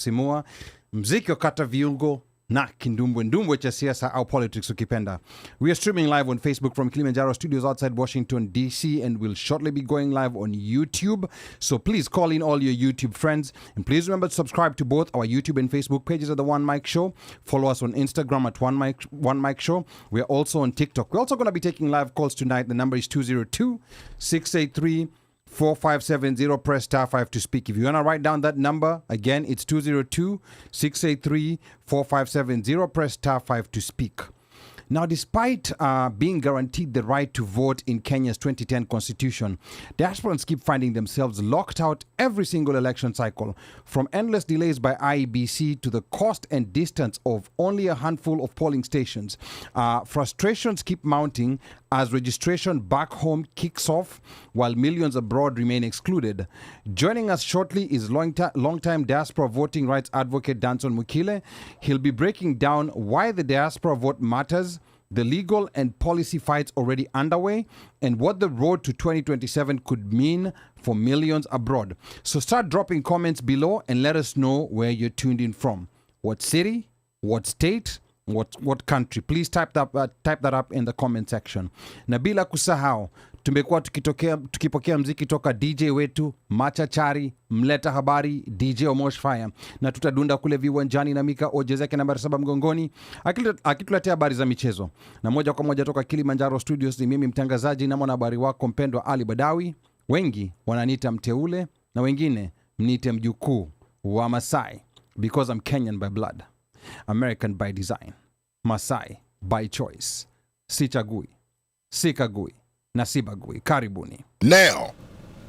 simua, mziki wakata viungo na kindumbwe cha siasa au politics ukipenda. We are streaming live on Facebook from Kilimanjaro studios outside Washington DC, and we'll shortly be going live on YouTube. So please call in all your YouTube friends, and please remember to subscribe to both our YouTube and Facebook pages of the OneMic Show. Follow us on Instagram at OneMic Show. We are also on TikTok. We're also going to be taking live calls tonight. The number is 202-683 4570. Press star 5 to speak. If you want to write down that number, again, it's 202-683 4570. Press star 5 to speak. Now, despite being guaranteed the right to vote in Kenya's 2010 constitution, diasporans keep finding themselves locked out every single election cycle. From endless delays by IEBC to the cost and distance of only a handful of polling stations, frustrations keep mounting as registration back home kicks off while millions abroad remain excluded. Joining us shortly is long-time Diaspora Voting Rights Advocate Danson Mukile. He'll be breaking down why the diaspora vote matters, the legal and policy fights already underway, and what the road to 2027 could mean for millions abroad. So start dropping comments below and let us know where you're tuned in from. What city? What state? What country? Please type that up in the comment section. Na bila kusahau, tumekuwa tukipokea mziki toka DJ wetu Machachari, mleta habari DJ Omosh Fire, na tutadunda kule viwanjani na Mika Ojezeke nambari 7 mgongoni akituletea habari za michezo. Na moja kwa moja toka Kilimanjaro Studios ni mimi mtangazaji na mwanahabari wako mpendwa Ali Badawi. Wengi wananiita mteule na wengine mniite mjukuu wa Masai, because I'm Kenyan by blood, American by design, Masai by choice. Sichagui, sikagui, na sibagui. Karibuni. Now,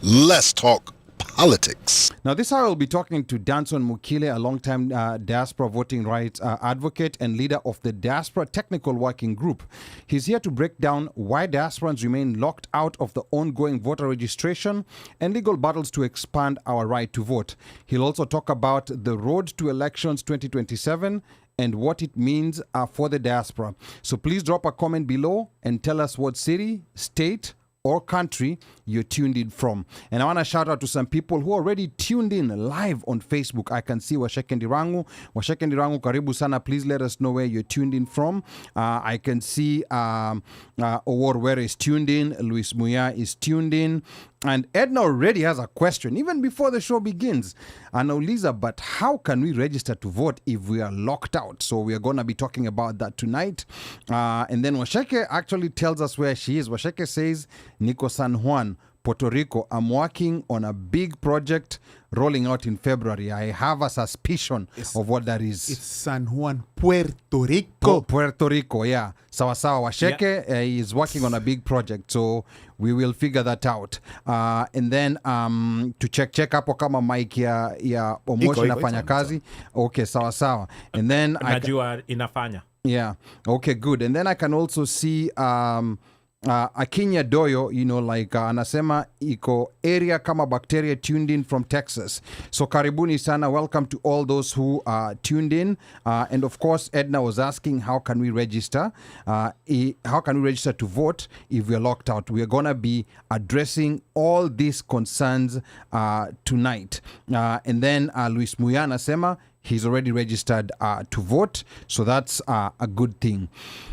let's talk politics. Now, this hour I'll be talking to Danson Mukile, a long-time Diaspora Voting Rights Advocate and leader of the Diaspora Technical Working Group. He's here to break down why diasporans remain locked out of the ongoing voter registration and legal battles to expand our right to vote. He'll also talk about the road to elections 2027 and what it means for the diaspora. So please drop a comment below and tell us what city, state, or country you're tuned in from. And I want to shout out to some people who already tuned in live on Facebook. I can see Washeke Ndirangu. Washeke Ndirangu, karibu sana. Please let us know where you're tuned in from. I can see Oworwere is tuned in. Luis Muya is tuned in. And Edna already has a question, even before the show begins. Anauliza, but how can we register to vote if we are locked out? So we are going to be talking about that tonight. And then Washeke actually tells us where she is. Washeke says, Nico San Juan, Puerto Rico. I'm working on a big project rolling out in February. I have a suspicion of what that is. It's San Juan, Puerto Rico. Puerto Rico, yeah. Sawa Washeke is working on a big project, so we will figure that out. And then to check hapo kama mic ya Omoshi inafanya kazi. Okay, sawa. And then najua inafanya. Yeah. Okay, good. And then I can also see Akinya Doyo, anasema iko area kama bacteria tuned in from Texas. So karibuni sana. Welcome to all those who tuned in. And of course, Edna was asking, how can we register? How can we register to vote if we're locked out? We are going to be addressing all these concerns tonight. And then Luis Muya anasema he's already registered to vote, so that's a good thing.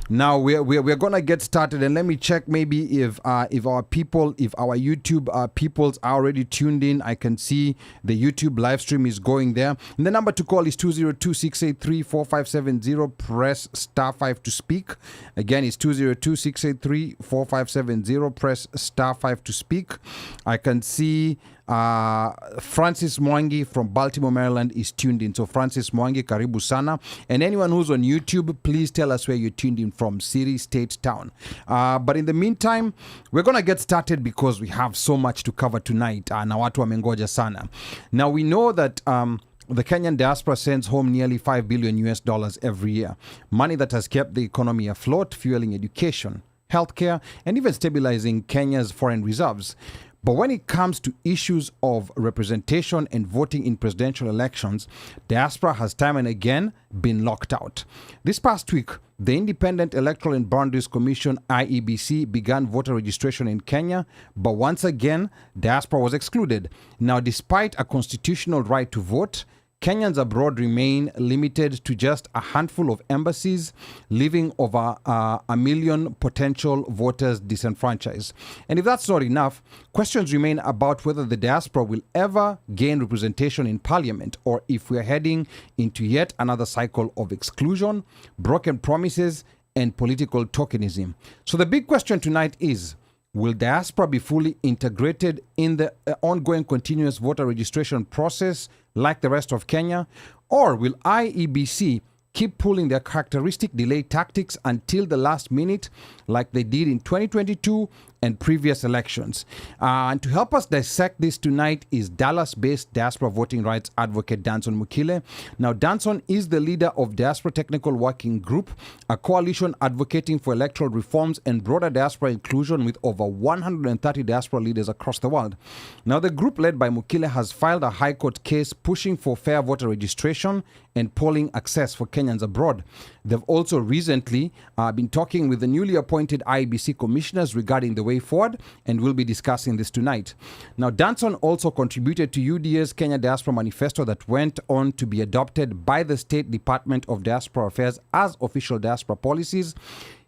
Now we're gonna get started, and let me check maybe if our YouTube peoples are already tuned in. I can see the YouTube live stream is going there. And the number to call is 202-683-4570. Press star 5 to speak. Again, it's 202-683-4570. Press star 5 to speak. I can see Francis Mwangi from Baltimore, Maryland is tuned in. So Francis Mwangi, karibu sana. And anyone who's on YouTube, please tell us where you're tuned in from, city, state, town. But in the meantime, we're going to get started because we have so much to cover tonight. Na watu wamengoja sana. Now we know that the Kenyan diaspora sends home nearly $5 billion every year. Money that has kept the economy afloat, fueling education, healthcare, and even stabilizing Kenya's foreign reserves. But when it comes to issues of representation and voting in presidential elections, diaspora has time and again been locked out. This past week, the Independent Electoral and Boundaries Commission, IEBC, began voter registration in Kenya, but once again, diaspora was excluded. Now, despite a constitutional right to vote, Kenyans abroad remain limited to just a handful of embassies, leaving over a million potential voters disenfranchised. And if that's not enough, questions remain about whether the diaspora will ever gain representation in parliament, or if we are heading into yet another cycle of exclusion, broken promises, and political tokenism. So the big question tonight is, will diaspora be fully integrated in the ongoing continuous voter registration process like the rest of Kenya? Or will IEBC keep pulling their characteristic delay tactics until the last minute like they did in 2022 and previous elections? And to help us dissect this tonight is Dallas-based Diaspora Voting Rights Advocate Danson Mukile. Now, Danson is the leader of Diaspora Technical Working Group, a coalition advocating for electoral reforms and broader diaspora inclusion with over 130 diaspora leaders across the world. Now, the group led by Mukile has filed a high court case pushing for fair voter registration and polling access for Kenyans abroad. They've also recently been talking with the newly appointed IEBC commissioners regarding the way forward, and we'll be discussing this tonight. Now, Danson also contributed to UDA's Kenya Diaspora Manifesto that went on to be adopted by the State Department of Diaspora Affairs as official diaspora policies.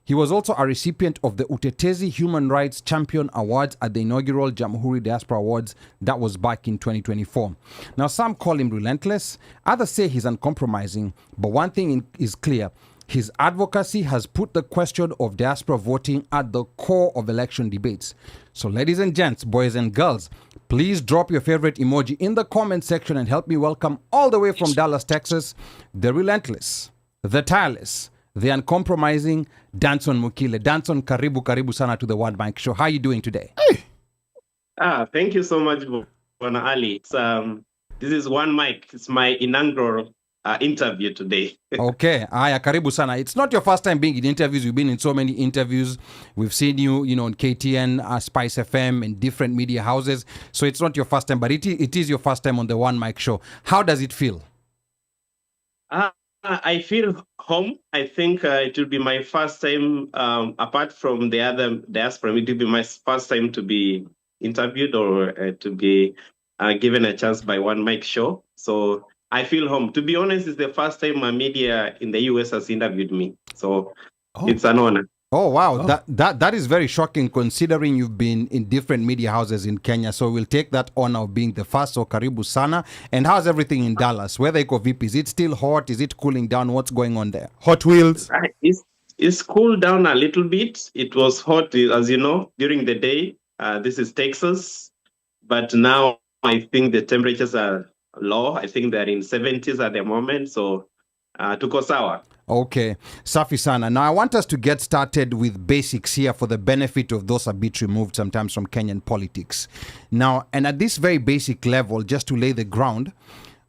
He was also a recipient of the Utetezi Human Rights Champion Awards at the inaugural Jamhuri Diaspora Awards that was back in 2024. Now, some call him relentless, others say he's uncompromising, but one thing is clear. His advocacy has put the question of diaspora voting at the core of election debates. So, ladies and gents, boys and girls, please drop your favorite emoji in the comment section and help me welcome all the way from Dallas, Texas, the relentless, the tireless, the uncompromising Danson Mukile. Danson, karibu sana to the OneMic Show. How are you doing today? Thank you so much, Bwana Ali. This is OneMic. It's my inaugural interview today. Okay, karibu sana. It's not your first time being in interviews. You've been in so many interviews. We've seen you, on KTN, Spice FM, and different media houses. So it's not your first time, but it is your first time on the OneMic Show. How does it feel? I feel home. I think it will be my first time, apart from the other diaspora, it will be my first time to be interviewed or to be given a chance by OneMic Show. So I feel home. To be honest, it's the first time a media in the US has interviewed me. So It's an honor. Oh, wow. Oh. That is very shocking considering you've been in different media houses in Kenya. So we'll take that honor of being the first. So karibu sana. And how's everything in Dallas? Weather iko vipi? Is it still hot? Is it cooling down? What's going on there? Hot Wheels. It's cooled down a little bit. It was hot, as you know, during the day. This is Texas. But now I think the temperatures are low. I think they're in 70s at the moment. So tuko sawa. Okay, safi sana. Now I want us to get started with basics here for the benefit of those a bit removed sometimes from Kenyan politics. Now, and at this very basic level, just to lay the ground,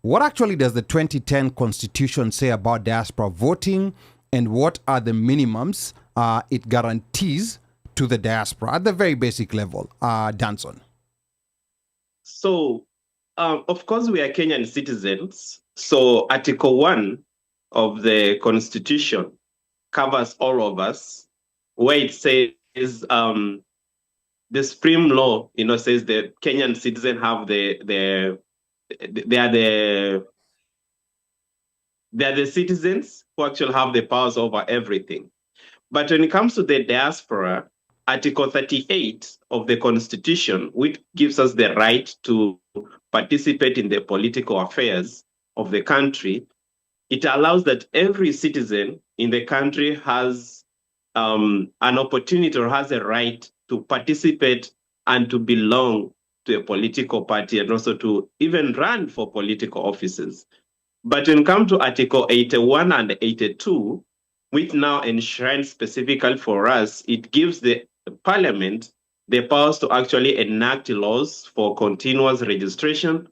what actually does the 2010 Constitution say about diaspora voting, and what are the minimums it guarantees to the diaspora at the very basic level? Danson. So, of course, we are Kenyan citizens. So Article 1 of the Constitution covers all of us, where it says the supreme law, says that Kenyan citizens have they are the citizens who actually have the powers over everything. But when it comes to the diaspora, Article 38 of the Constitution, which gives us the right to participate in the political affairs of the country, it allows that every citizen in the country has an opportunity or has a right to participate and to belong to a political party and also to even run for political offices. But when it comes to Article 81 and 82, which now enshrines specifically for us, it gives the Parliament the powers to actually enact laws for continuous registration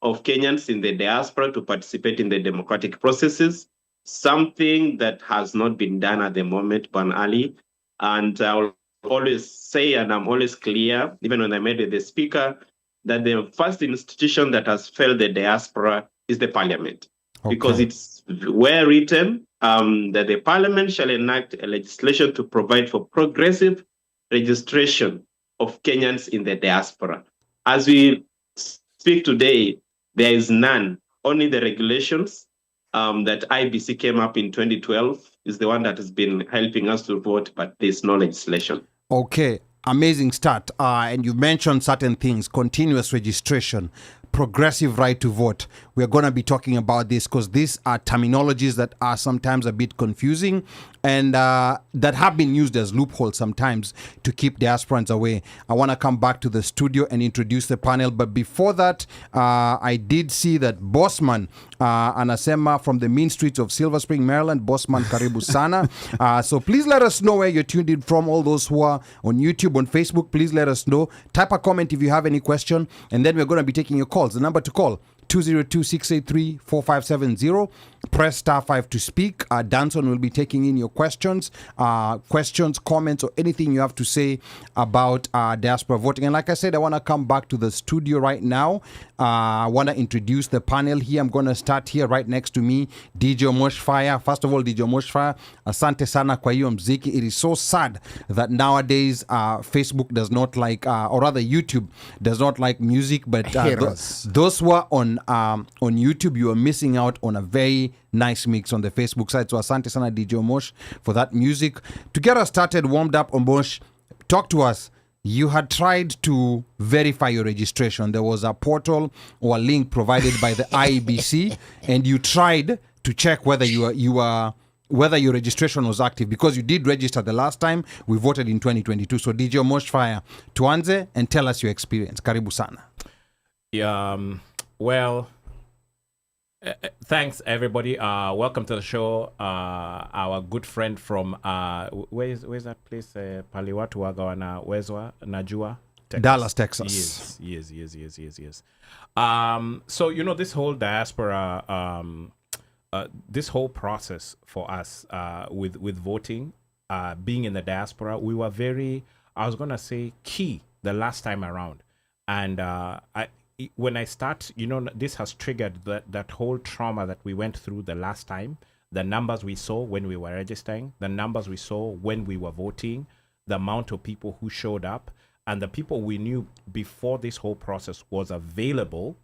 of Kenyans in the diaspora to participate in the democratic processes, something that has not been done at the moment, Ban Ali. And I'll always say, and I'm always clear, even when I met with the speaker, that the first institution that has failed the diaspora is the Parliament. Okay. Because it's well written that the Parliament shall enact a legislation to provide for progressive registration of Kenyans in the diaspora. As we speak today, there is none only the regulations that IEBC came up in 2012 is the one that has been helping us to vote, but there's no legislation. Okay, amazing start. And you mentioned certain things: continuous registration, progressive right to vote. We're going to be talking about this because these are terminologies that are sometimes a bit confusing and that have been used as loopholes sometimes to keep diasporans away. I want to come back to the studio and introduce the panel. But before that, I did see that Bossman anasema from the mean streets of Silver Spring, Maryland. Bossman, karibu sana. So please let us know where you're tuned in from. All those who are on YouTube, on Facebook, please let us know. Type a comment if you have any question, and then we're going to be taking your calls. The number to call, 202-683-4570. Press star 5 to speak. Danson will be taking in your questions, comments, or anything you have to say about diaspora voting. And like I said, I want to come back to the studio right now. I want to introduce the panel here. I'm going to start here right next to me, DJ Moshfire. First of all, DJ Moshfire, asante sana kwa hiyo mziki. It is so sad that nowadays Facebook does not like, or rather YouTube does not like music, but those who are on YouTube, you are missing out on a very nice mix on the Facebook side. So asante sana DJ Mosh for that music. To get us started, warmed up, Mosh, talk to us. You had tried to verify your registration. There was a portal or a link provided by the IEBC, and you tried to check whether whether your registration was active, because you did register the last time we voted in 2022. So DJ Moshfire, tuanze and tell us your experience. Karibu sana. Well, thanks everybody. Welcome to the show. Our good friend from where's that place? Paliwatu wagawana wezwa najua. Texas. Dallas, Texas. Yes. So this whole diaspora, this whole process for us with voting, being in the diaspora, we were very, I was gonna say, key the last time around, and when I start, this has triggered that whole trauma that we went through the last time. The numbers we saw when we were registering, the numbers we saw when we were voting, the amount of people who showed up, and the people we knew before this whole process was available,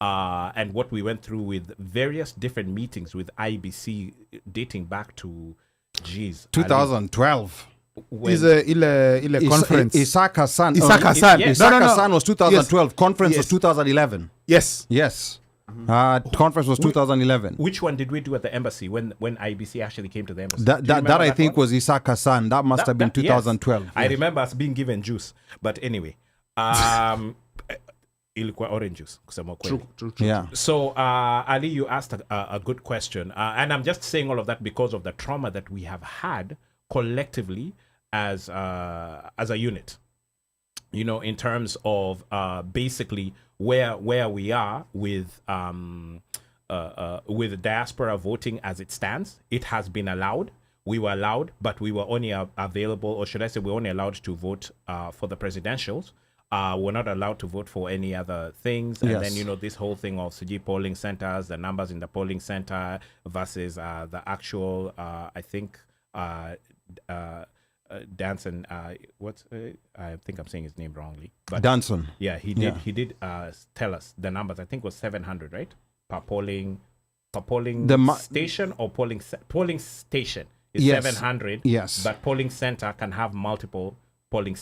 and what we went through with various different meetings with IEBC dating back to, 2012. ile conference. Isaka San. Isaka San. Yes. Isaka San was 2012. Yes. Conference Yes. was 2011. Yes. Yes. Conference was 2011. Which one did we do at the embassy when IEBC actually came to the embassy? That I think was Isaka San. That must have been 2012. Yes. I remember us being given juice. But anyway, ilikuwa orange juice kusema kweli. True. Yeah. So Ali, you asked a good question, and I'm just saying all of that because of the trauma that we have had collectively as a unit, in terms of basically where we are with diaspora voting as it stands. It has been allowed. We were allowed, but we were only available, or should I say, we were only allowed to vote for the presidentials. We're not allowed to vote for any other things. And Yes. then, this whole thing of CG polling centers, the numbers in the polling center versus the actual, I think, Danson, I think I'm saying his name wrongly. But Danson. yeah, he did tell us the numbers. I think it was 700, right? Per polling station, or polling station is Yes. 700. Yes. But polling center can have multiple polling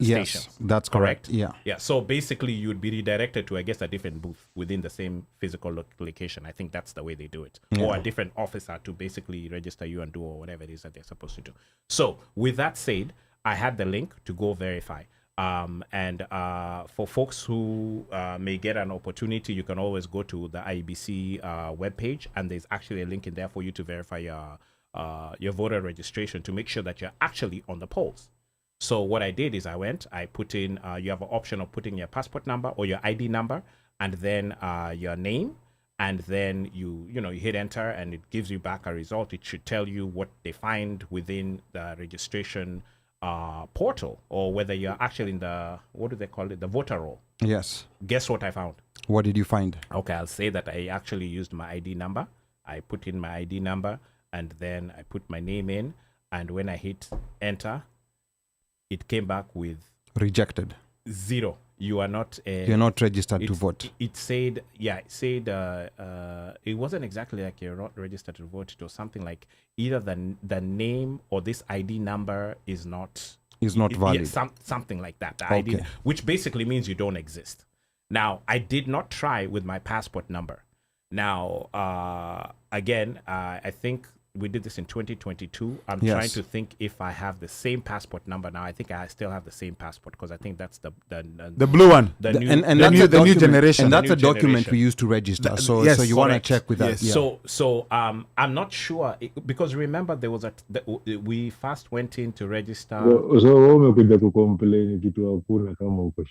Yes, stations. that's correct. Yeah. So basically you'd be redirected to, I guess, a different booth within the same physical location. I think that's the way they do it. Or a different officer to basically register you and do or whatever it is that they're supposed to do. So with that said, I had the link to go verify. And for folks who may get an opportunity, you can always go to the IEBC webpage, and there's actually a link in there for you to verify your voter registration to make sure that you're actually on the polls. So what I did is I put in, you have an option of putting your passport number or your ID number, and then your name, and then you hit enter, and it gives you back a result. It should tell you what they find within the registration portal, or whether you're actually in the, what do they call it, the voter roll. Yes. Guess what I found? What did you find? Okay, I'll say that I actually used my ID number. I put in my ID number, and then I put my name in, and when I hit enter, it came back with Rejected. 0. you are not. You're not registered to vote. It said, it wasn't exactly like you're not registered to vote. It was something like either the name or this ID number is not valid. Something like that. The Okay. ID, which basically means you don't exist. Now, I did not try with my passport number. Now, again, I think we did this in 2022. I'm trying to think if I have the same passport number now. I think I still have the same passport because I think that's the blue one. The new, and the new generation. And that's The a new document generation. we use to register. So yes, you want to correct. check with that. Yes. Yeah. So I'm not sure because remember there was we first went in to register. So umekuja kucomplain kitu hakuna kama uko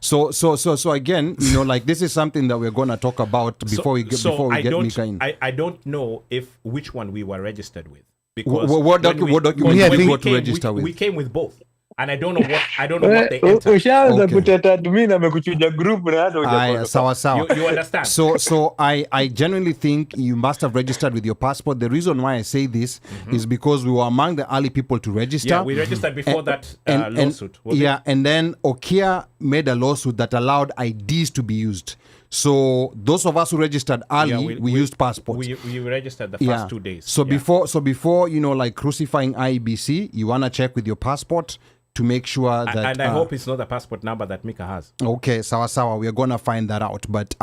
sure. So again, like this is something that we're going to talk about before we get Mika in. I don't know which one we were registered with because What document when we we go to register with? We came with both, and I don't know what they entered. Ushaanza Okay. kuteta admin amekuchuja group na hata Aya, sawa sawa. You understand? So I genuinely think you must have registered with your passport. The reason why I say this is because we were among the early people to register. Yeah, we registered before that lawsuit. Was it? And then Okia made a lawsuit that allowed IDs to be used. So those of us who registered early, we used passports. We registered the first 2 days. So before like crucifying IEBC, you wanna check with your passport to make sure that. And I hope it's not the passport number that Mika has. Okay, sawa. We are gonna find that out. But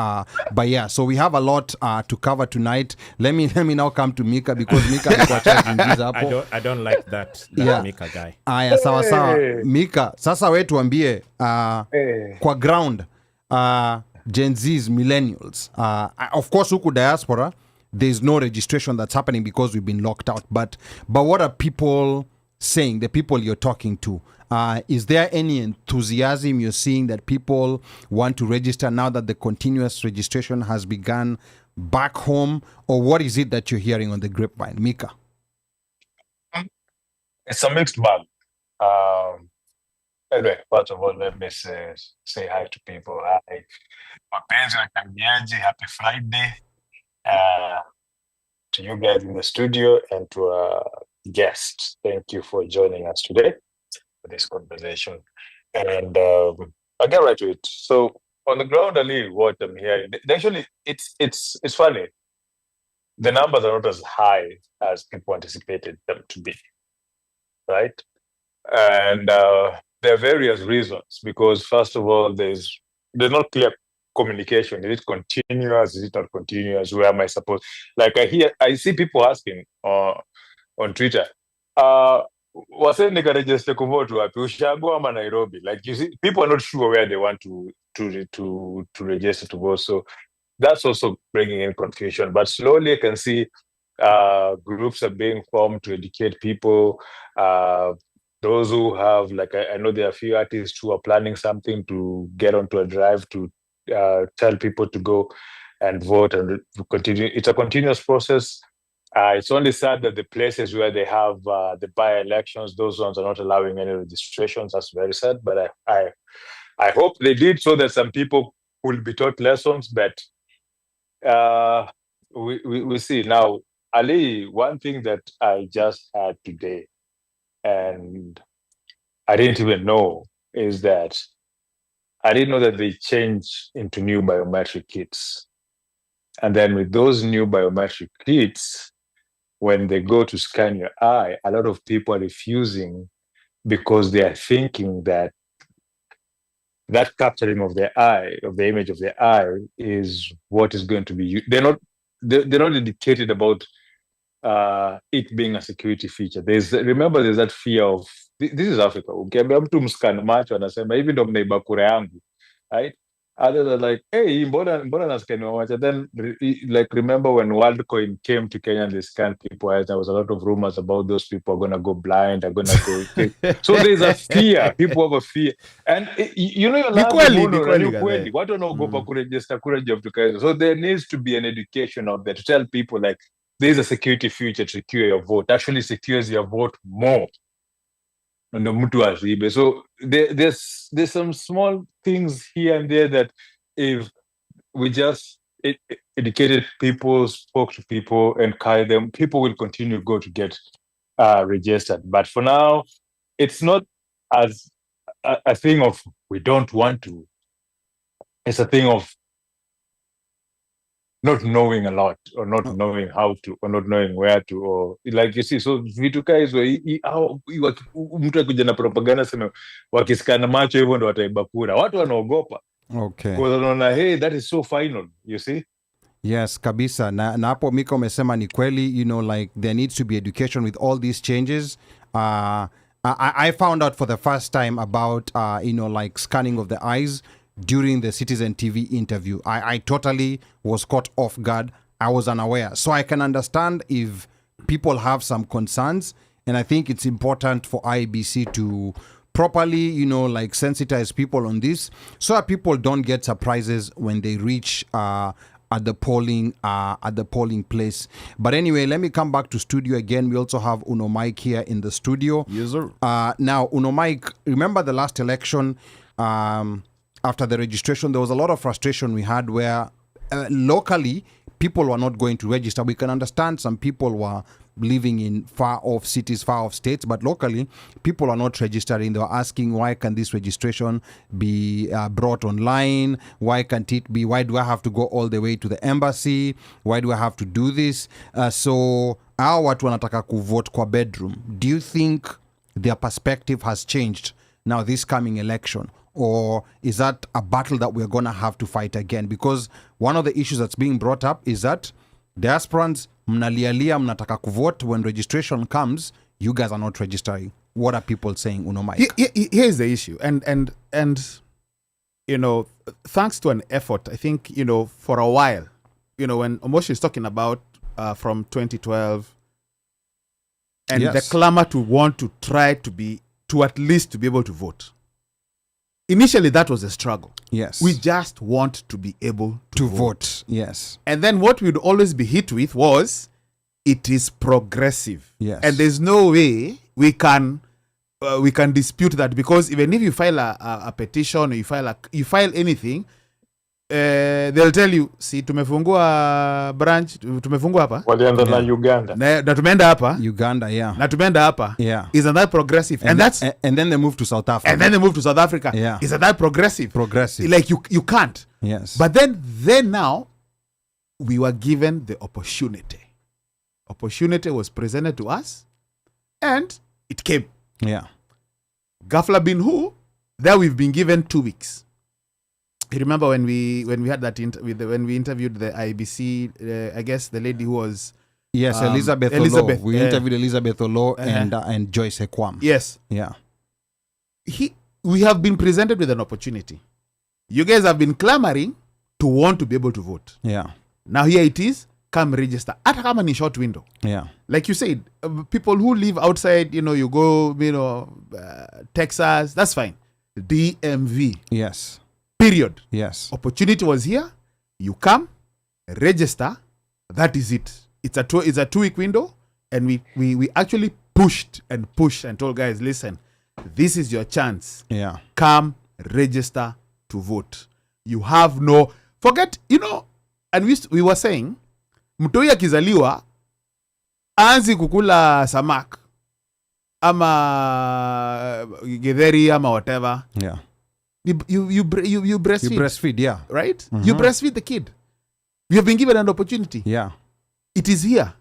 yeah, so we have a lot to cover tonight. Let me now come to Mika because Mika alikuwa chatting hapo. I don't like that Mika guy. Aya, sawa. Mika, sasa wewe tuambie kwa ground Gen Zs, millennials. Of course, huku diaspora, there's no registration that's happening because we've been locked out. But what are people saying, the people you're talking to? Is there any enthusiasm you're seeing that people want to register now that the continuous registration has begun back home? Or what is it that you're hearing on the grapevine? Mika? It's a mixed bag. Anyway, first of all, let me say hi to people. Hi. Wapenzi wa Kambiaji, happy Friday to you guys in the studio and to our guests. Thank you for joining us today for this conversation. And I'll get right to it. So on the ground, Ali, what I'm hearing, actually, it's funny. The numbers are not as high as people anticipated them to be, right? And there are various reasons because, first of all, there's not clear communication. Is it continuous? Is it not continuous? Where am I supposed? Like I see people asking on Twitter, wase nikaregister kuvote wapi? Ushago ama Nairobi? Like you see, people are not sure where they want to register to vote. So that's also bringing in confusion. But slowly, I can see groups are being formed to educate people. Those who have, like, I know there are a few artists who are planning something to get onto a drive to tell people to go and vote and continue. It's a continuous process. It's only sad that the places where they have the by-elections, those ones are not allowing any registrations. That's very sad. But I hope they did so that some people will be taught lessons. But we see now. Ali, one thing that I just had today, and I didn't even know, is that I didn't know that they change into new biometric kits. And then with those new biometric kits, when they go to scan your eye, a lot of people are refusing because they are thinking that capturing of their eye, of the image of their eye, is what is going to be used. They're not educated about it being a security feature. Remember, there's that fear of, this is Africa. Ukiambia mtu mscan macho anasema hivi ndo mnaiba kura yangu, right? Others are like, hey, mbona naskaniwa macho? Then, like, remember when WorldCoin came to Kenya and they scanned people eyes, there was a lot of rumors about those people are going to go blind, are going to go... So there's a fear. People have a fear. And you're not watu wanaogopa kuregister kura job to Kenya. So there needs to be an education out there to tell people, like, there's a security feature to secure your vote. Actually secures your vote more. So there's some small things here and there that if we just educated people, spoke to people, encourage them, people will continue to go to get registered. But for now, it's not as a thing of we don't want to. it's a thing of not knowing a lot, or not knowing how to, or not knowing where to, or like you see, so vitu kaa hizo mtu akuja na propaganda sema wakisikana macho hivyo ndo wataiba kura, watu wanaogopa. Okay. Kwa wanaona hey, that is so final, you see. Yes, kabisa. Na hapo Mika umesema ni kweli, you know, like there needs to be education with all these changes. I found out for the first time about, you know, like scanning of the eyes during the Citizen TV interview. I totally was caught off guard. I was unaware. So I can understand if people have some concerns. And I think it's important for IEBC to properly, you know, like sensitize people on this so that people don't get surprises when they reach at the polling place. But anyway, let me come back to studio again. We also have UNOMic here in the studio. Yes, sir. Now, UNOMic, remember the last election, after the registration, there was a lot of frustration we had where locally people were not going to register. We can understand some people were living in far off cities, far off states, but locally people are not registering. They were asking, why can this registration be brought online? Why can't it be? Why do I have to go all the way to the embassy? Why do I have to do this? So our watu wanataka kuvote kwa bedroom. Do you think their perspective has changed now this coming election? Or is that a battle that we're going to have to fight again? Because one of the issues that's being brought up is that diasporans mnalialia mnataka kuvote, when registration comes you guys are not registering. What are people saying, UNOMic? Here's the issue, and you know, thanks to an effort, I think, you know, for a while, you know, when Omoshi is talking about from 2012 and Yes. the clamor to want to try to at least to be able to vote. Initially that was a struggle. Yes. We just want to be able to vote. Yes. And then what we'd always be hit with was, it is progressive. Yes. And there's no way we can dispute that, because even if you file a petition, or you file anything, they'll tell you, see, tumefungua branch, tumefungua hapa. Walianza na Uganda. Na tumeenda hapa. Uganda, yeah. Na tumeenda hapa. Yeah. Isn't that progressive? And then they move to South Africa. And then they move to South Africa. Yeah. Isn't that progressive? Progressive. Like you can't. Yes. But then now we were given the opportunity. Opportunity was presented to us and it came. Yeah. Ghafla bin who? There we've been given 2 weeks. You remember when we had that when we interviewed the IEBC, I guess the lady who was Yes, Elizabeth Olo. We interviewed Elizabeth Olo and Joyce Ekwam. Yes. Yeah. We have been presented with an opportunity. You guys have been clamoring to want to be able to vote. Yeah. Now here it is. Come register. Ata kama ni short window. Yeah. Like you said, people who live outside, you know, you go, you know, Texas, that's fine. DMV. Yes. Period. Yes. Opportunity was here. You come, register. That is it. It's a 2-week window, and we actually pushed and told guys, listen, this is your chance. Yeah. Come register to vote. You have no forget. You know, and we were saying, mtoi akizaliwa anzi kukula samak ama githeri ama whatever. Yeah. You breastfeed. You breastfeed, yeah. Right? Mm-hmm. You breastfeed the kid. We have been given an opportunity. Yeah. It is here.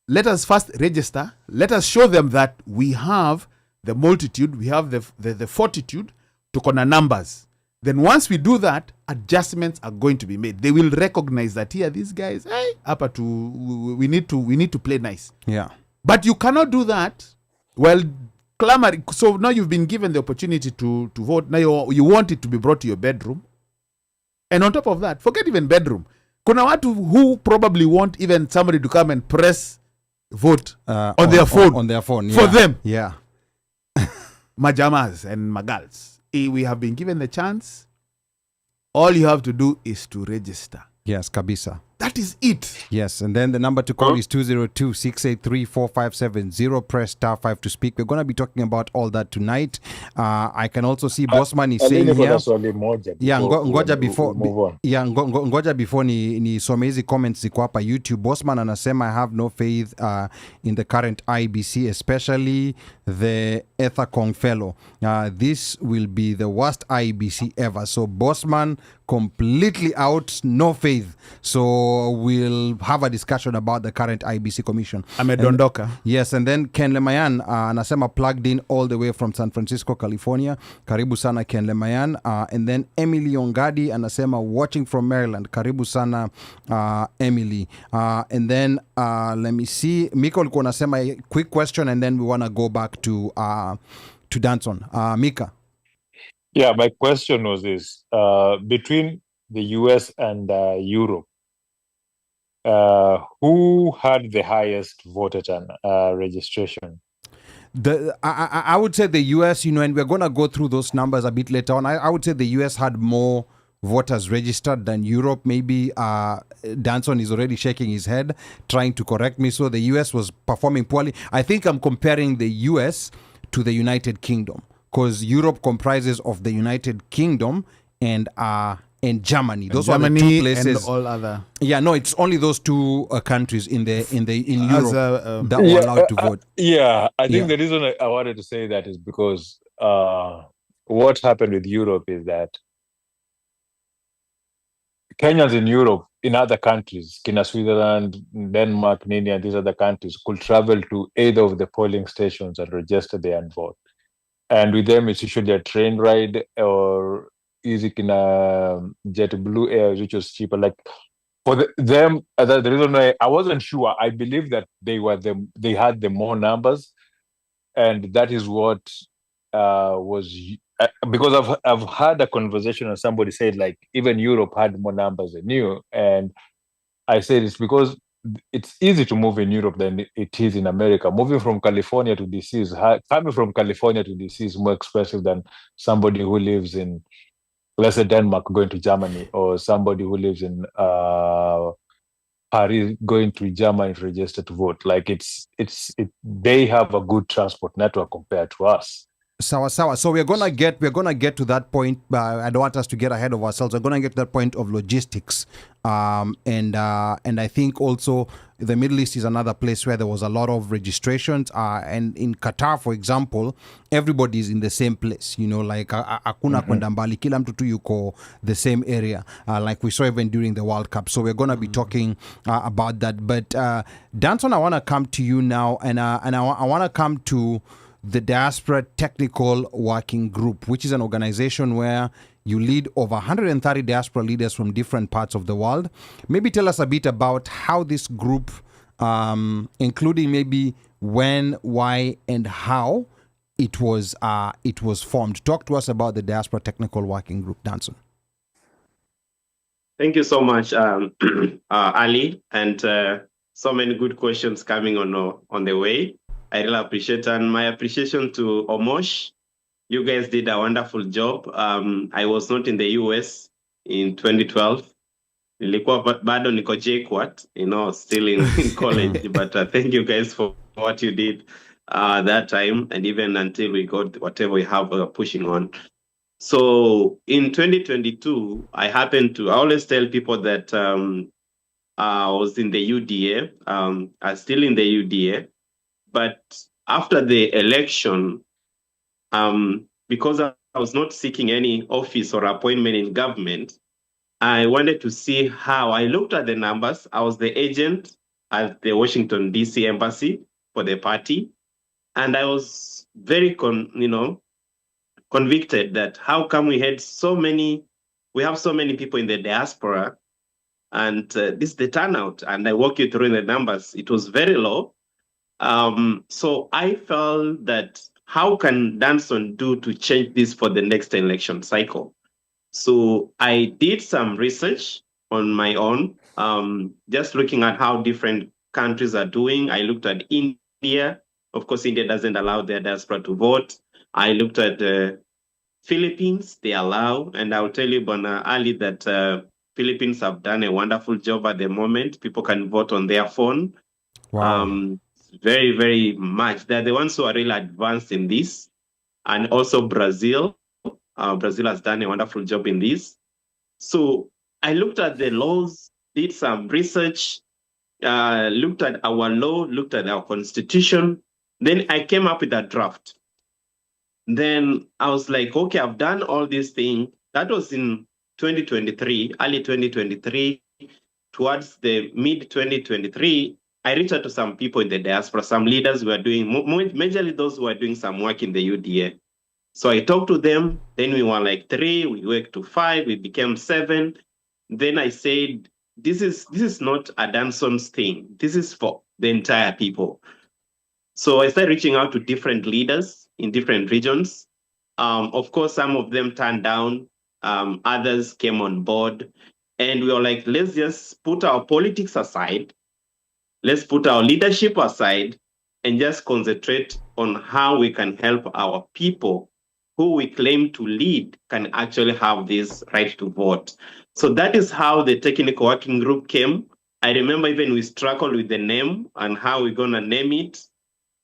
Let us first register. Let us show them that we have the multitude, we have the fortitude to corner numbers. Then once we do that, adjustments are going to be made. They will recognize that here, these guys, we need to play nice. Yeah. But you cannot do that while clamoring. So now you've been given the opportunity to vote. Now you want it to be brought to your bedroom. And on top of that, forget even bedroom. Kuna watu who probably want even somebody to come and press vote on their phone. On their phone, yeah. For them. Yeah. Majamas and magals. We have been given the chance. All you have to do is to register. Yes, kabisa. That is it. Yes, and then the number to call is 202-683-4570. Press *5 to speak. We're going to be talking about all that tonight. I can also see Bossman is saying here. Yeah, ngoja before ngoja before ni some hizi comments ziko hapa YouTube. Bossman anasema I have no faith in the current IEBC, especially the Ethacong fellow. This will be the worst IEBC ever. So Bossman completely out, no faith. So we'll have a discussion about the current IEBC commission. Amedondoka. Yes, and then Ken Lemayan anasema plugged in all the way from San Francisco, California. Karibu sana Ken Lemayan. And then Emily Ongadi anasema watching from Maryland. Karibu sana Emily. And then let me see. Mika ulikuwa unasema a quick question and then we want to go back to Danson. Mika. Yeah, my question was this. Between the US and Europe, who had the highest voter turn registration? I would say the US, and we're going to go through those numbers a bit later on. I would say the US had more voters registered than Europe. Maybe Danson is already shaking his head, trying to correct me. So the US was performing poorly. I think I'm comparing the US to the United Kingdom, because Europe comprises of the United Kingdom and Germany. Those are the two places. And all other. Yeah, no, it's only those two countries in Europe that were allowed to vote. I think the reason I wanted to say that is because what happened with Europe is that Kenyans in Europe, in other countries, Switzerland, Denmark, India, and these other countries, could travel to either of the polling stations and register there and vote. And with them, it's usually a train ride or easy in a JetBlue Air, which was cheaper. Like for them, the reason why I wasn't sure, I believe that they had the more numbers, and that is what was because I've had a conversation and somebody said like even Europe had more numbers than you, and I said it's because it's easy to move in Europe than it is in America. Moving from California to DC coming from California to DC is more expensive than somebody who lives in, let's say, Denmark going to Germany, or somebody who lives in Paris going to Germany to register to vote. Like they have a good transport network compared to us. Sawa. So we're gonna get to that point. I don't want us to get ahead of ourselves. We're gonna get to that point of logistics, and I think also the Middle East is another place where there was a lot of registrations. And in Qatar, for example, everybody is in the same place. Like hakuna kwenda mbali, kila mtu tu yuko the same area. Like we saw even during the World Cup. So we're gonna be talking about that. But Danson, I want to come to you now, and I want to come to the Diaspora Technical Working Group, which is an organization where you lead over 130 diaspora leaders from different parts of the world. Maybe tell us a bit about how this group, including maybe when, why, and how it was formed. Talk to us about the Diaspora Technical Working Group, Danson. Thank you so much, Ali, and so many good questions coming on the way. I really appreciate, and my appreciation to Omosh. You guys did a wonderful job. I was not in the US in 2012. Nilikuwa bado niko JKUAT, still in college. But thank you guys for what you did that time, and even until we got whatever we have pushing on. So in 2022, I always tell people that I was in the UDA. I'm still in the UDA. But after the election, because I was not seeking any office or appointment in government, I wanted to see how. I looked at the numbers. I was the agent at the Washington, D.C. embassy for the party. And I was very, convicted that how come we have so many people in the diaspora, and this is the turnout. And I walk you through the numbers. It was very low. So I felt that how can Danson do to change this for the next election cycle? So I did some research on my own, just looking at how different countries are doing. I looked at India. Of course, India doesn't allow their diaspora to vote. I looked at the Philippines, they allow. And I'll tell you, Bwana Ali, that Philippines have done a wonderful job at the moment. People can vote on their phone. Wow. Very, very much. They're the ones who are really advanced in this. And also Brazil. Brazil has done a wonderful job in this. So I looked at the laws, did some research, looked at our law, looked at our constitution. Then I came up with a draft. Then I was like, okay, I've done all these things. That was in 2023, early 2023. Towards the mid 2023, I reached out to some people in the diaspora, some leaders who were doing, majorly those who are doing some work in the UDA. So I talked to them. Then we were like 3, we worked to 5, we became 7. Then I said, this is not a Danson's thing. This is for the entire people. So I started reaching out to different leaders in different regions. Of course, some of them turned down. Others came on board. And we were like, let's just put our politics aside. Let's put our leadership aside and just concentrate on how we can help our people who we claim to lead can actually have this right to vote. So that is how the technical working group came. I remember even we struggled with the name and how we're going to name it.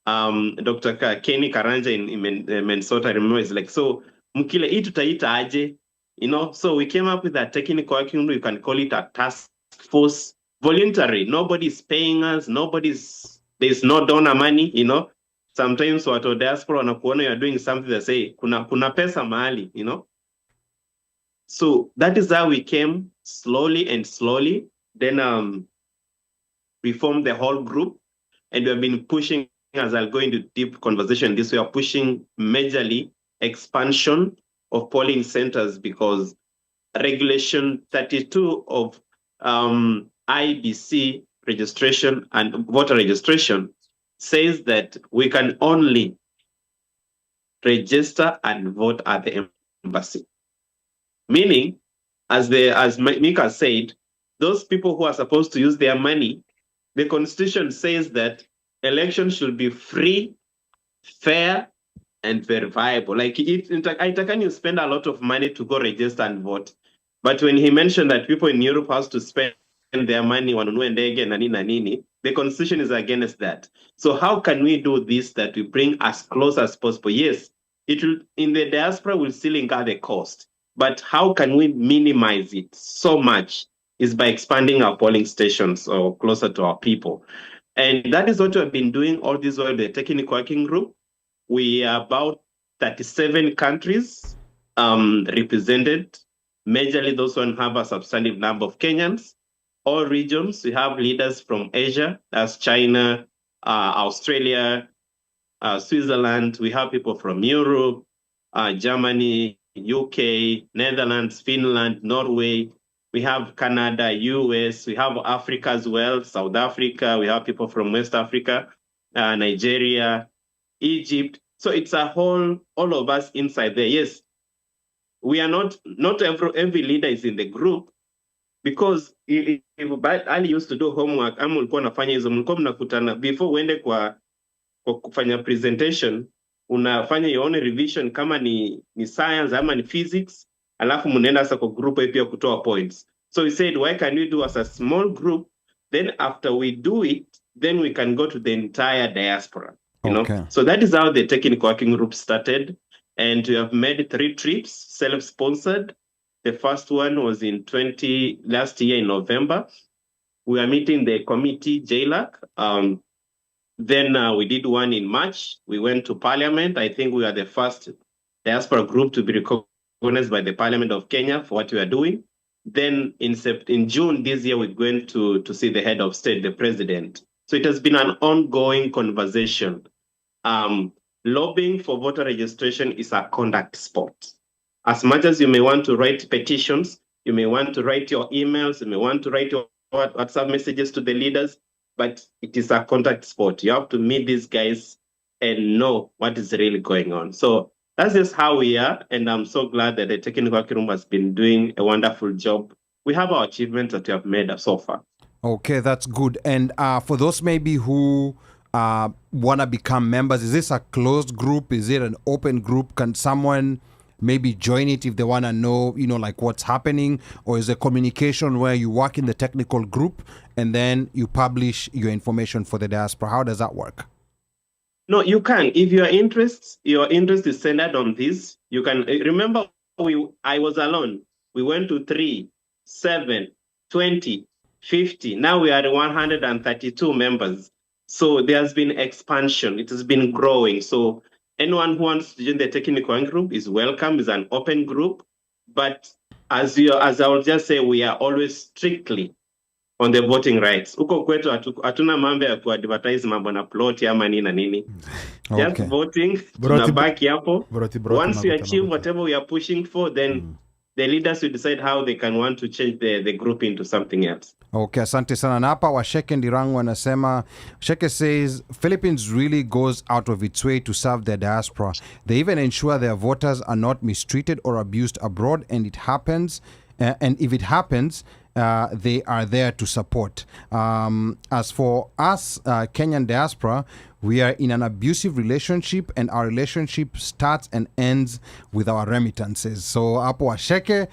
Dr. Kenny Karanja in Minnesota, I remember, is like, so Mukile, hii tutaita aje? You know, so we came up with a technical working group. You can call it a task force, voluntary. Nobody's paying us. There's no donor money, you know. Sometimes watu diaspora wanakuona you're doing something, they say, kuna pesa mahali, you know. So that is how we came slowly and slowly. Then we formed the whole group, and we have been pushing, as I'll go into deep conversation, we are pushing majorly expansion of polling centers, because regulation 32 of IEBC registration and voter registration says that we can only register and vote at the embassy. Meaning, as Mika said, those people who are supposed to use their money, the constitution says that elections should be free, fair, and verifiable. Like, can you spend a lot of money to go register and vote? But when he mentioned that people in Europe have to spend their money on ndege na nini, the constitution is against that. So how can we do this that we bring as close as possible? Yes, it will, in the diaspora will still incur the cost, but how can we minimize it so much is by expanding our polling stations or closer to our people. And that is what we have been doing all this while, the technical working group. We are about 37 countries represented, majorly those who have a substantive number of Kenyans. All regions, we have leaders from Asia, that's China, Australia, Switzerland. We have people from Europe, Germany, UK, Netherlands, Finland, Norway. We have Canada, US. We have Africa as well, South Africa. We have people from West Africa, Nigeria, Egypt. So it's a whole, all of us inside there. Yes, we are not every leader is in the group, because if Ali used to do homework, ama ulikuwa nafanya hizo, mlikuwa mnakutana before uende kwa kufanya presentation, unafanya your own revision kama ni science ama ni physics, alafu mnaenda sasa kwa group pia kutoa points. So we said, why can we do as a small group? Then after we do it, then we can go to the entire diaspora. You know? So that is how the technical working group started. And we have made 3 trips, self-sponsored. The first one was in last year in November. We are meeting the committee, JLAC. Then we did one in March. We went to Parliament. I think we are the first diaspora group to be recognized by the Parliament of Kenya for what we are doing. Then in June this year, we're going to see the head of state, the president. So it has been an ongoing conversation. Lobbying for voter registration is a conduct sport. As much as you may want to write petitions, you may want to write your emails, you may want to write your WhatsApp messages to the leaders, but it is a contact sport. You have to meet these guys and know what is really going on. So that's just how we are, and I'm so glad that the technical working group has been doing a wonderful job. We have our achievements that we have made so far. Okay, that's good. And for those maybe who want to become members, is this a closed group? Is it an open group? Can someone maybe join it if they want to know, like what's happening? Or is a communication where you work in the technical group and then you publish your information for the diaspora? How does that work? No, you can. If your interest is centered on this, you can. Remember, I was alone. We went to 3, 7, 20, 50. Now we are 132 members. So there's been expansion. It has been growing. So anyone who wants to join the technical working group is welcome. It's an open group. But as I will just say, we are always strictly on the voting rights. Huko kwetu hatuna mambo ya kuadvertise mambo na plot ama nini na nini. Just voting, tunabaki hapo. Once we achieve whatever we are pushing for, then the leaders will decide how they can want to change the group into something else. Okay, asante sana. Na hapa Washeke Ndirangu wanasema, Sheke says, Philippines really goes out of its way to serve their diaspora. They even ensure their voters are not mistreated or abused abroad, and it happens, and if it happens, they are there to support. As for us, Kenyan diaspora, we are in an abusive relationship, and our relationship starts and ends with our remittances. So, Apo Asheke,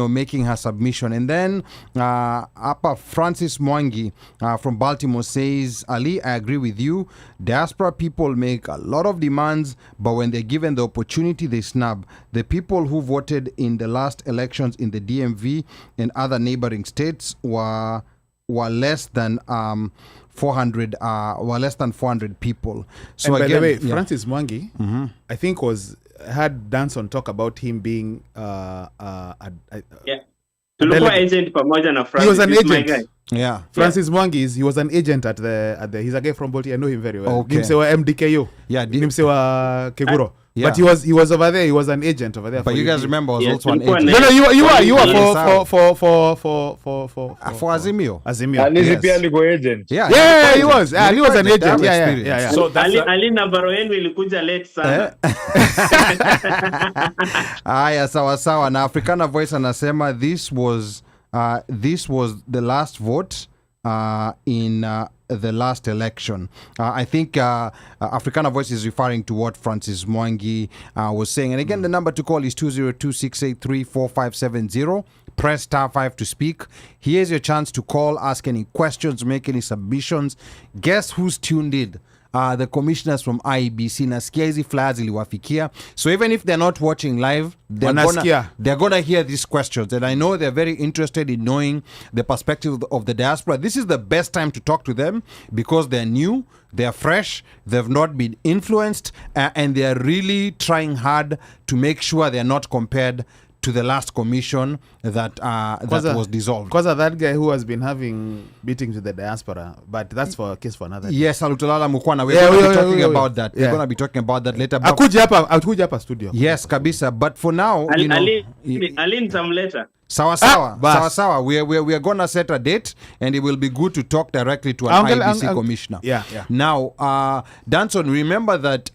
making her submission. And then, Apa Francis Mwangi from Baltimore says, Ali, I agree with you. Diaspora people make a lot of demands, but when they're given the opportunity, they snub. The people who voted in the last elections in the DMV and other neighboring states were less than 400 people. So and by again, the way, Francis Mwangi, I think had Danson talk about him being Tulikuwa agent pamoja na Francis. He was an He's my agent. guy. Yeah. Francis Mwangi he was an agent at the he's a guy from Bolti. I know him very well. Okay. Nimsewa MDKU. Yeah, Nimsewa Keguro. Yeah. But he was over there. He was an agent over there. But you guys remember I was also an tulikuwa agent. na- No, you are Yes, for Azimio. Azimio. Alizi Yes. pia alikuwa agent. Yeah, he was. He was an They have agent. Yeah. experience. So that's Ali nambaro yenu ilikuja late sana. Aya, sawa. Na Africana Voice anasema this was the last vote in the last election. I think Africana Voice is referring to what Francis Mwangi was saying. And again, the number to call is 202-683-4570. Press star 5 to speak. Here's your chance to call, ask any questions, make any submissions. Guess who's tuned in? The commissioners from IEBC. Nasikia hizi flyers iliwafikia. So even if they're not watching live, they're gonna hear these questions. And I know they're very interested in knowing the perspective of the diaspora. This is the best time to talk to them because they're new, they're fresh, they've not been influenced, and they're really trying hard to make sure they're not compared to the last commission that was dissolved. Because of that guy who has been having meetings with the diaspora, but that's for a case for another. Yes, Alutolala Mukwana. We're going to be talking about that. We're going to be talking about that later. Akuja hapa studio. Yes, kabisa. But for now, Ali nitamleta. Sawa. We are going to set a date, and it will be good to talk directly to an IEBC commissioner. Yeah. Now, Danson, remember that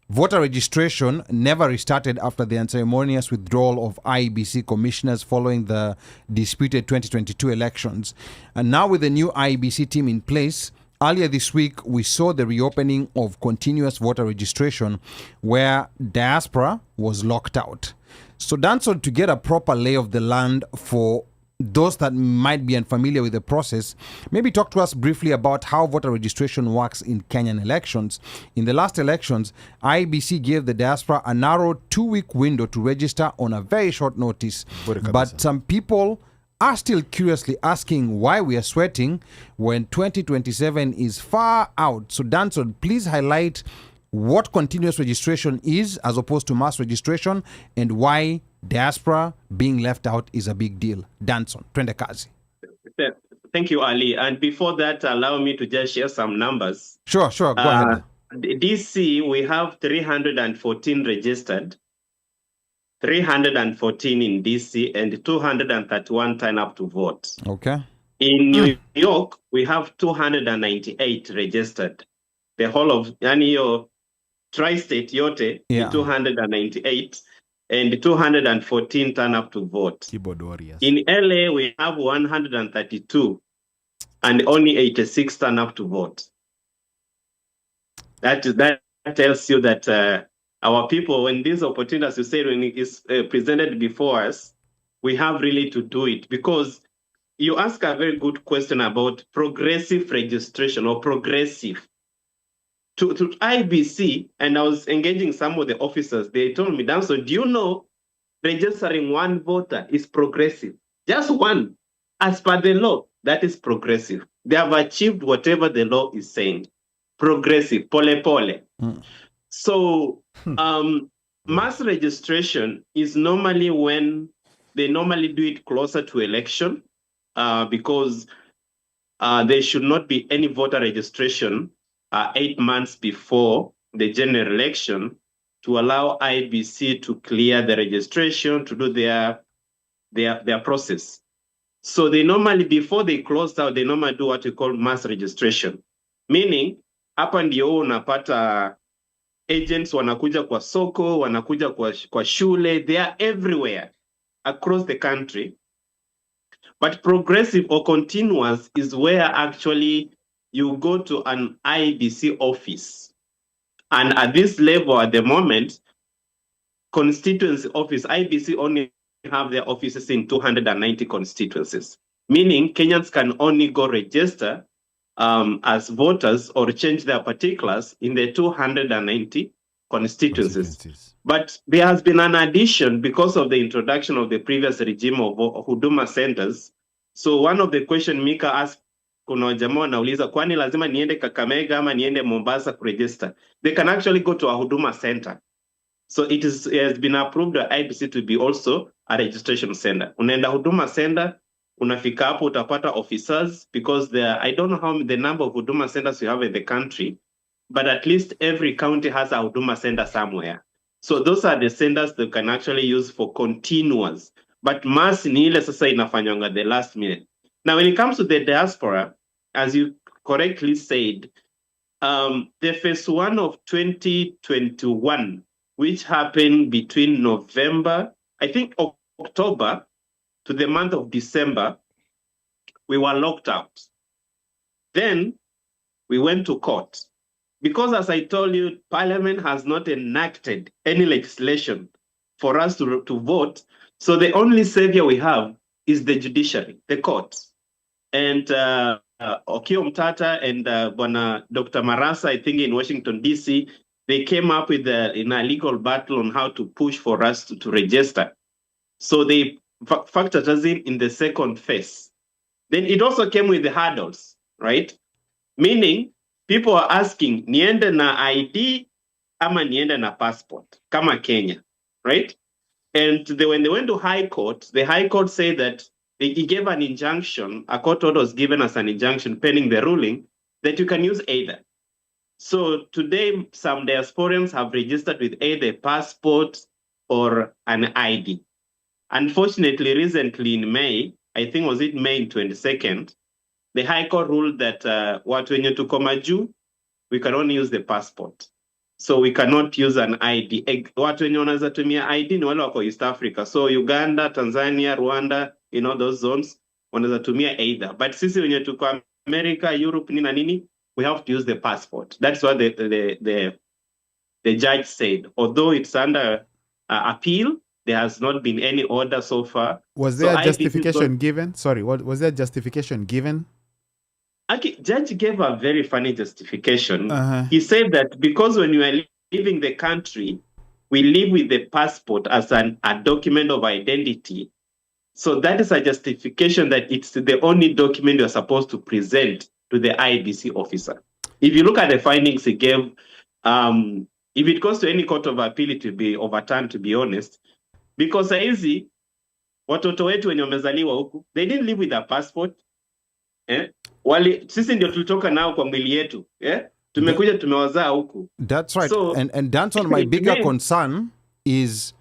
voter registration never restarted after the unceremonious withdrawal of IEBC commissioners following the disputed 2022 elections. And now with the new IEBC team in place, earlier this week, we saw the reopening of continuous voter registration where diaspora was locked out. So Danson, to get a proper lay of the land for those that might be unfamiliar with the process, maybe talk to us briefly about how voter registration works in Kenyan elections. In the last elections, IEBC gave the diaspora a narrow 2-week window to register on a very short notice. But some people are still curiously asking why we are sweating when 2027 is far out. So Danson, please highlight what continuous registration is as opposed to mass registration and why diaspora being left out is a big deal. Danson, twende kazi. Thank you, Ali. And before that, allow me to just share some numbers. Sure, go ahead. DC, we have 314 registered, 314 in DC, and 231 turn up to vote. Okay. In New York, we have 298 registered. The whole of your tri-state yote, 298. And 214 turn up to vote. Keyboard warriors. In LA, we have 132 and only 86 turn up to vote. That tells you that our people, when this opportunity, as you said, when it is presented before us, we have really to do it, because you ask a very good question about progressive registration or progressive. To IEBC, and I was engaging some of the officers, they told me, Danson, do you know registering one voter is progressive? Just one. As per the law, that is progressive. They have achieved whatever the law is saying. Progressive, pole pole. So mass registration is normally when they normally do it closer to election, because there should not be any voter registration 8 months before the general election, to allow IEBC to clear the registration, to do their process. So they normally, before they close out, they normally do what we call mass registration. Meaning, hapa ndio unapata agents wanakuja kwa soko, wanakuja kwa shule, they are everywhere across the country. But progressive or continuous is where actually you go to an IEBC office. And at this level, at the moment, constituency office, IEBC only have their offices in 290 constituencies, meaning Kenyans can only go register as voters or change their particulars in the 290 constituencies. But there has been an addition because of the introduction of the previous regime of Huduma centers. So one of the questions Mika asked, kuna jamaa wanauliza kwani lazima niende Kakamega ama niende Mombasa kuregister? They can actually go to a Huduma center. So it has been approved by IEBC to be also a registration center. Unaenda Huduma center, unafika hapo utapata officers, because I don't know how the number of Huduma centers you have in the country, but at least every county has a Huduma center somewhere. So those are the centers that can actually use for continuous. But mass ni ile sasa inafanyanga the last minute. Now, when it comes to the diaspora, as you correctly said, the phase 1 of 2021, which happened between November, I think October, to the month of December, we were locked out. Then we went to court. Because as I told you, Parliament has not enacted any legislation for us to vote. So the only savior we have is the judiciary, the courts. And Okio Mtata and Dr. Marasa, I think in Washington, D.C., they came up with in a legal battle on how to push for us to register. So they factored us in the second phase. Then it also came with the hurdles, right? Meaning, people are asking, niende na ID ama niende na passport, kama Kenya, right? And when they went to High Court, the High Court said that he gave an injunction, a court order was given as an injunction pending the ruling, that you can use either. So today, some diasporians have registered with either a passport or an ID. Unfortunately, recently in May, I think was it May 22nd, the High Court ruled that watu wenye tuko majuu, we can only use the passport. So we cannot use an ID. Watu wenye wanaweza tumia ID ni wale wako East Africa. So Uganda, Tanzania, Rwanda, those zones, wanaweza tumia either. But sisi wenye tuko America, Europe, nini, we have to use the passport. That's what the judge said. Although it's under appeal, there has not been any order so far. Was there a justification given? Sorry, was there justification given? Okay, judge gave a very funny justification. He said that because when you are leaving the country, we live with the passport as a document of identity. So that is a justification that it's the only document you're supposed to present to the IEBC officer. If you look at the findings he gave, if it goes to any court of appeal, it will be overturned, to be honest. Because saizi, watoto wetu wenye wamezaliwa huku, they didn't live with a passport. Sisi ndio tulitoka nao kwa mwili yetu. Tumekuja tumewazaa huku. That's right. So, and Danson, my bigger concern is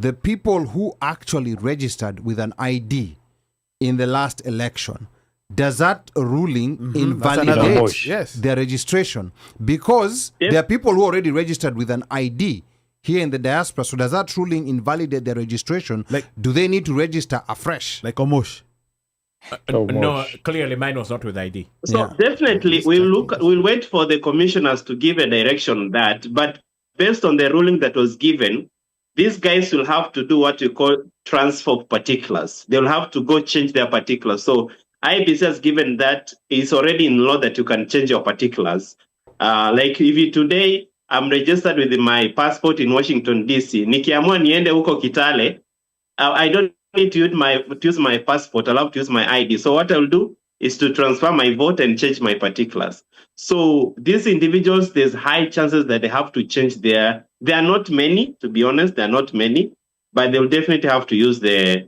the people who actually registered with an ID in the last election. Does that ruling invalidate their registration? Because there are people who already registered with an ID here in the diaspora. So does that ruling invalidate their registration? Do they need to register afresh? Like Omosh? No, clearly mine was not with ID. So definitely we'll wait for the commissioners to give a direction on that. But based on the ruling that was given, these guys will have to do what you call transfer of particulars. They'll have to go change their particulars. So IEBC has given that it's already in law that you can change your particulars. Like if you today, I'm registered with my passport in Washington, D.C. Nikiamua niende huko Kitale, I don't need to use my passport. I'll have to use my ID. So what I'll do is to transfer my vote and change my particulars. So these individuals, there's high chances that they have to change there are not many, to be honest, there are not many, but they'll definitely have to use the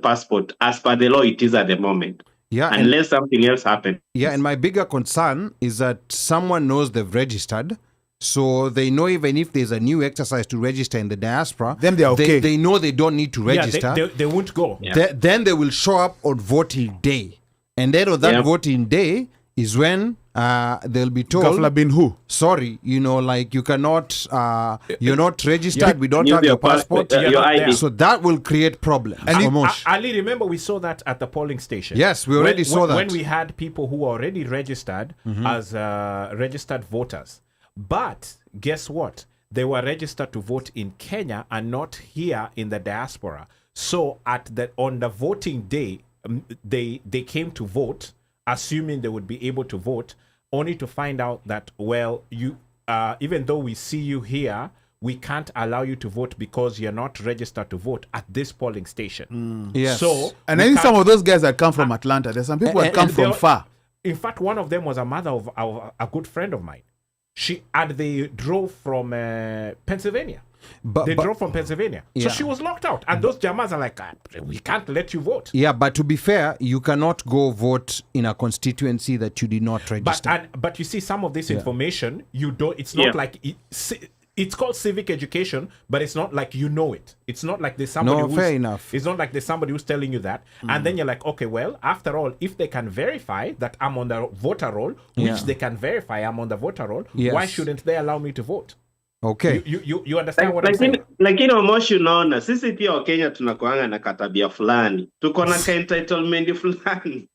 passport as per the law it is at the moment. Yeah, unless something else happens. Yeah, and my bigger concern is that someone knows they've registered, so they know even if there's a new exercise to register in the diaspora, then they're okay. They know they don't need to register. Yeah, they won't go. Yeah. Then they will show up on voting day. And then on that voting day is when they'll be told, Gafla bin who? sorry, like you cannot, you're not registered, we don't have your passport. Your ID. So that will create problems. And Ali, remember we saw that at the polling station. Yes, we already saw that. When we had people who were already registered as registered voters. But guess what? They were registered to vote in Kenya and not here in the diaspora. So on the voting day, they came to vote, assuming they would be able to vote, only to find out that, well, you even though we see you here, we can't allow you to vote because you're not registered to vote at this polling station. Yes. So, and I think some of those guys that come from Atlanta, there's some people that come from far. In fact, one of them was a mother of a good friend of mine. They drove from Pennsylvania. They drove from Pennsylvania. So she was locked out. And those Jamas are like, we can't let you vote. Yeah, but to be fair, you cannot go vote in a constituency that you did not register. But you see, some of this information, you don't. It's not like it's called civic education, but it's not like you know it. It's not like there's somebody. No, fair enough. It's not like there's somebody who's telling you that, and then you're like, okay, well, after all, if they can verify that I'm on the voter roll, which they can verify I'm on the voter roll, why shouldn't they allow me to vote? Okay. You understand what I'm saying? Lakini Moshi, unaona sisi pia Wakenya tunakuanga na katabia fulani, tuko na entitlement fulani.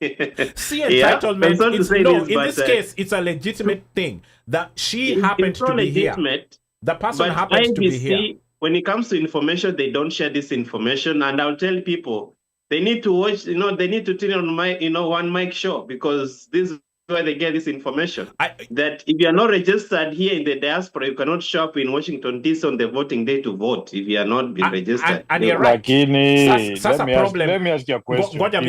See, entitlement. In this case, it's a legitimate thing that she happened to be here. The person happens to be here. When it comes to information, they don't share this information, and I'll tell people they need to watch. They need to tune on my, OneMic Show, because this is where they get this information. That if you are not registered here in the diaspora, you cannot show up in Washington D.C. on the voting day to vote if you are not being registered. And you're right. Let me ask you a question. Ngoja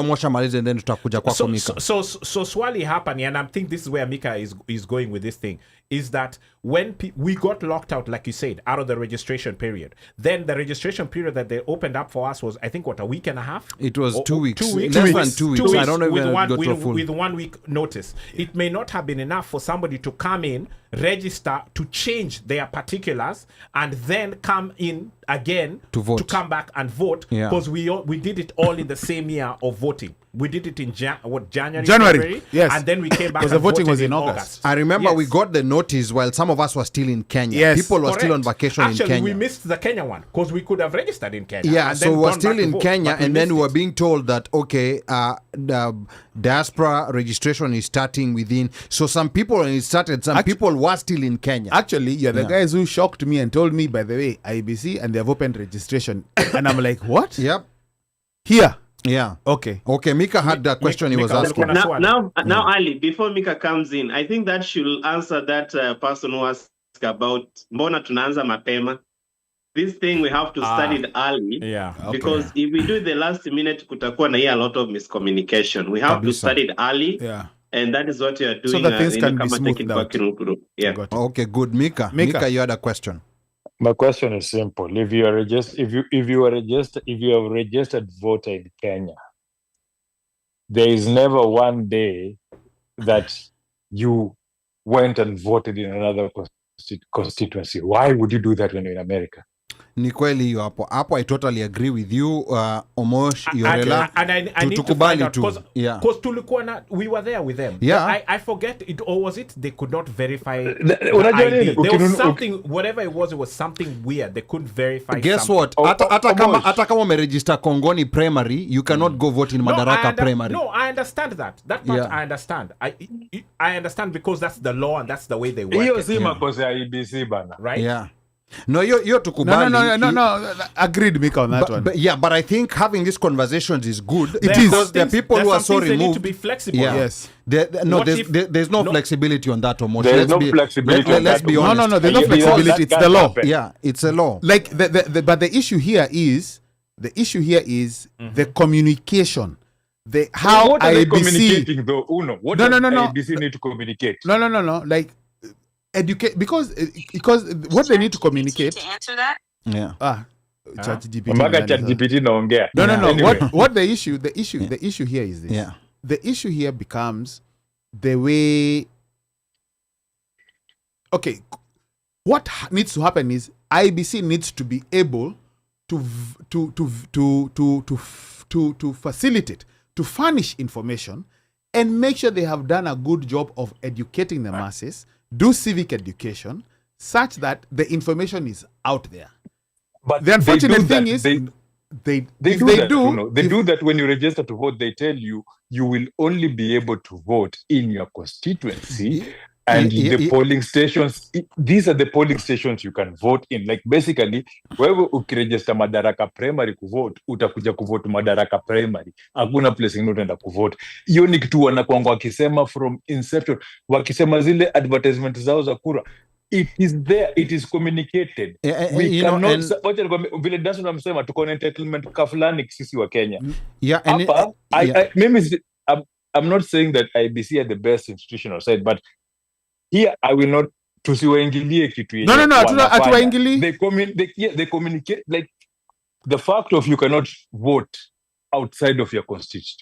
Mosha malize and then tutakuja kwako Mika. So swali hapani, and I think this is where Mika is going with this thing, is that when we got locked out, like you said, out of the registration period, then the registration period that they opened up for us was, I think, a week and a half? It was 2 weeks. 2 weeks. Less than 2 weeks. I don't know if it got to full. With 1 week notice. It may not have been enough for somebody to come in, register, to change their particulars, and then come in again to vote, to come back and vote, because we did it all in the same year of voting. We did it in January, February, yes, and then we came back. Because the voting was in August. I remember we got the notice while some of us were still in Kenya. Yes, people were still on vacation in Kenya. We missed the Kenya one because we could have registered in Kenya. Yeah, so we were still in Kenya, and then we were being told that the diaspora registration is starting within. So some people, when it started, people were still in Kenya. Actually, you're the guys who shocked me and told me, by the way, IEBC and they have opened registration, and I'm like, what? Yep. Here. Yeah. Okay. Mika had that question he was asking. Now, Ali, before Mika comes in, I think that should answer that person who asked about mbona tunaanza mapema. This thing we have to study it early. Yeah. Because if we do it the last minute, kutakuwa na a lot of miscommunication. We have to study it early. Yeah. And that is what you are doing. So that things can be smoothed out. Yeah. Okay, good. Mika, you had a question. My question is simple. If you are if you have registered voter in Kenya, there is never one day that you went and voted in another constituency. Why would you do that when you're in America? Ni kweli hiyo hapo I totally agree with you Omosh Yorela. And I need to find out because tulikuwa na we were there with them. Yeah. I forget it, or was it they could not verify unajua ID. nini? There was something, whatever it was something weird. They couldn't verify. Guess something. what? Hata kama umeregister Kongoni primary, you cannot go vote in Madaraka primary. No, I understand that. That part Yeah. I understand. I understand because that's the law and that's the way they work. Hiyo si makosa ya IEBC bana. Right? Yeah. No, you're tukubali. No. Agreed, Mika, on that one. But I think having these conversations is good. It is. Because there are people who are so removed. They need to be flexible. Yeah. Yes. There's no flexibility on that, Omosh. There's no flexibility on let's that. be honest. No, there's no flexibility. It's the law. Yeah, it's a law. Like but the issue here is the communication. How what are they IEBC communicating though? What does IEBC need to communicate? No. Like educate because what they need to communicate. To answer that? Yeah. ChatGPT. Mpaka ChatGPT naongea. No. Anyway. What the issue here is this. Yeah. The issue here becomes the way. Okay, what needs to happen is IEBC needs to be able to facilitate, to furnish information, and make sure they have done a good job of educating the masses, do civic education, such that the information is out there. But The unfortunate thing is, they do that when you register to vote. They tell you will only be able to vote in your constituency. And the polling stations, these are the polling stations you can vote in. Like basically, wewe ukiregister Madaraka primary kuvote, utakuja kuvote Madaraka primary. Hakuna place ingine utaenda kuvote. Hiyo ni kitu wanakuanga wakisema from inception. Wakisema zile advertisement zao za kura. It is there, it is communicated. We cannot, vile Danson amesema, tuko na entitlement kafulani sisi wa Kenya. Yeah, I'm not saying that IEBC are the best institutional side, but here I will not tusiwaingilie kitu yenye. No, hatuwaingili. They communicate, like the fact of you cannot vote outside of your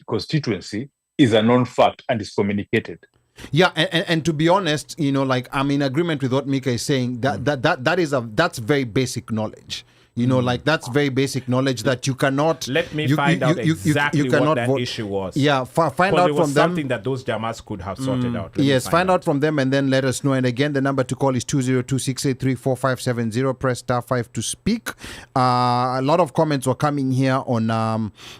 constituency is a known fact and is communicated. Yeah, and to be honest, like I'm in agreement with what Mika is saying. That's very basic knowledge. Like that's very basic knowledge that you cannot. Let me find out exactly you cannot what that vote. Issue was. Yeah, find out it was from them. Something that those Jamas could have sorted out. Find out from them and then let us know. And again, the number to call is 202-683-4570. Press *5 to speak. A lot of comments were coming here on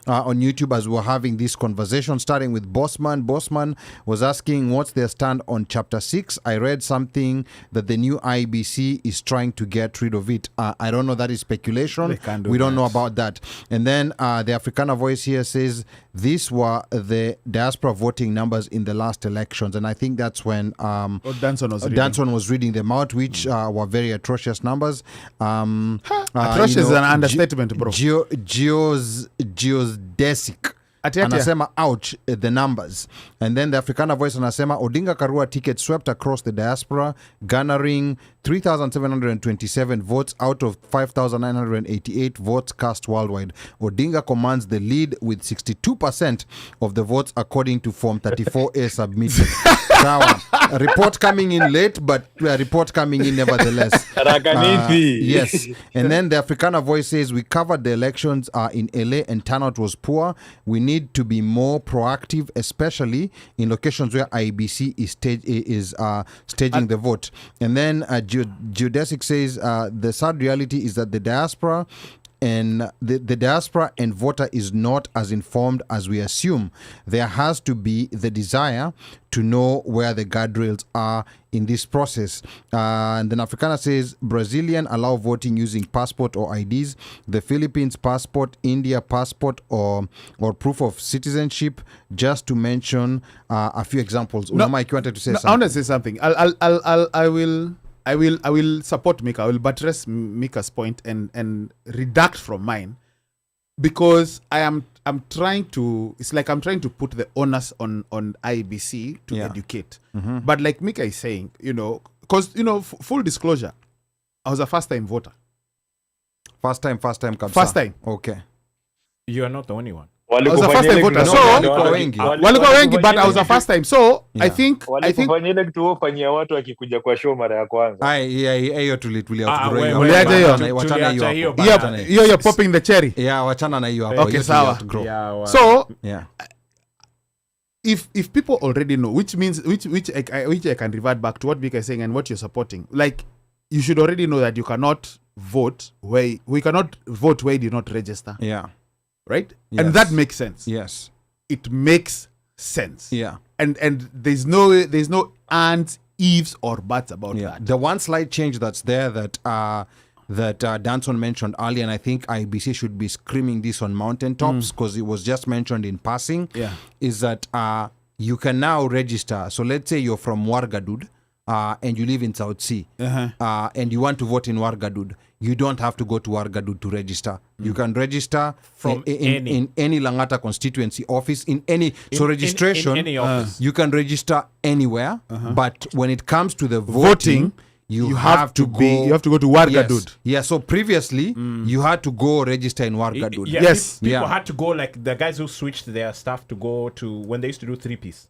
YouTube as we were having this conversation, starting with Bossman. Bossman was asking what's their stand on Chapter 6. I read something that the new IEBC is trying to get rid of it. I don't know, that is speculation. We don't know about that. And then the Africana Voice here says these were the diaspora voting numbers in the last elections, and I think that's when Danson was reading them out, which were very atrocious numbers. Atrocious is an understatement, bro. Geodesic anasema ouch, the numbers. And then the Africana Voice anasema Odinga Karua ticket swept across the diaspora, garnering 3,727 votes out of 5,988 votes cast worldwide. Odinga commands the lead with 62% of the votes according to Form 34A submitted. Sawa. A report coming in late, but a report coming in nevertheless. Yes. And then the Africana Voice says we covered the elections in LA and turnout was poor. We need to be more proactive, especially in locations where IEBC is staging the vote. And then Geodesic says the sad reality is that the diaspora and the diaspora and voter is not as informed as we assume. There has to be the desire to know where the guardrails are in this process. And then Africana says Brazilian allow voting using passport or IDs. The Philippines passport, India passport or proof of citizenship, just to mention a few examples. Mike, you wanted to say something? I want to say something. I will support Mika. I will buttress Mika's point and redact from mine, because I'm trying to. It's like I'm trying to put the onus on IEBC to educate. Mm-hmm. But like Mika is saying, because full disclosure, I was a first-time voter. First time, kabisa. First time. Okay. You are not the only one. was a first time voter. So walikuwa wengi, but I was a first time. So I think walikufanyia ile kitu wafanyia watu wakikuja kwa show mara ya kwanza. hiyo tulia wachana hiyo you're popping the cherry. Wachana na hiyo hapo. Okay, sawa. So if people already know, which means which I can revert back to what Vika is saying and what you're supporting. Like, you should already know that you cannot vote where you did not register. Right? Yes. And that makes sense. Yes. It makes sense. Yeah. And there's no ands, ifs, or buts about that. The one slight change that's there that Danson mentioned earlier, and I think IEBC should be screaming this on mountaintops because it was just mentioned in passing, is that you can now register. So let's say you're from Wargadud and you live in South Sea and you want to vote in Wargadud. You don't have to go to Wargadud to register. You can register from in any Langata constituency office, in any any office. You can register anywhere, but when it comes to the voting, you have to go to Wargadud. So previously you had to go register in Wargadud. People had to go, like the guys who switched their stuff to go to when they used to do 3-piece.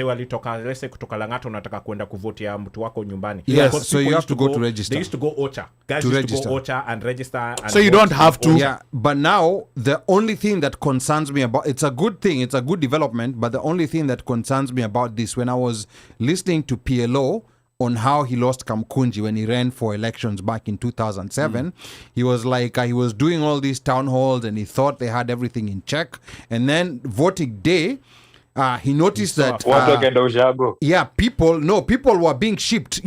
Walitoka kutoka Langata unataka kwenda kuvotia mtu wako nyumbani. So you have to go to register. They used to go OCHA. Guys used to go OCHA and register. And so you don't have to. But now the only thing that concerns me about, it's a good thing, it's a good development, but the only thing that concerns me about this, when I was listening to PLO on how he lost Kamkunji when he ran for elections back in 2007, he was like, he was doing all these town halls and he thought they had everything in check. And then voting day, he noticed that people were being shipped,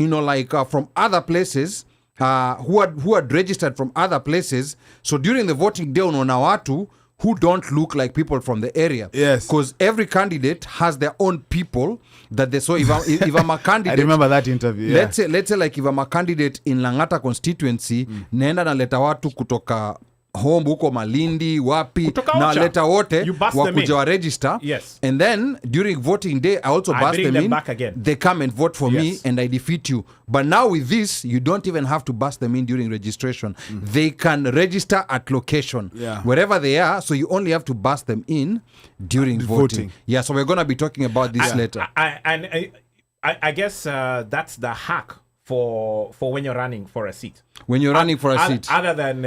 from other places, who had registered from other places. So during the voting day, unaona watu who don't look like people from the area. Yes. Because every candidate has their own people that they saw. If I'm a candidate, I remember that interview. Let's say like if I'm a candidate in Langata constituency, naenda naleta watu kutoka home huko Malindi wapi na leta wote wakuja wa register, and then during voting day I also bust them in back again. They come and vote for me and I defeat you. But now with this, you don't even have to bust them in during registration. They can register at location wherever they are, so you only have to bust them in during voting. So we're going to be talking about this later. I guess that's the hack for when you're running for a seat. When you're running for a seat, other than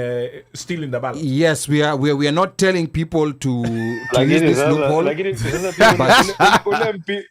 stealing the ballot. Yes, we are not telling people to use this loophole.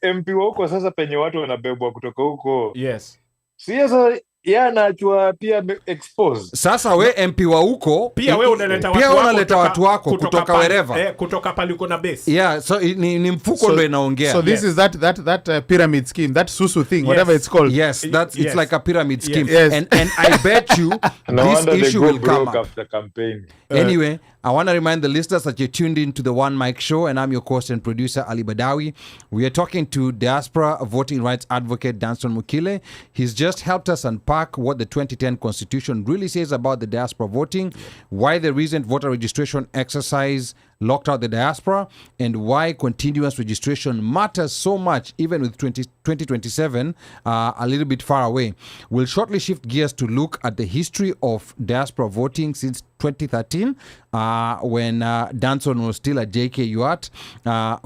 MP wako sasa penye watu wanabebwa kutoka huko. Yes. Sasa anachua pia expose. Sasa we MP wa huko pia we unaleta watu wako kutoka wherever. Kutoka pali uko na base. So ni mfuko ndo inaongea. So this is that pyramid scheme, that susu thing, whatever it's called. It's like a pyramid scheme. And I bet you this issue will come up after campaign. Anyway, I want to remind the listeners that you're tuned in to the OneMic Show, and I'm your host and producer, Ali Badawi. We are talking to Diaspora Voting Rights Advocate Danson Mukile. He's just helped us unpack what the 2010 Constitution really says about the diaspora voting, why the recent voter registration exercise locked out the diaspora, and why continuous registration matters so much, even with 2027 a little bit far away. We'll shortly shift gears to look at the history of diaspora voting since 2013, when Danson was still at JKUAT,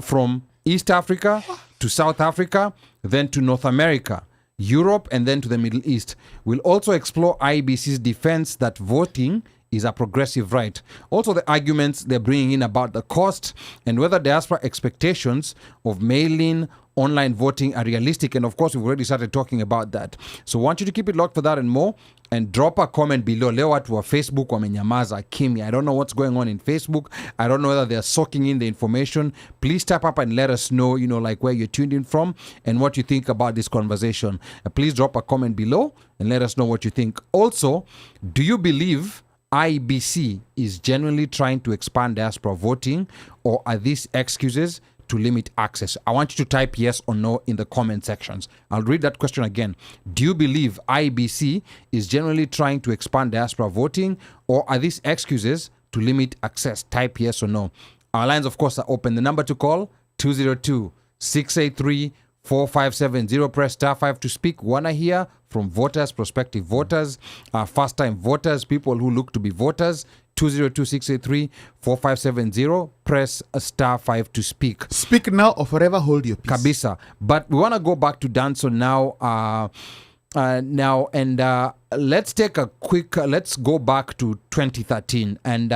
from East Africa to South Africa, then to North America, Europe, and then to the Middle East. We'll also explore IEBC's defense that voting is a progressive right. Also, the arguments they're bringing in about the cost and whether diaspora expectations of mail-in online voting are realistic. And of course, we've already started talking about that. So I want you to keep it locked for that and more. And drop a comment below. Leo watu wa Facebook wamenyamaza kimya. I don't know what's going on in Facebook. I don't know whether they're soaking in the information. Please tap up and let us know, like where you're tuned in from and what you think about this conversation. Please drop a comment below and let us know what you think. Also, do you believe IEBC is genuinely trying to expand diaspora voting, or are these excuses to limit access? I want you to type yes or no in the comment sections. I'll read that question again. Do you believe IEBC is genuinely trying to expand diaspora voting, or are these excuses to limit access? Type yes or no. Our lines, of course, are open. The number to call, 202-683-4570. Press *5 to speak. Wanna hear from voters, prospective voters, first-time voters, people who look to be voters. 202-683-4570. Press *5 to speak. Speak now or forever hold your peace. Kabisa. But we want to go back to Danson now. Let's take a quick. Let's go back to 2013, and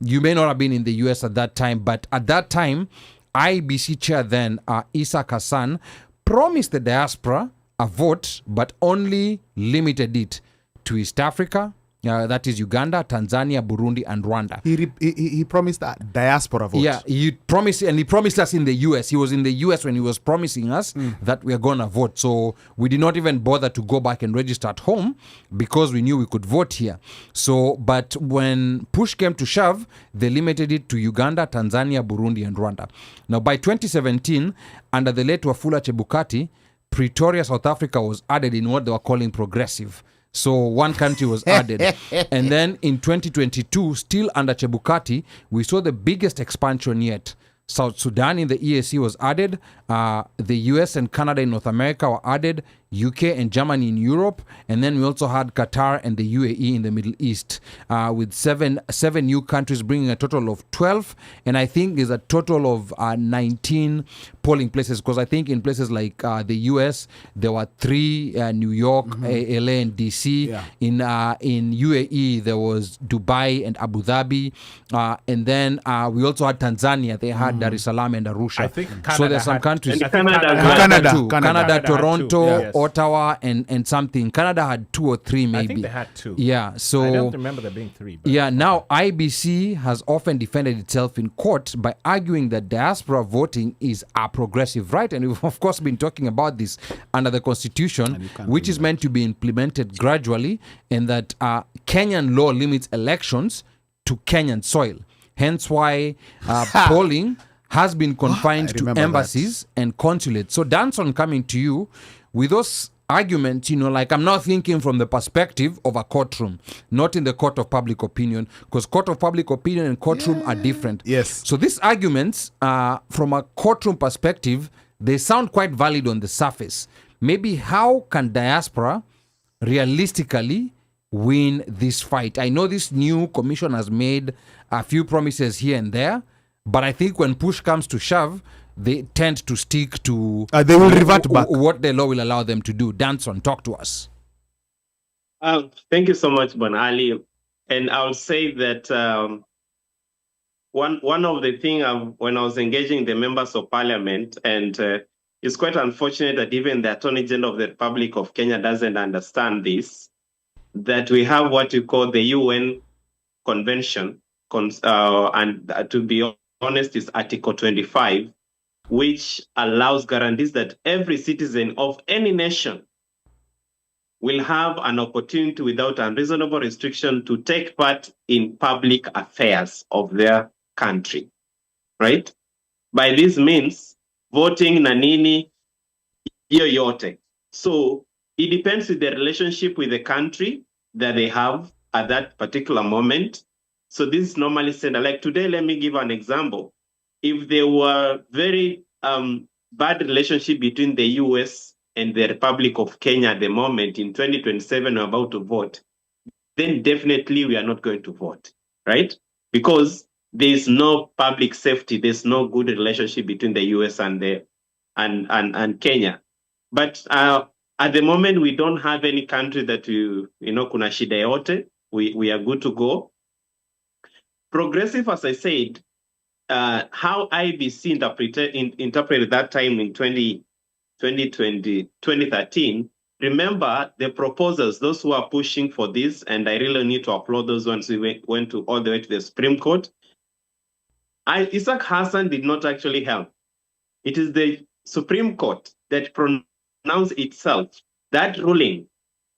you may not have been in the US at that time, but at that time, IEBC chair then, Isaac Hassan, promised the diaspora a vote, but only limited it to East Africa. That is Uganda, Tanzania, Burundi, and Rwanda. He promised a diaspora vote. Yeah, he promised us in the US. He was in the US when he was promising us that we are going to vote. So we did not even bother to go back and register at home because we knew we could vote here. So, but when push came to shove, they limited it to Uganda, Tanzania, Burundi, and Rwanda. Now, by 2017, under the late Wafula Chebukati, Pretoria, South Africa was added in what they were calling progressive. So one country was added. And then in 2022, still under Chebukati, we saw the biggest expansion yet. South Sudan in the EAC was added. The US and Canada in North America were added. UK and Germany in Europe. And then we also had Qatar and the UAE in the Middle East, with seven new countries, bringing a total of 12. And I think there's a total of 19 polling places, because I think in places like the US, there were 3, New York, LA, and DC. Yeah. In UAE, there was Dubai and Abu Dhabi. And then we also had Tanzania. They had Dar es Salaam and Arusha. I think Canada so there's some had- countries. And Canada Canada. too. Canada, had Toronto, two, yes. Ottawa, and something. Canada had 2 or 3 maybe. I think they had 2. Yeah, so I don't remember there being 3. But yeah, now IBC has often defended itself in court by arguing that diaspora voting is a progressive right, and we've of course been talking about this under the Constitution, which is meant to be implemented gradually, and that Kenyan law limits elections to Kenyan soil. Hence why polling has been confined to remember embassies and consulates. So Danson, coming to you with those arguments, like I'm not thinking from the perspective of a courtroom, not in the court of public opinion, because court of public opinion and courtroom are different. Yes. So these arguments, from a courtroom perspective, they sound quite valid on the surface. Maybe how can diaspora realistically win this fight? I know this new commission has made a few promises here and there, but I think when push comes to shove, they tend to stick to They will revert back. what the law will allow them to do. Danson, talk to us. Thank you so much, Bonali. And I'll say that one of the things when I was engaging the members of parliament, and it's quite unfortunate that even the Attorney General of the Republic of Kenya doesn't understand this, that we have what you call the UN Convention, and to be honest, is Article 25, which allows guarantees that every citizen of any nation will have an opportunity without unreasonable restriction to take part in public affairs of their country, right? By this means, voting na nini, yoyote. So it depends with the relationship with the country that they have at that particular moment. So this is normally said, like today, let me give an example. If there were very bad relationship between the US and the Republic of Kenya at the moment, in 2027, we're about to vote, then definitely we are not going to vote, right? Because there's no public safety, there's no good relationship between the US and Kenya. But at the moment, we don't have any country that kuna shida yote. We are good to go. Progressive, as I said, how IBC interpreted that time in 2013, remember the proposals, those who are pushing for this, and I really need to applaud those ones who went all the way to the Supreme Court. Isaac Hassan did not actually help. It is the Supreme Court that pronounced itself. That ruling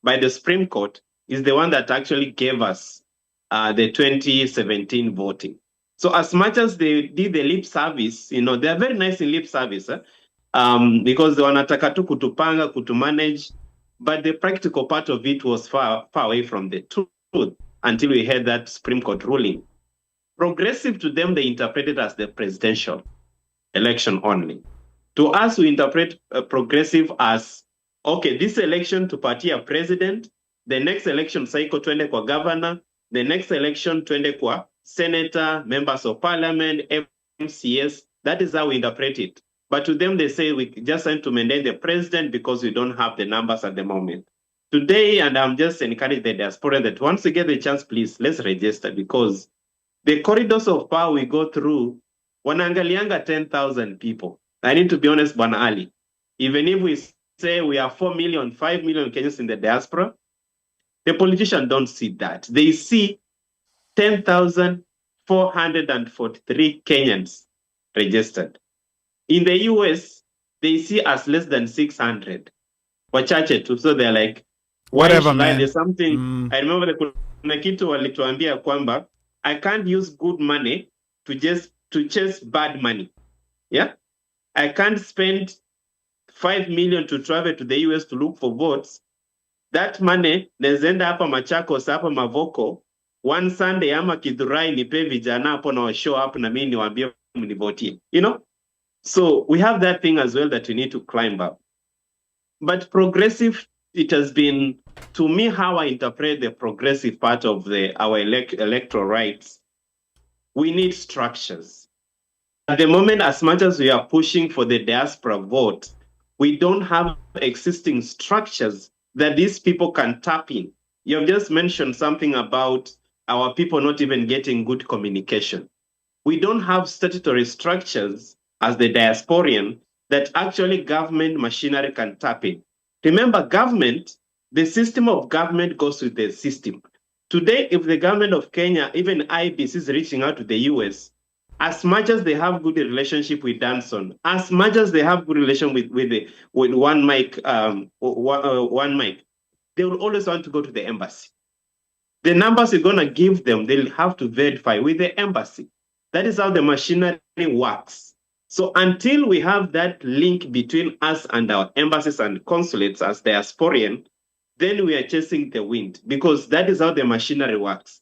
by the Supreme Court is the one that actually gave us the 2017 voting. So as much as they did the lip service, they are very nice in lip service, because they wanataka tu kutupanga, kutumanage, but the practical part of it was far away from the truth until we had that Supreme Court ruling. Progressive, to them, they interpret it as the presidential election only. To us, we interpret progressive as, okay, this election to party a president, the next election cycle twende kwa governor, the next election, twende kwa senator, members of parliament, MCS. That is how we interpret it. But to them, they say we just want to maintain the president because we don't have the numbers at the moment. Today, and I'm just encouraging the diaspora that once you get the chance, please, let's register, because the corridors of power we go through, wanaangalianga 10,000 people. I need to be honest, Bwana Ali. Even if we say we are 4 million, 5 million Kenyans in the diaspora, the politicians don't see that. They see 10,443 Kenyans registered. In the US, they see us less than 600. Wachache tu. So they're like, Whatever, man. There's something. I remember kuna kitu walituambia kwamba I can't use good money to chase bad money. Yeah? I can't spend 5 million to travel to the US to look for votes. That money, nezenda hapa Machakos, hapa Mavoko, one Sunday ama Kidhurai nipe vijana hapo na show up na mimi niwaambie mnivotie. You know? So we have that thing as well that we need to climb up. But progressive, it has been, to me, how I interpret the progressive part of our electoral rights. We need structures. At the moment, as much as we are pushing for the diaspora vote, we don't have existing structures that these people can tap in. You have just mentioned something about our people not even getting good communication. We don't have statutory structures as the diasporian that actually government machinery can tap in. Remember, government, the system of government goes with the system. Today, if the government of Kenya, even IEBC, is reaching out to the US, as much as they have good relationship with Danson, as much as they have good relation with OneMic, they will always want to go to the embassy. The numbers you're going to give them, they'll have to verify with the embassy. That is how the machinery works. So until we have that link between us and our embassies and consulates as diasporian, then we are chasing the wind, because that is how the machinery works.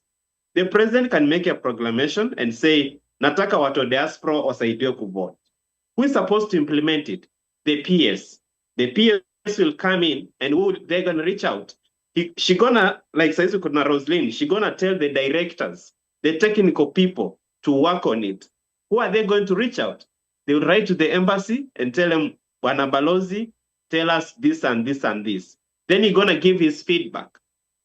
The president can make a proclamation and say, nataka watu diaspora wasaidiwe kuvote. Who is supposed to implement it? The PS. The PS will come in and they're going to reach out. She gonna, like saizi kuna Roslyn, she gonna tell the directors, the technical people to work on it. Who are they going to reach out? They will write to the embassy and tell them, Bwana Balozi, tell us this and this and this. Then he's going to give his feedback.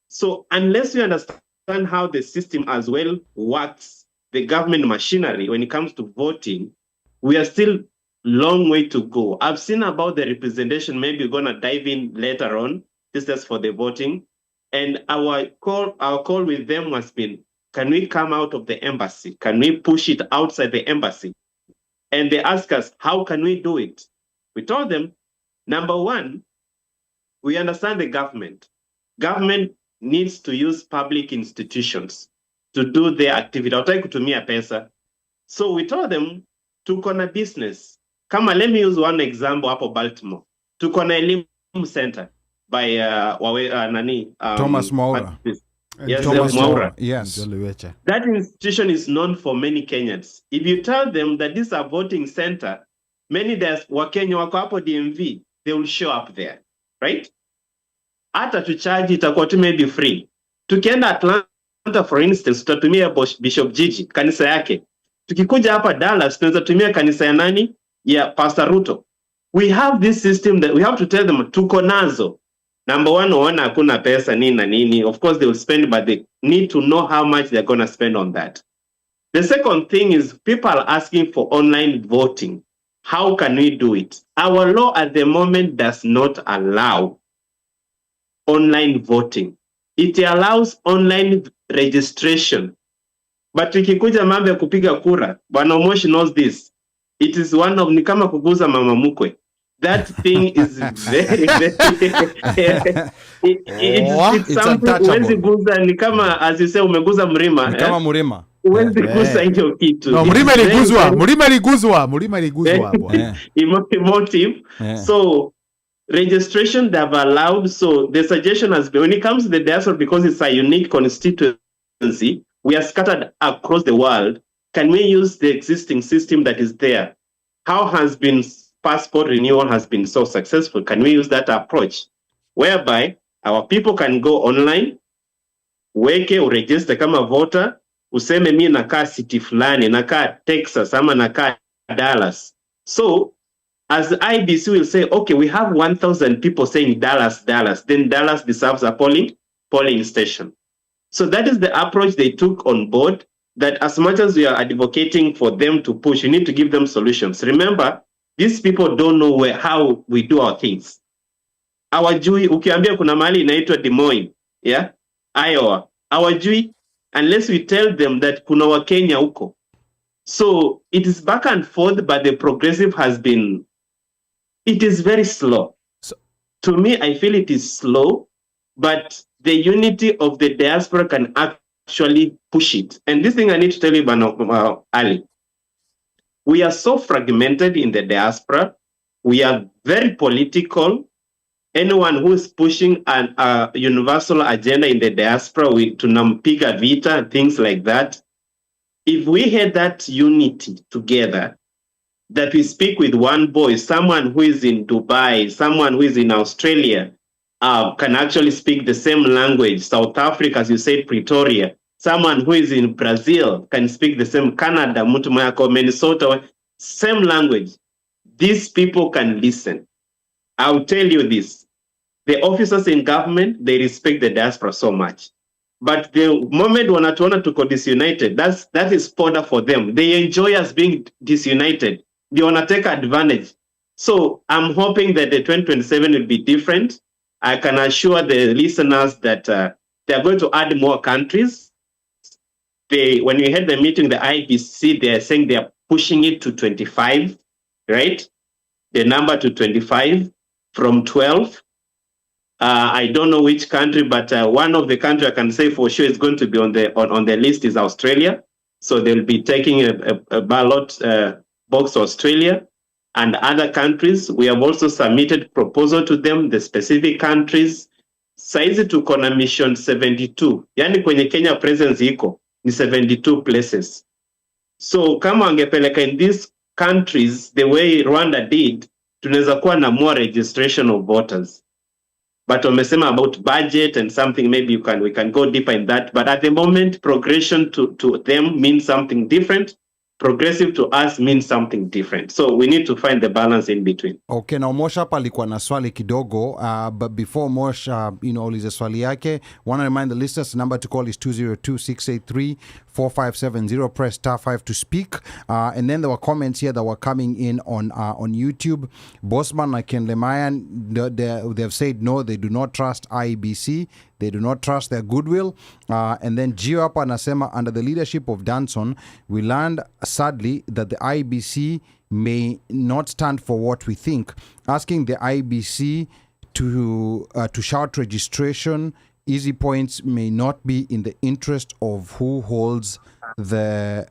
So unless you understand how the system as well works, the government machinery, when it comes to voting, we are still long way to go. I've seen about the representation. Maybe we're going to dive in later on. This is for the voting. And our call with them has been, can we come out of the embassy? Can we push it outside the embassy? And they ask us, how can we do it? We told them, number one, we understand the government. Government needs to use public institutions to do their activity. Hawataki kutumia pesa. So we told them, tuko na business. Kama, let me use one example hapo Baltimore. Tuko na elimu center by Thomas Mwaura. Yes, Thomas Mwaura. Yes. That institution is known for many Kenyans. If you tell them that this is a voting center, many Wakenya wako hapo DMV, they will show up there, right? Hata tucharge itakuwa tu maybe free. Tukienda Atlanta, for instance, tutatumia Bishop Gigi, kanisa yake. Tukikuja hapa Dallas, tunaweza tumia kanisa ya nani? Ya Pastor Ruto. We have this system that we have to tell them, tuko nazo. Number one, waona hakuna pesa nini na nini. Of course, they will spend, but they need to know how much they're going to spend on that. The second thing is people are asking for online voting. How can we do it? Our law at the moment does not allow online voting. It allows online registration. But tukikuja mambo ya kupiga kura, Bwana Omoshi knows this. It is one of, ni kama kuguza mama mkwe. That thing is very, very it's something uwezi guza, ni kama, as you say, umeguza mlima. Ni kama mlima. Uwezi guza hiyo kitu. No, mlima iliguzwa hapo. Emotive. So registration they have allowed. So the suggestion has been, when it comes to the diaspora, because it's a unique constituency, we are scattered across the world. Can we use the existing system that is there? How has been passport renewal has been so successful? Can we use that approach whereby our people can go online, Weke uregister kama voter, useme mi nakaa city fulani, nakaa Texas ama nakaa Dallas. So as the IEBC will say, okay, we have 1,000 people saying Dallas, then Dallas deserves a polling station. So that is the approach they took on board, that as much as we are advocating for them to push, you need to give them solutions. Remember, these people don't know how we do our things. Hawajui, ukiambia kuna mahali inaitwa Des Moines, yeah, Iowa, hawajui unless we tell them that kuna Wakenya huko. So it is back and forth, but the progressive has been, it is very slow. So, to me, I feel it is slow, but the unity of the diaspora can actually push it. And this thing I need to tell you, Ali, we are so fragmented in the diaspora. We are very political. Anyone who is pushing a universal agenda in the diaspora, tunampiga vita, things like that. If we had that unity together, that we speak with one voice, someone who is in Dubai, someone who is in Australia, can actually speak the same language. South Africa, as you said, Pretoria. Someone who is in Brazil can speak the same, Canada, Mutumayako, Minnesota, same language. These people can listen. I'll tell you this. The officers in government, they respect the diaspora so much. But the moment wanatuona tuko disunited, that is fodder for them. They enjoy us being disunited. They want to take advantage. So I'm hoping that the 2027 will be different. I can assure the listeners that they're going to add more countries. When we had the meeting, the IEBC, they're saying they're pushing it to 25, right? The number to 25 from 12. I don't know which country, but one of the countries I can say for sure is going to be on the list is Australia. So they'll be taking a ballot box Australia and other countries. We have also submitted proposal to them, the specific countries. Saizi tuko na mission 72. Yani kwenye Kenya presence iko ni 72 places. So kama wangepeleka in these countries the way Rwanda did, tunaweza kuwa na more registration of voters. But wamesema about budget and something, maybe we can go deeper in that. But at the moment, progression to them means something different. Progressive to us means something different. So we need to find the balance in between. Okay, now Mosh hapa alikuwa na swali kidogo, but before Mosh, ulize swali yake, want to remind the listeners, number to call is 202-683-4570. Press star 5 to speak. And then there were comments here that were coming in on YouTube. Bosman and Ken Lemayan, they've said no, they do not trust IEBC. They do not trust their goodwill. And then Gio hapa anasema, under the leadership of Danson, we learned sadly that the IEBC may not stand for what we think. Asking the IEBC to shout registration, easy points may not be in the interest of who holds the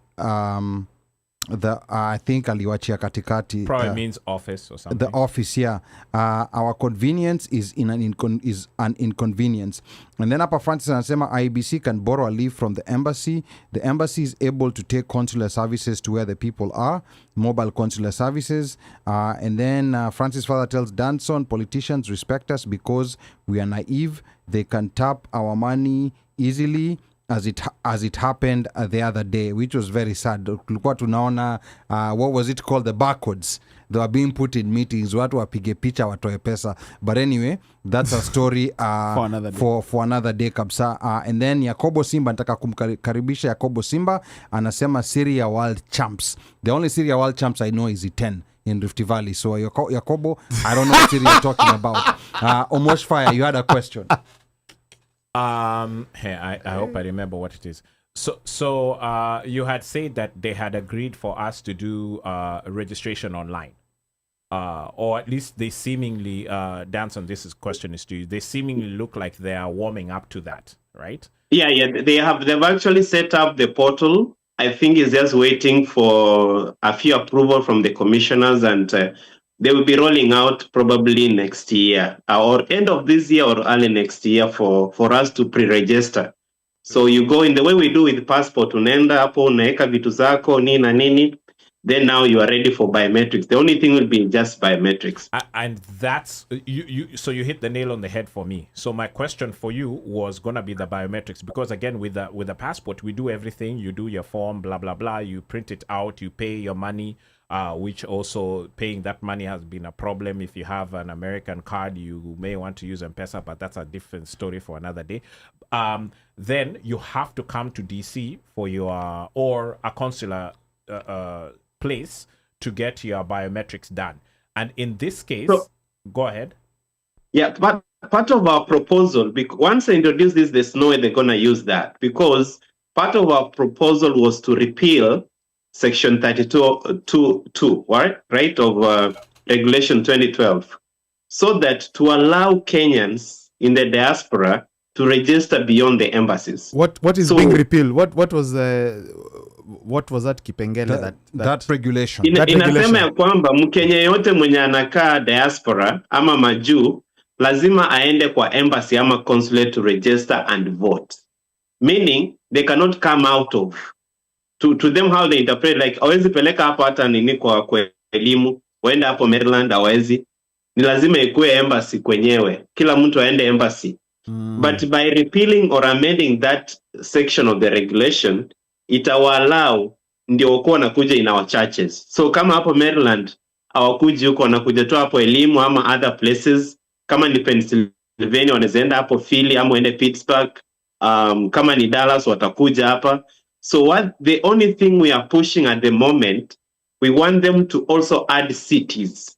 I think aliwachia katikati probably means office or something. The office, yeah. Our convenience is an inconvenience. And then Upper Francis anasema IEBC can borrow a leave from the embassy. The embassy is able to take consular services to where the people are, mobile consular services. And then Francis Father tells Danson, politicians respect us because we are naive. They can tap our money easily, as it happened the other day, which was very sad. Tulikuwa tunaona what was it called, the barcodes, they were being put in meetings, watu wapige picha watoe pesa. But anyway, that's a story for another day kabisa. And then Yakobo Simba, nataka kumkaribisha Yakobo Simba, anasema Syria World Champs. The only Syria World Champs I know is E10 in Rift Valley. So Yakobo, I don't know what Syria you're talking about. Omosh Fire, you had a question. Hey, I hope I remember what it is. So you had said that they had agreed for us to do registration online, or at least they seemingly, Danson, question is to you. They seemingly look like they are warming up to that, right? Yeah. They've actually set up the portal. I think it's just waiting for a few approval from the commissioners, and they will be rolling out probably next year or end of this year or early next year for us to pre-register. So you go in the way we do with passport, unaenda hapo unaweka vitu zako nini na nini, then now you are ready for biometrics. The only thing will be just biometrics. And that's so you hit the nail on the head for me. So my question for you was gonna be the biometrics, because again, with the passport, we do everything. You do your form, blah blah blah, you print it out, you pay your money, which also paying that money has been a problem. If you have an American card, you may want to use M-Pesa, but that's a different story for another day. Then you have to come to DC for your or a consular place to get your biometrics done. And in this case, go ahead. Yeah, but part of our proposal, once I introduce this, there's no way they're going to use that, because part of our proposal was to repeal Section 32.2, right, of Regulation 2012, so that to allow Kenyans in the diaspora to register beyond the embassies. What is being repealed? What was that kipengele that regulation? Inasema ya kwamba Mkenya yote mwenye anakaa diaspora ama majuu lazima aende kwa embassy ama consulate to register and vote. Meaning they cannot come out of. To them how they interpret, like hawezi peleka hapo hata nini kwa elimu, waende hapo Maryland hawezi. Ni lazima ikuwe embassy kwenyewe. Kila mtu aende embassy. But by repealing or amending that section of the regulation, itawallow ndio wako wanakuja in our churches. So kama hapo Maryland hawakuji huko, wanakuja tu hapo elimu ama other places. Kama ni Pennsylvania wanaenda hapo Philly ama waende Pittsburgh. Kama ni Dallas watakuja hapa. So the only thing we are pushing at the moment, we want them to also add cities,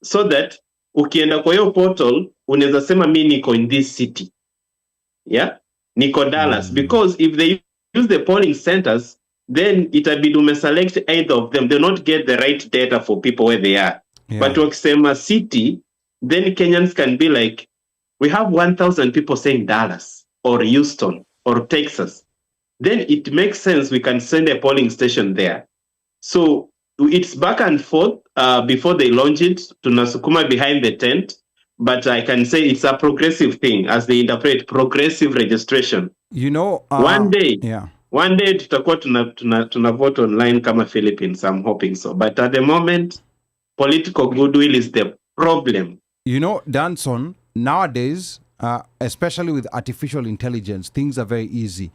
so that ukienda kwa hiyo portal unaweza sema mimi niko in this city, yeah, niko Dallas, because if they use the polling centers, then itabidi umeselect either of them. They not get the right data for people where they are. But wakisema city, then Kenyans can be like, we have 1,000 people saying Dallas or Houston or Texas. Then it makes sense we can send a polling station there. So it's back and forth before they launch it, tunasukuma behind the tent. But I can say it's a progressive thing, as they interpret progressive registration. You know, one day tutakuwa tuna vote online kama Philippines. I'm hoping so. But at the moment, political goodwill is the problem. You know, Danson, nowadays, especially with artificial intelligence, things are very easy.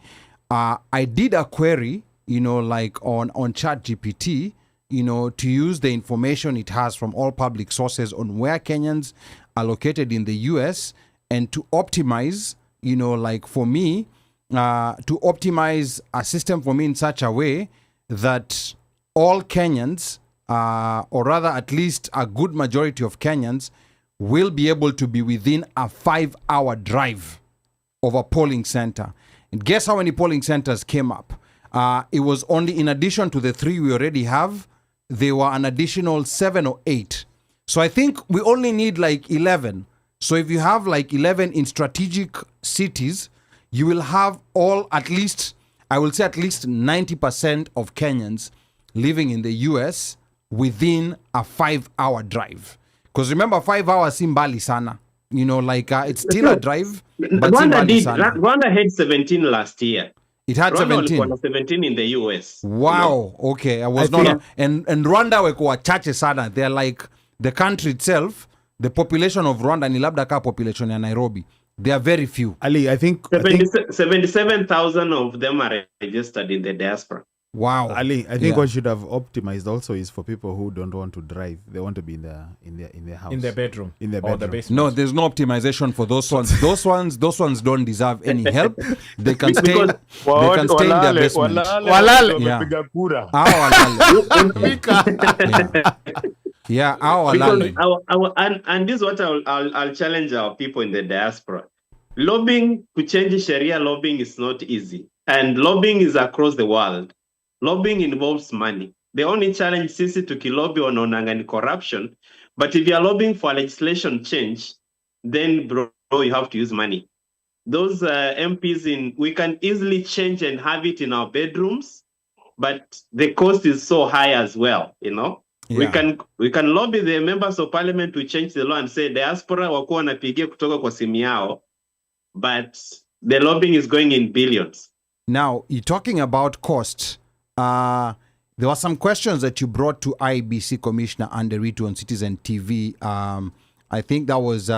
I did a query, you know, like on ChatGPT, you know, to use the information it has from all public sources on where Kenyans are located in the US, and to optimize, you know, like for me, to optimize a system for me in such a way that all Kenyans, or rather at least a good majority of Kenyans, will be able to be within a 5-hour drive of a polling center. And guess how many polling centers came up? It was only, in addition to the 3 we already have, there were an additional 7 or 8. So I think we only need like 11. So if you have like 11 in strategic cities, you will have all, at least, I will say at least 90% of Kenyans living in the US within a 5-hour drive. Because remember, 5 hours seem mbali sana. You know, like it's still a drive. But Rwanda had 17 last year. It had Rwanda 17. 17 in the US. Wow. Okay. I was not. And Rwanda weko wachache sana. They're like the country itself. The population of Rwanda ni labda ka population ya Nairobi. They are very few. Ali, I think 77,000 of them are registered in the diaspora. Wow. Ali, I think what should have optimized also is for people who don't want to drive. They want to be in their house. In their bedroom. In their or bedroom. the basement. No, there's no optimization for those ones. Those ones don't deserve any help. They can stay. They can stay in their basement. Walale. Yeah. And this is what I'll challenge our people in the diaspora. Lobbying, to change Sharia lobbying is not easy. And lobbying is across the world. Lobbying involves money. The only challenge is to lobby on corruption. But if you are lobbying for legislation change, then bro, you have to use money. Those MPs we can easily change and have it in our bedrooms, but the cost is so high as well, you know. Yeah. We can lobby the members of parliament to change the law and say diaspora wakuwa wanapigia kutoka kwa simu yao, but the lobbying is going in billions. Now, you're talking about cost. There were some questions that you brought to IEBC Commissioner Anderito on Citizen TV. I think that was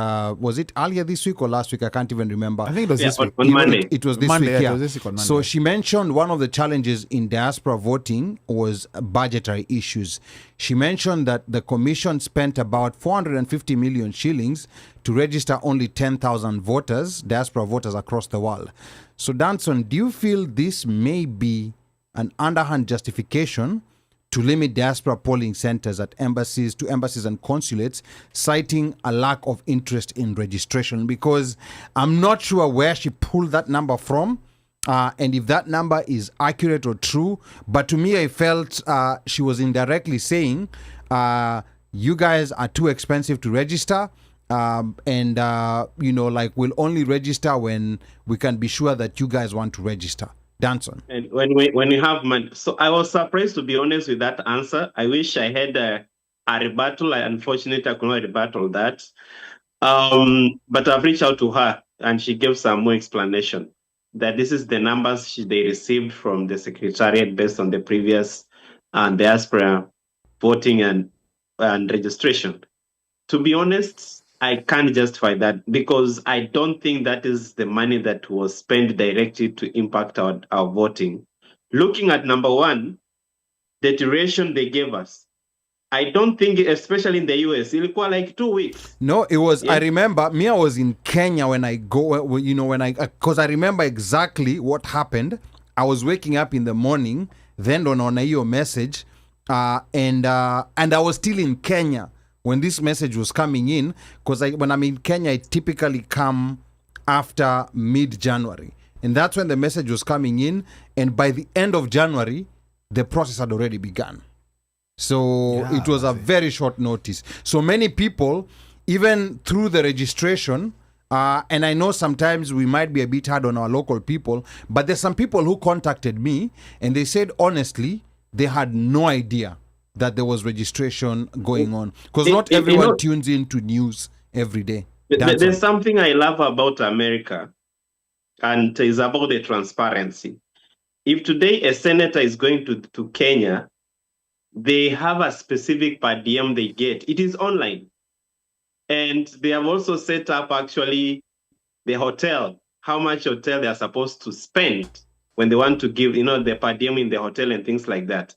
it earlier this week or last week? I can't even remember. I think it was this week. On Monday. It was this Monday, week, yeah, yeah. it was this week on Monday. So she mentioned one of the challenges in diaspora voting was budgetary issues. She mentioned that the commission spent about 450 million shillings to register only 10,000 voters, diaspora voters across the world. So Danson, do you feel this may be an underhand justification to limit diaspora polling centers at embassies and consulates, citing a lack of interest in registration? Because I'm not sure where she pulled that number from, and if that number is accurate or true. But to me, I felt she was indirectly saying, you guys are too expensive to register, and we'll only register when we can be sure that you guys want to register. Danson. And when you have money, so I was surprised, to be honest, with that answer. I wish I had a rebuttal. Unfortunately, I could not rebuttal that. But I've reached out to her, and she gave some more explanation that this is the numbers they received from the Secretariat based on the previous diaspora voting and registration. To be honest, I can't justify that because I don't think that is the money that was spent directly to impact our voting. Looking at number one, the duration they gave us, I don't think, especially in the US, it was like 2 weeks. No, it was, Yeah. I remember, I was in Kenya because I remember exactly what happened. I was waking up in the morning, then on your message, and I was still in Kenya when this message was coming in, because when I'm in Kenya, I typically come after mid-January. And that's when the message was coming in. And by the end of January, the process had already begun. So it was a very short notice. So many people, even through the registration, and I know sometimes we might be a bit hard on our local people, but there's some people who contacted me and they said, honestly, they had no idea that there was registration going on, because not everyone tunes into news every day. There's something I love about America, and it's about the transparency. If today a senator is going to Kenya, they have a specific per diem they get. It is online. And they have also set up actually the hotel, how much hotel they are supposed to spend when they want to give, the per diem in the hotel and things like that.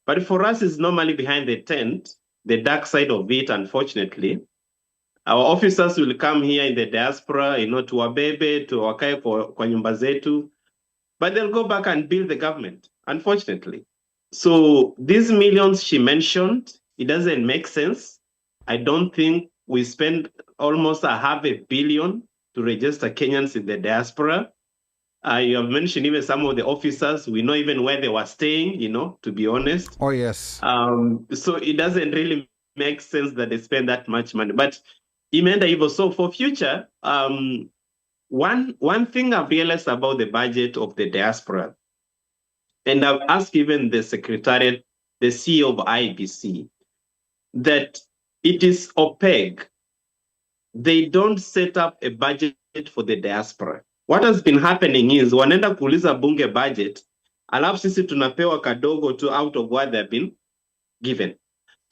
But for us, it's normally behind the tent, the dark side of it, unfortunately. Our officers will come here in the diaspora, to wabebe, to wakae kwa nyumba zetu, but they'll go back and build the government, unfortunately. So these millions she mentioned, it doesn't make sense. I don't think we spend almost $500 million to register Kenyans in the diaspora. You have mentioned even some of the officers, we know even where they were staying, to be honest. Oh, yes. So it doesn't really make sense that they spend that much money. But even so for future, one thing I've realized about the budget of the diaspora, and I've asked even the Secretariat, the CEO of IEBC, that it is opaque. They don't set up a budget for the diaspora. What has been happening is wanaenda kuuliza bunge budget, alafu sisi tunapewa kadogo tu out of what they've been given.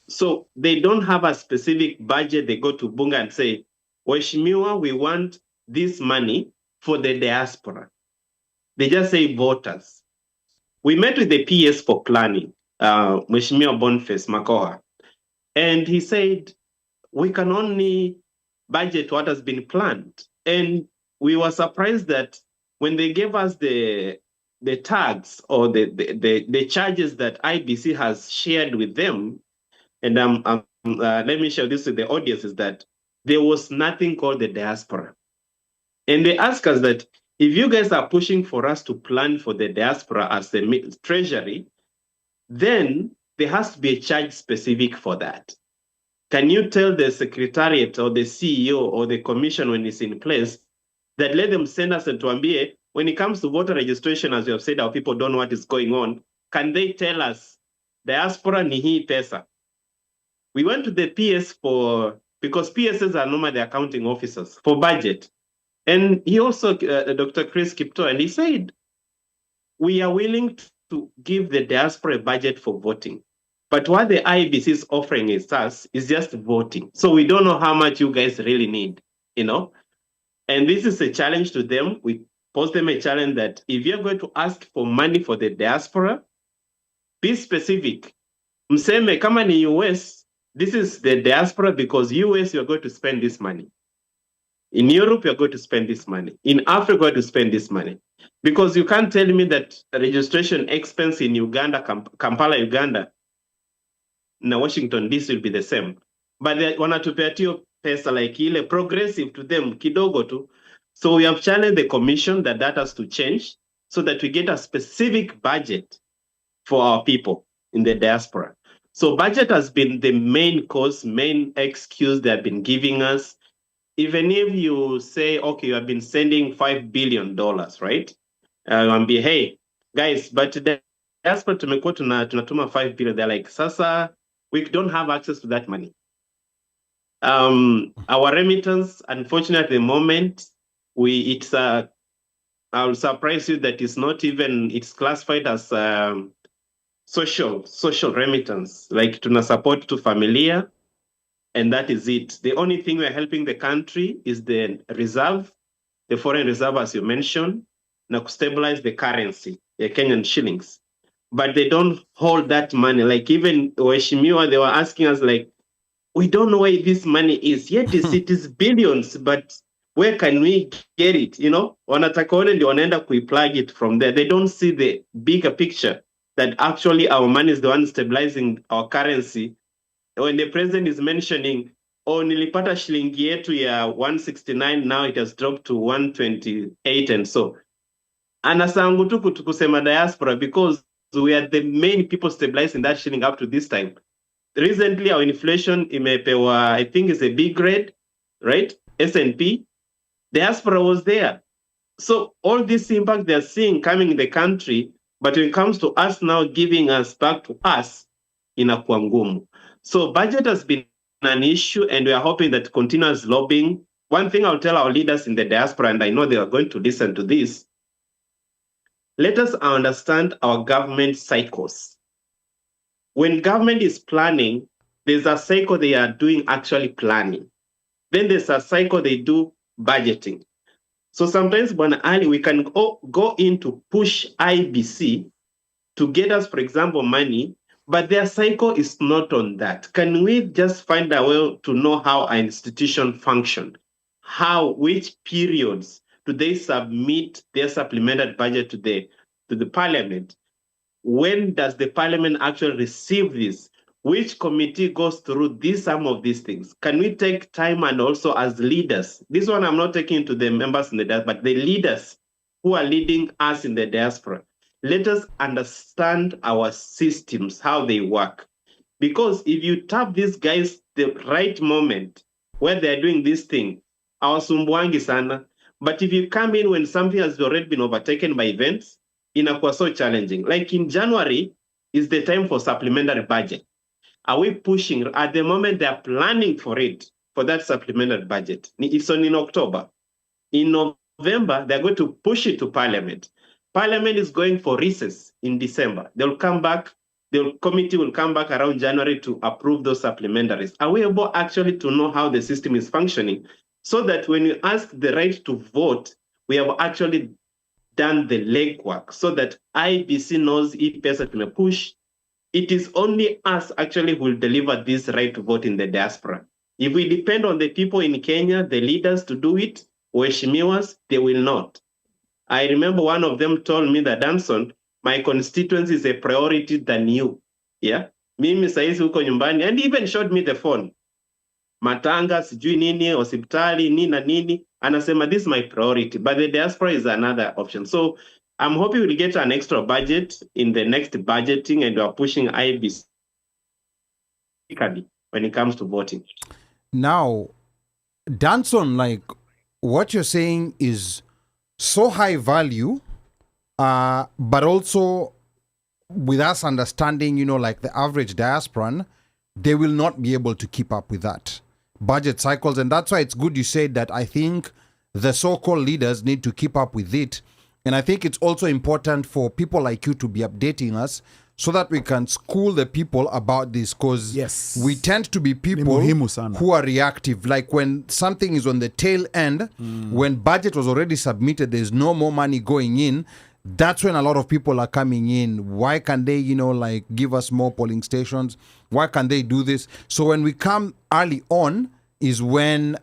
So they don't have a specific budget. They go to bunge and say, Weshimiwa, we want this money for the diaspora. They just say voters. We met with the PS for planning, Weshimiwa Boniface Makoha, and he said, we can only budget what has been planned. And we were surprised that when they gave us the tags or the charges that IBC has shared with them, and let me share this with the audience, is that there was nothing called the diaspora. And they asked us that if you guys are pushing for us to plan for the diaspora as the treasury, then there has to be a charge specific for that. Can you tell the Secretariat or the CEO or the commission when it's in place that let them send us a tuambie, when it comes to voter registration, as you have said, our people don't know what is going on, can they tell us, diaspora ni hii pesa? We went to the PS because PSs are normally the accounting officers, for budget. And he also, Dr. Chris Kipto, and he said, we are willing to give the diaspora a budget for voting. But what the IEBC is offering us is just voting. So we don't know how much you guys really need, you know? And this is a challenge to them. We pose them a challenge that if you're going to ask for money for the diaspora, be specific. Mseme kama ni US, this is the diaspora because US, you're going to spend this money. In Europe, you're going to spend this money. In Africa, you're going to spend this money. Because you can't tell me that registration expense in Uganda, Kampala, Uganda, na Washington, DC will be the same. But they wanatupatia pesa like ile progressive to them, kidogo tu. So we have challenged the commission that has to change so that we get a specific budget for our people in the diaspora. So budget has been the main cause, main excuse they have been giving us. Even if you say, okay, you have been sending $5 billion, right? And be, hey, guys, but the diaspora tumekuwa tunatuma $5 billion. They're like, sasa, we don't have access to that money. Our remittance, unfortunately, at the moment, I'll surprise you that it's classified as social remittance, like tuna support to familia, and that is it. The only thing we're helping the country is the reserve, the foreign reserve, as you mentioned, now to stabilize the currency, the Kenyan shillings. But they don't hold that money. Like even Weshimiwa, they were asking us like, we don't know where this money is. Yet it is billions, but where can we get it? You know, wanataka one ndio wanaenda kuiplug it from there. They don't see the bigger picture that actually our money is the one stabilizing our currency. When the president is mentioning, oh, nilipata shilingi yetu ya 169, now it has dropped to 128 and so. Anasangu tu kusema diaspora because we are the main people stabilizing that shilling up to this time. Recently, our inflation imepewa, I think is a B grade, right? S&P. Diaspora was there. So all this impact they're seeing coming in the country, but when it comes to us now giving us back to us, inakuwa ngumu. So budget has been an issue, and we are hoping that continuous lobbying. One thing I'll tell our leaders in the diaspora, and I know they are going to listen to this, let us understand our government cycles. When government is planning, there's a cycle they are doing actually planning. Then there's a cycle they do budgeting. So sometimes, Bwana Ali, we can go in to push IEBC to get us, for example, money, but their cycle is not on that. Can we just find a way to know how an institution functions? Which periods do they submit their supplemented budget to the parliament? When does the parliament actually receive this? Which committee goes through some of these things? Can we take time and also as leaders? This one I'm not taking to the members in the diaspora, but the leaders who are leading us in the diaspora. Let us understand our systems, how they work. Because if you tap these guys the right moment where they're doing this thing, our sumbuangi sana. But if you come in when something has already been overtaken by events, inakuwa so challenging. Like in January is the time for supplementary budget. Are we pushing? At the moment, they are planning for that supplementary budget. It's on in October. In November, they're going to push it to Parliament. Parliament is going for recess in December. They'll come back. The committee will come back around January to approve those supplementaries. Are we able actually to know how the system is functioning so that when you ask the right to vote, we have actually done the legwork so that IEBC knows if pesa tumepush, it is only us actually who will deliver this right to vote in the diaspora. If we depend on the people in Kenya, the leaders to do it, waheshimiwas, they will not. I remember one of them told me that, Danson, my constituency is a priority than you. Yeah? Mimi saizi huko nyumbani, and he even showed me the phone. Matanga, sijui nini, hospitali, nini na nini. Anasema, this is my priority, but the diaspora is another option. So I'm hoping we'll get an extra budget in the next budgeting, and we're pushing IEBC when it comes to voting. Now, Danson, like what you're saying is so high value, but also with us understanding, like the average diasporan, they will not be able to keep up with that budget cycles. And that's why it's good you said that. I think the so-called leaders need to keep up with it And I think it's also important for people like you to be updating us so that we can school the people about this, because Yes. we tend to be people muhimu sana. who are reactive. Like when something is on the tail end, when budget was already submitted, there's no more money going in. That's when a lot of people are coming in. Why can't they, like give us more polling stations? Why can't they do this? So when we come early on is when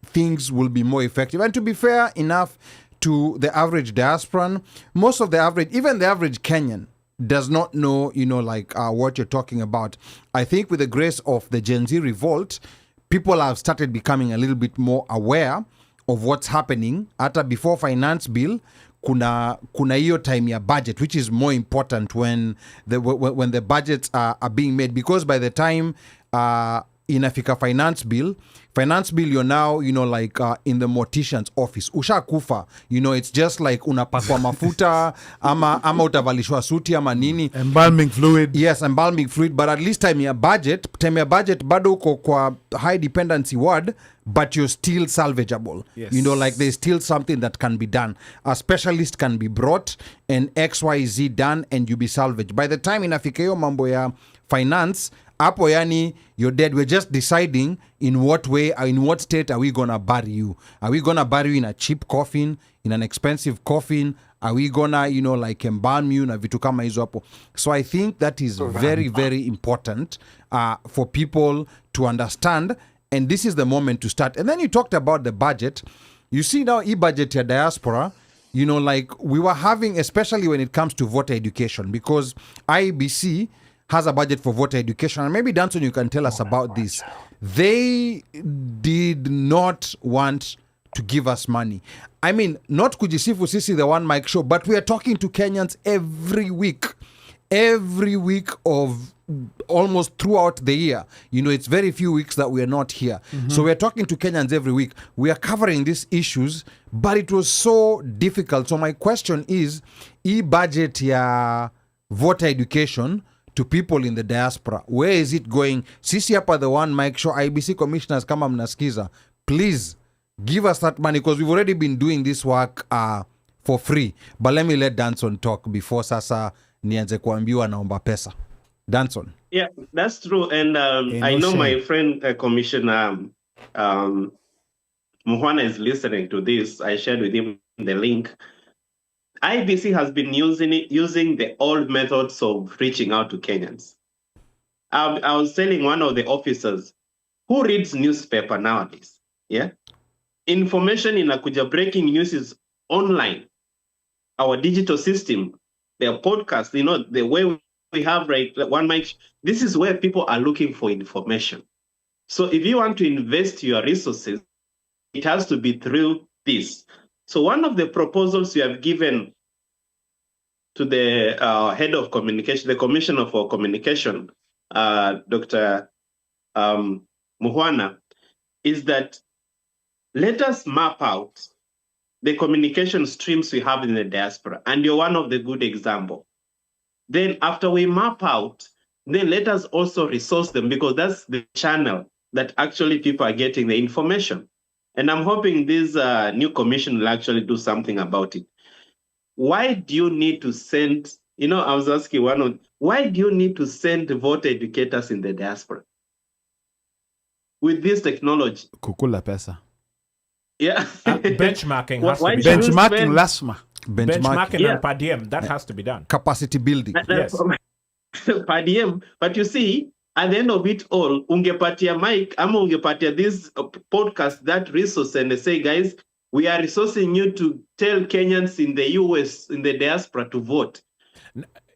things will be more effective. And to be fair enough to the average diasporan, most of the average, even the average Kenyan, does not know, what you're talking about. I think with the grace of the Gen Z revolt, people have started becoming a little bit more aware of what's happening. Hata before finance bill, kuna hiyo time ya budget, which is more important when the budgets are being made, because by the time inafika finance bill, you're now in the mortician's office, ushakufa. It's just like unapakwa mafuta ama utavalishwa suti ama nini, Embalming fluid. yes, embalming fluid. But at least time ya budget bado uko kwa high dependency ward, but you're still salvageable. Yes. There's still something that can be done. A specialist can be brought and XYZ done and you be salvaged. By the time inafika hiyo mambo ya finance, hapo yani you're dead. We're just deciding in what way, in what state are we gonna bury you. Are we gonna bury you in a cheap coffin, in an expensive coffin? Are we gonna embalm you na vitu kama hizo hapo? So I think that is very, very important for people to understand, and this is the moment to start. And then you talked about the budget. You see now e-budget ya diaspora, we were having, especially when it comes to voter education, because IEBC has a budget for voter education. And maybe, Danson, you can tell us about this. They did not want to give us money. I mean, not kujisifu sisi, the OneMic Show, but we are talking to Kenyans every week of almost throughout the year. It's very few weeks that we are not here. So we're talking to Kenyans every week. We are covering these issues, but it was so difficult. So my question is, e-budget ya voter education to people in the diaspora, where is it going? Sisi hapa the OneMic Show, IEBC commissioners, kama mnasikiza, please give us that money, because we've already been doing this work for free. But let me let Danson talk before sasa nianze kuambiwa naomba pesa. Danson. Yeah, that's true. And I know my friend Commissioner Muhwana is listening to this. I shared with him the link. IEBC has been using the old methods of reaching out to Kenyans. I was telling one of the officers, who reads newspaper nowadays? Yeah, information inakuja, breaking news is online. Our digital system, their podcast, the way we have OneMic. This is where people are looking for information. So if you want to invest your resources, it has to be through this. So one of the proposals we have given to the head of communication, the Commissioner for Communication, Dr. Muhwana, is that let us map out the communication streams we have in the diaspora. And you're one of the good examples. Then after we map out, then let us also resource them, because that's the channel that actually people are getting the information. And I'm hoping this new commission will actually do something about it. Why do you need to send, I was asking why do you need to send voter educators in the diaspora? With this technology. Kukula pesa. Yeah. Benchmarking has to be should done. you Benchmarking spend- lasma. Benchmarking Yeah. and per diem, that has to be done. Capacity building. Yes. Per diem. But you see, at the end of it all, ungepatia mic, ama ungepatia this podcast, that resource, and they say, guys, we are resourcing you to tell Kenyans in the US, in the diaspora, to vote.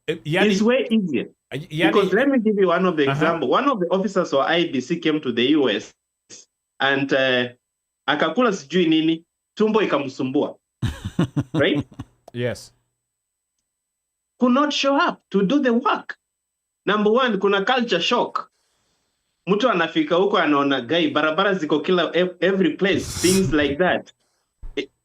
It's way easier. Because let me give you one of the example. One of the officers of IEBC came to the US and akakula sijui nini, tumbo ikamsumbua. Right? Yes. Could not show up to do the work. Number one, kuna culture shock. Mtu anafika huko anaona guy barabara ziko kila every place, things like that.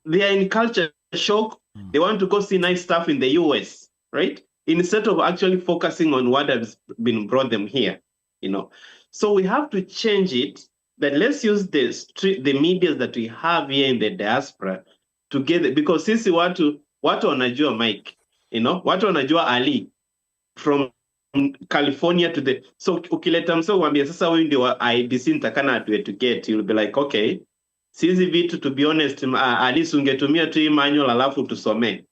They are in culture shock. They want to go see nice stuff in the US, right? Instead of actually focusing on what has been brought them here, So we have to change it. That let's use the media that we have here in the diaspora together, because sisi watu watu wanajua Mike, watu wanajua Ali from California to the, so ukileta msao wambia sasa huyu ndio wa IEBC nitakana adwe to get, you'll be like okay, sizi vitu to be honest, Ali ungetumia tu hii manual alafu tusome.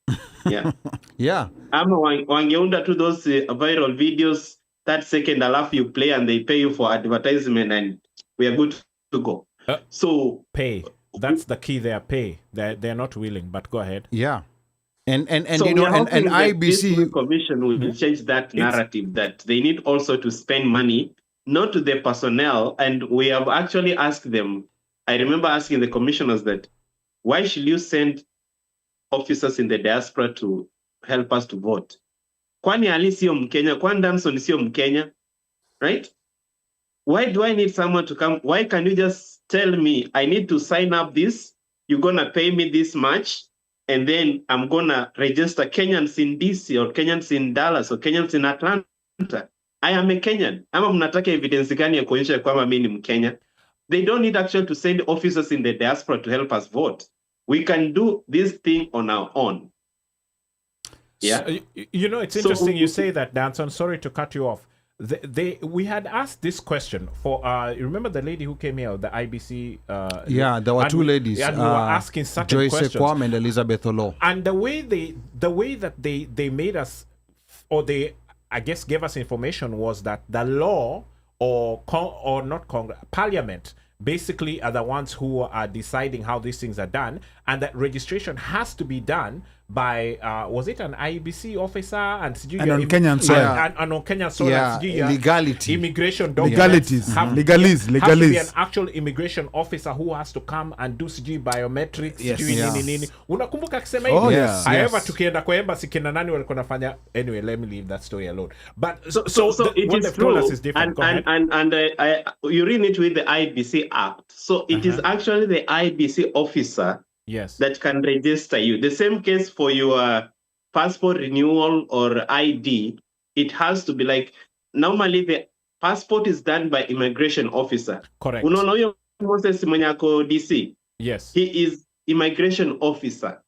Yeah. Yeah. Ama wangeunda to those viral videos 30 seconds alafu you play and they pay you for advertisement and we are good to go. So pay. That's the key there, pay. They're not willing, but go ahead. Yeah. And so you know, and IEBC this commission will change that narrative that they need also to spend money, not to the personnel. And we have actually asked them, I remember asking the commissioners that, why should you send officers in the diaspora to help us to vote? Kwani Ali sio Mkenya? Kwani Danson sio Mkenya? Right? Why do I need someone to come? Why can you just tell me I need to sign up this? You're going to pay me this much, and then I'm going to register Kenyans in DC or Kenyans in Dallas or Kenyans in Atlanta. I am a Kenyan. Ama mnataka evidence gani ya kuonyesha kwamba mimi ni Mkenya? They don't need actually to send officers in the diaspora to help us vote. We can do this thing on our own. Yeah. So, it's interesting you say that, Danson. Sorry to cut you off. We had asked this question for you remember the lady who came here, the IBC yeah, there were two ladies, and we were asking certain Joyce questions. Kwam and Elizabeth Olo. And the way that they made us, or they, I guess, gave us information was that the law or not Congress, Parliament basically are the ones who are deciding how these things are done, and that registration has to be done by was it an IEBC officer and on Kenyan soil, and on Kenyan soil, yeah, legality, immigration documents, legalities, has to be an actual immigration officer who has to come and do biometrics, nini. Unakumbuka akisema hivi? However, tukienda kwa embassy kina nani walikuwa nafanya? Anyway, let me leave that story alone. But so it is true, us is different. And you read it with the IEBC Act. So it is actually the IEBC officer that can register you. The same case for your passport renewal or ID. It has to be like, normally the passport is done by immigration officer. Correct. Unaona huyo Moses mwenye ako DC? Yes. He is immigration officer.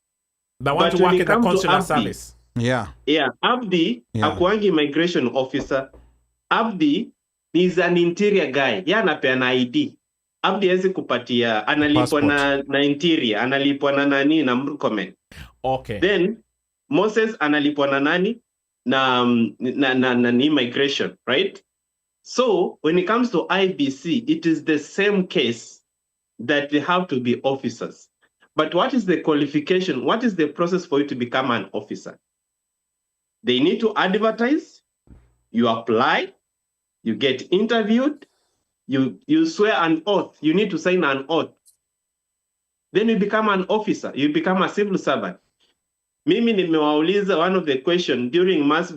The one to work in the consular service. Yeah. Abdi akuangi immigration officer. Abdi is an interior guy. Yeye anapeana ID. Abdi hawezi kupatia, analipwa na interior, analipwa na nani na Murkomen. Okay. Then Moses analipwa na nani na immigration, right? So when it comes to IBC, it is the same case that they have to be officers. But what is the qualification? What is the process for you to become an officer? They need to advertise, you apply, you get interviewed, you swear an oath, you need to sign an oath. Then you become an officer, you become a civil servant. Mimi nimewauliza one of the questions during mass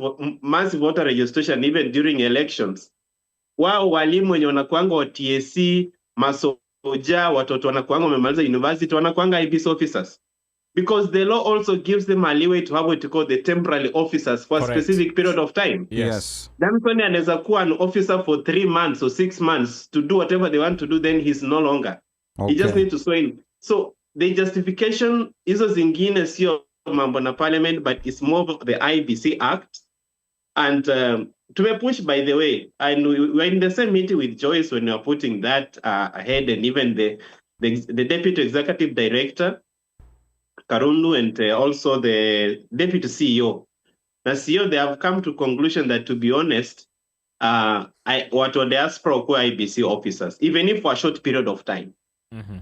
voter registration, even during elections. Wao walimu wenye wanakuanga wa TSC, masoja, watoto wanakuanga wamemaliza university, wanakuanga IBC officers. Because the law also gives them a leeway to have what you call the temporary officers for a specific period of time. Yes. Danson anaweza kuwa an officer for 3 months or 6 months to do whatever they want to do, then he's no longer. Okay. He just needs to swear in. So the justification, hizo zingine sio mambo na parliament, but it's more of the IBC Act. And to be pushed, by the way, and we were in the same meeting with Joyce when we were putting that ahead, and even the Deputy Executive Director, Karundu, and also the Deputy CEO. The CEO, they have come to conclusion that, to be honest, what were diaspora or IBC officers, even if for a short period of time,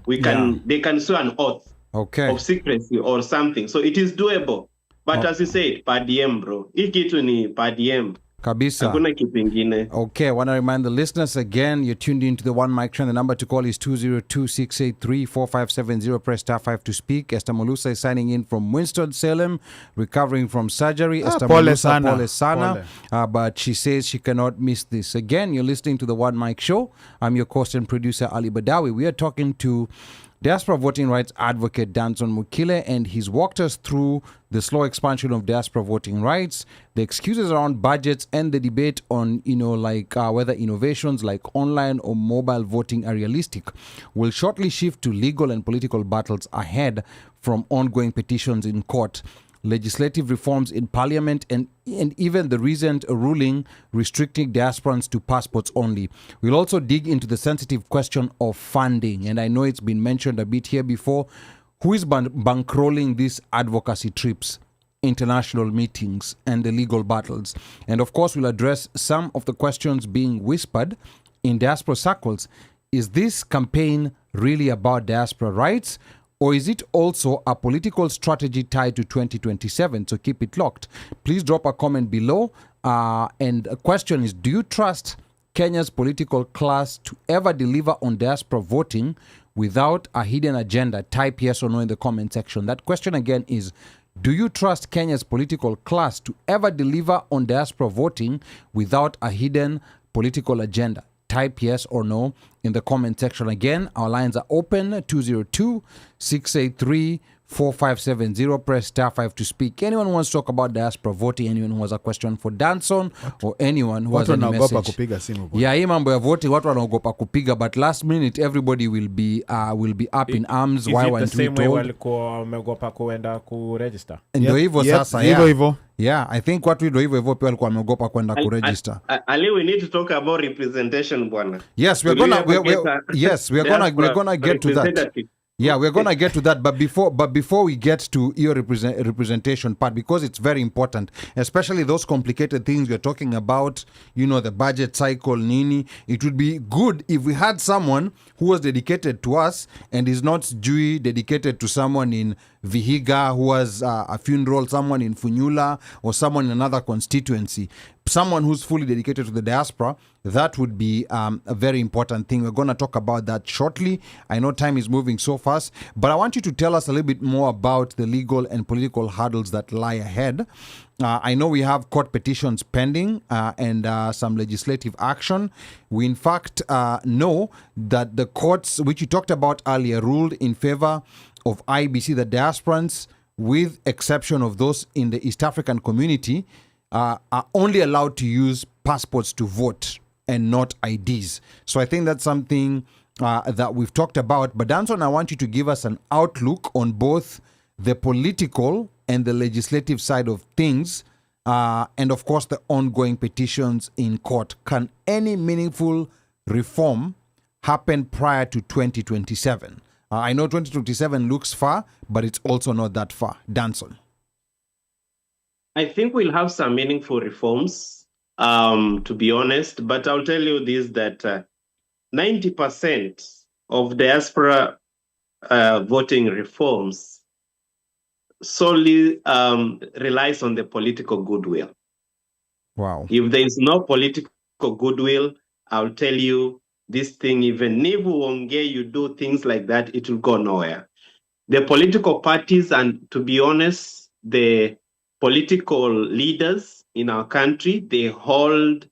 they can swear an oath of secrecy or something. So it is doable. But as you said, per diem, bro. Hii kitu ni per diem. Kabisa. Hakuna kitu ingine. Okay, I want to remind the listeners again, you're tuned into the OneMic Show. The number to call is 202-683-4570. Press star 5 to speak. Esther Molusa is signing in from Winston-Salem, recovering from surgery. Esther Molusa, pole sana. But she says she cannot miss this. Again, you're listening to the OneMic Show. I'm your host and producer, Ali Badawi. We are talking to Diaspora Voting Rights Advocate Danson Mukile, and he's walked us through the slow expansion of diaspora voting rights, the excuses around budgets, and the debate on, whether innovations like online or mobile voting are realistic. We'll shortly shift to legal and political battles ahead from ongoing petitions in court. legislative reforms in parliament, and even the recent ruling restricting diasporans to passports only. We'll also dig into the sensitive question of funding, and I know it's been mentioned a bit here before. Who is bankrolling these advocacy trips, international meetings, and the legal battles? And of course, we'll address some of the questions being whispered in diaspora circles. Is this campaign really about diaspora rights, or is it also a political strategy tied to 2027? So keep it locked. Please drop a comment below. And the question is, do you trust Kenya's political class to ever deliver on diaspora voting without a hidden agenda? Type yes or no in the comment section. That question again is, do you trust Kenya's political class to ever deliver on diaspora voting without a hidden political agenda? Type yes or no in the comment section. Again, our lines are open, 202-683-4570. Press star 5 to speak. Anyone who wants to talk about diaspora voting, anyone who has a question for Danson, or anyone who has any message. Kupiga simu bwana. Yeah, hii mambo ya voting watu wanaogopa kupiga, but last minute everybody will be up in arms. Is Why it the weren't we same way told? walikuwa wameogopa kuenda kuregister? Ndio hivyo sasa, hivyo yeah. hivyo. Yeah, I think watu ndio hivyo pia walikuwa wameogopa kwenda kuregister. Ali, we need to talk about representation, bwana. Yes, we're gonna get to that. Yeah, we're gonna get to that, but before we get to your representation part, because it's very important, especially those complicated things we're talking about, the budget cycle, nini. It would be good if we had someone who was dedicated to us and is not dedicated to someone in Vihiga who has a funeral, someone in Funyula, or someone in another constituency. Someone who's fully dedicated to the diaspora. That would be a very important thing. We're going to talk about that shortly. I know time is moving so fast, but I want you to tell us a little bit more about the legal and political hurdles that lie ahead. I know we have court petitions pending and some legislative action. We, in fact, know that the courts, which you talked about earlier, ruled in favor of IEBC, the diasporans, with exception of those in the East African community, are only allowed to use passports to vote and not IDs. So I think that's something that we've talked about. But Danson, I want you to give us an outlook on both the political and the legislative side of things, and of course the ongoing petitions in court. Can any meaningful reform happen prior to 2027? I know 2027 looks far, but it's also not that far. Danson. I think we'll have some meaningful reforms, to be honest, but I'll tell you this, that 90% of diaspora voting reforms solely relies on the political goodwill. Wow. If there is no political goodwill, I'll tell you this thing, even if you do things like that, it will go nowhere. The political parties, and to be honest, the political leaders in our country, they hold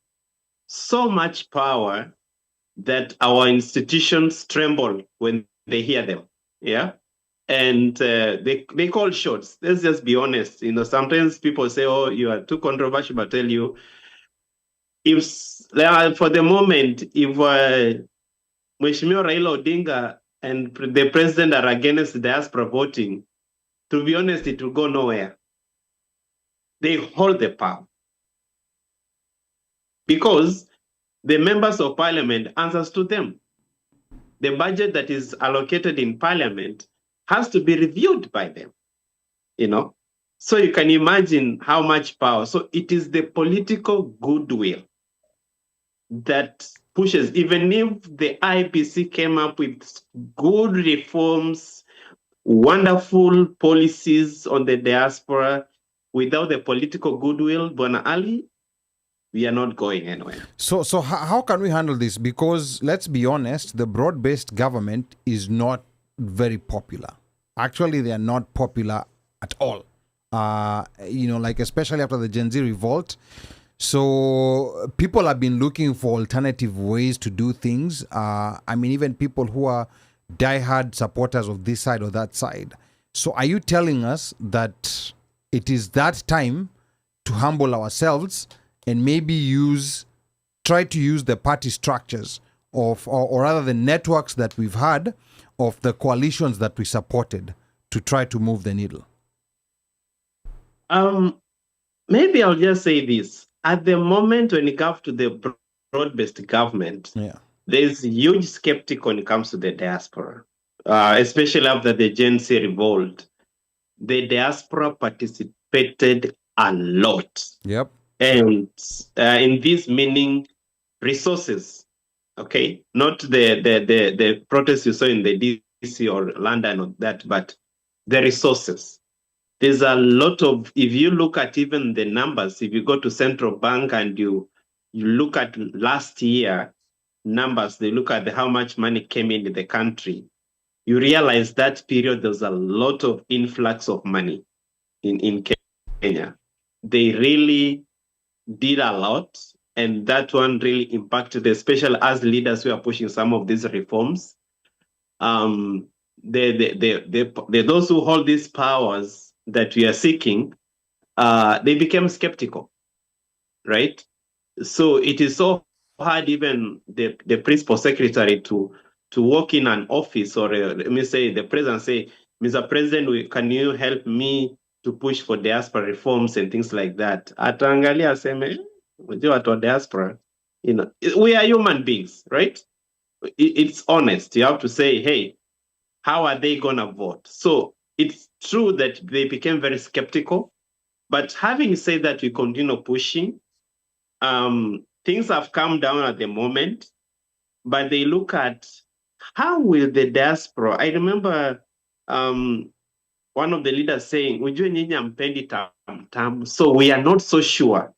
so much power that our institutions tremble when they hear them. Yeah. And they call shots. Let's just be honest. Sometimes people say, oh, you are too controversial, but I tell you, if for the moment, if Mheshimiwa Raila Odinga and the president are against diaspora voting, to be honest, it will go nowhere. They hold the power. Because the members of parliament answers to them. The budget that is allocated in parliament has to be reviewed by them. So you can imagine how much power. So it is the political goodwill that pushes, even if the IEBC came up with good reforms, wonderful policies on the diaspora, without the political goodwill, Bwana Ali, we are not going anywhere. So how can we handle this? Because let's be honest, the broad-based government is not very popular. Actually, they are not popular at all. Especially after the Gen Z revolt. So people have been looking for alternative ways to do things. Even people who are diehard supporters of this side or that side. So are you telling us that it is that time to humble ourselves and maybe try to use the party structures or rather the networks that we've had of the coalitions that we supported to try to move the needle? Maybe I'll just say this. At the moment, when it comes to the broad-based government, there's huge skeptic when it comes to the diaspora, especially after the Gen Z revolt. The diaspora participated a lot. Yep. And in this meaning, resources, okay? Not the protests you saw in the DC or London or that, but the resources. There's a lot of, if you look at even the numbers, if you go to central bank and you look at last year numbers, they look at how much money came into the country, you realize that period there's a lot of influx of money in Kenya. They really did a lot, and that one really impacted, especially as leaders who are pushing some of these reforms. Those who hold these powers that we are seeking, they became skeptical, right? So it is so hard, even the principal secretary to walk in an office, or let me say the president say, Mr. President, can you help me to push for diaspora reforms and things like that? Ataangalia aseme, watu diaspora, you know, we are human beings, right? It's honest. You have to say, hey, how are they gonna vote? So it's true that they became very skeptical, but having said that, we continue pushing. Things have calmed down at the moment, but they look at how will the diaspora. I remember one of the leaders saying, "Ujue nyinyi hampendi tam." So we are not so sure,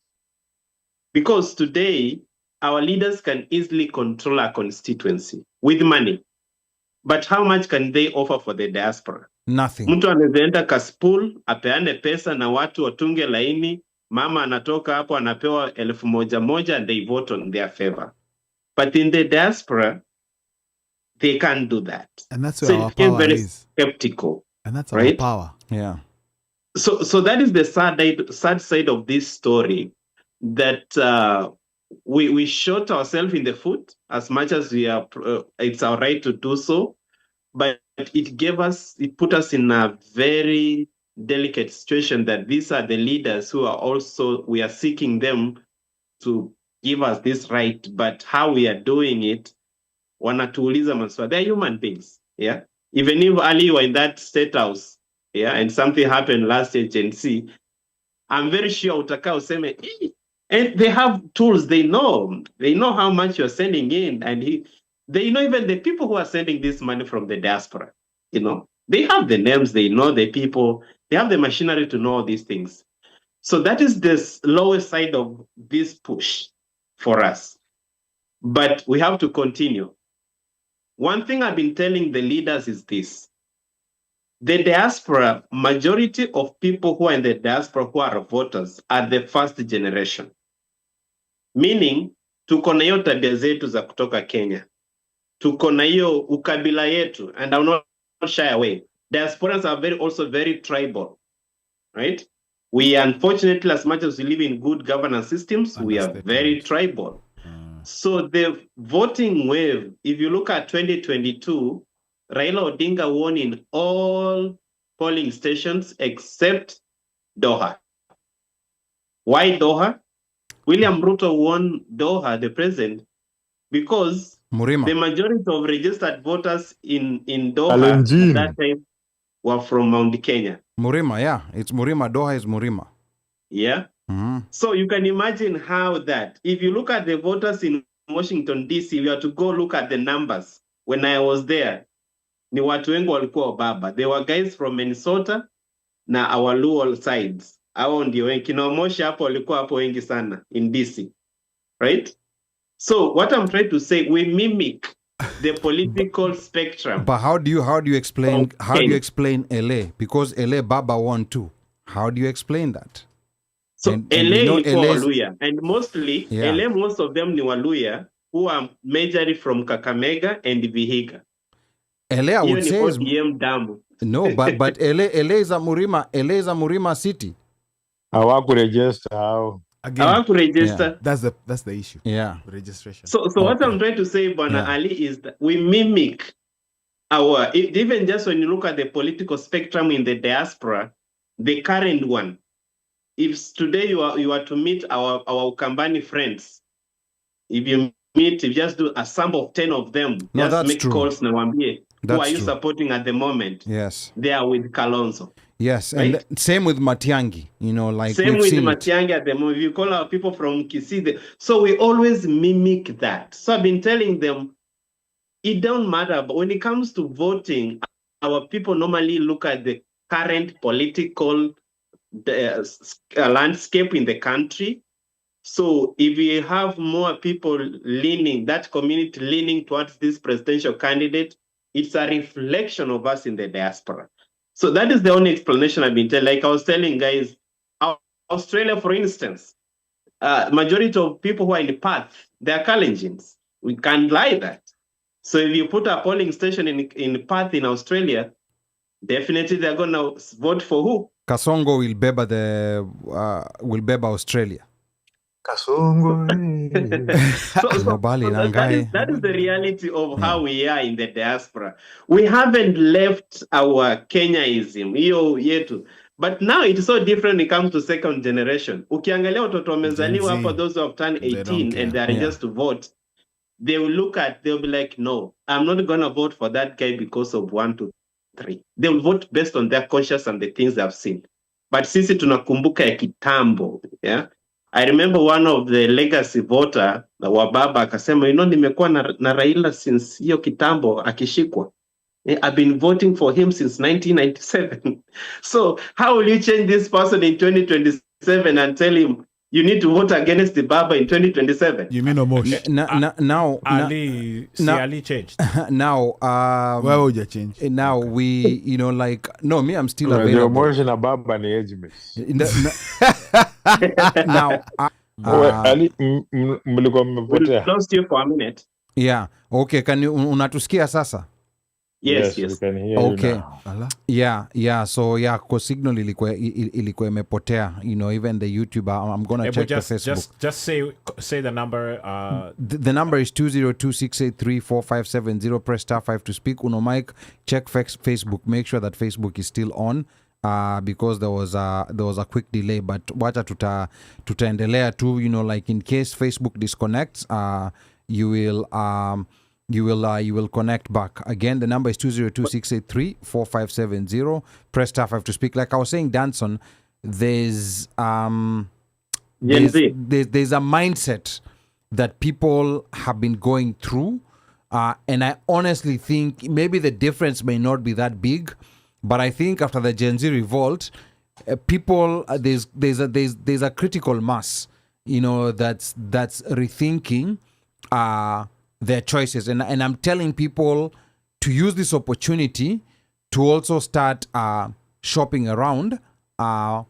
because today our leaders can easily control our constituency with money, but how much can they offer for the diaspora? Nothing. Mtu anaenda Kaspool apeane pesa na watu watunge laini, mama anatoka hapo anapewa 1,000 and they vote on their favor. But in the diaspora, they can't do that. And that's where our power very is. Skeptical. And that's right? our power. Yeah. So that is the sad side of this story, that we shot ourselves in the foot as much as we are. It's our right to do so, but it put us in a very delicate situation, that these are the leaders who are also, we are seeking them to give us this right, but how we are doing it, wanatuuliza maswali. They're human beings, yeah? Even if Ali, you were in that state house, yeah, and something happened last year, Gen Z, I'm very sure utaka useme, and they have tools, they know how much you're sending in, and they know even the people who are sending this money from the diaspora, you know, they have the names, they know the people, they have the machinery to know all these things. So that is the lowest side of this push for us. But we have to continue. One thing I've been telling the leaders is this. The diaspora, majority of people who are in the diaspora who are voters are the first generation. Meaning, tuko na hiyo tabia zetu za kutoka Kenya. Tuko na hiyo ukabila yetu, and I will not shy away. Diasporans are also very tribal, right? We, unfortunately, as much as we live in good governance systems, we are very tribal. So the voting wave, if you look at 2022, Raila Odinga won in all polling stations except Doha. Why Doha? William Ruto won Doha, the president, because Murima. the majority of registered voters in Doha at that time were from Mount Kenya. Murima, yeah. It's Murima. Doha is Murima. Yeah. Mm-hmm. So you can imagine how that, if you look at the voters in Washington, D.C., we have to go look at the numbers. When I was there, ni watu wengi walikuwa Obaba. There were guys from Minnesota na our Luo sides. Hao ndio wengi. Kina Moshi hapo walikuwa hapo wengi sana in D.C. Right? So what I'm trying to say, we mimic the political spectrum. But how do you explain LA? Because LA Baba won too. How do you explain that? So LA ilikuwa Waluya, and mostly LA, most of them ni Waluya who are majorly from Kakamega and Vihiga. LA, I would say is Damu. No, but LA is a Murima city. Hawakuregister how? Again, register. That's the issue. Yeah, registration. So what I'm trying to say, Bwana Ali, is that we mimic even just when you look at the political spectrum in the diaspora, the current one, if today you are to meet our Ukambani friends, if you just do a sample of 10 of them, No, just that's make true. calls na wambie, who That's are you true. supporting at the moment? Yes. They are with Kalonzo. Yes, Right? and same with Matiangi, like Same we've with seen it. Matiangi at the moment. You call our people from Kisii. So we always mimic that. So I've been telling them, it don't matter. But when it comes to voting, our people normally look at the current political landscape in the country. So if we have more people that community leaning towards this presidential candidate, it's a reflection of us in the diaspora. So that is the only explanation I've been telling. Like I was telling guys, Australia, for instance, majority of people who are in Perth, they are Kalenjins. We can't lie that. So if you put a polling station in Perth in Australia, definitely they're going to vote for who? Kasongo will beba Australia. Kasongo. That is the reality of how we are in the diaspora. We haven't left our Kenyaism, hiyo yetu. But now it's so different when it comes to second generation. Ukiangalia watoto wamezaliwa hapa, those who have turned 18 and they are just to vote, they'll be like, no, I'm not going to vote for that guy because of 1, 2, 3. They'll vote based on their conscience and the things they've seen. But sisi tunakumbuka ya kitambo, yeah? I remember one of the legacy voter wa baba akasema, nimekuwa na Raila since hiyo kitambo akishikwa. I've been voting for him since 1997. So how will you change this person in 2027 and tell him you need to vote against the Baba in 2027? You mean Omosh? Ali changed. Now, Why would you change? now we, no, me, I'm still available. Emotion about Baba age miss. Now, Ali, mlikuwa We'll mmepotea. close you for a minute. yeah, okay, unatusikia sasa? Yes. We can hear Okay. you now. Yeah, so kwa signal ilikuwa imepotea, even the YouTube, I'm going to check the Facebook. Just say the number. The number is 202-683-4570. Press star 5 to speak. Mike, check Facebook. Make sure that Facebook is still on, because there was a quick delay. But wacha tutaendelea tu, like in case Facebook disconnects, you will connect back. Again, the number is 202-683-4570. Press star 5 to speak. Like I was saying, Danson, there's a mindset that people have been going through, and I honestly think maybe the difference may not be that big, but I think after the Gen Z revolt, people there's a critical mass, that's rethinking their choices, and I'm telling people to use this opportunity to also start shopping around on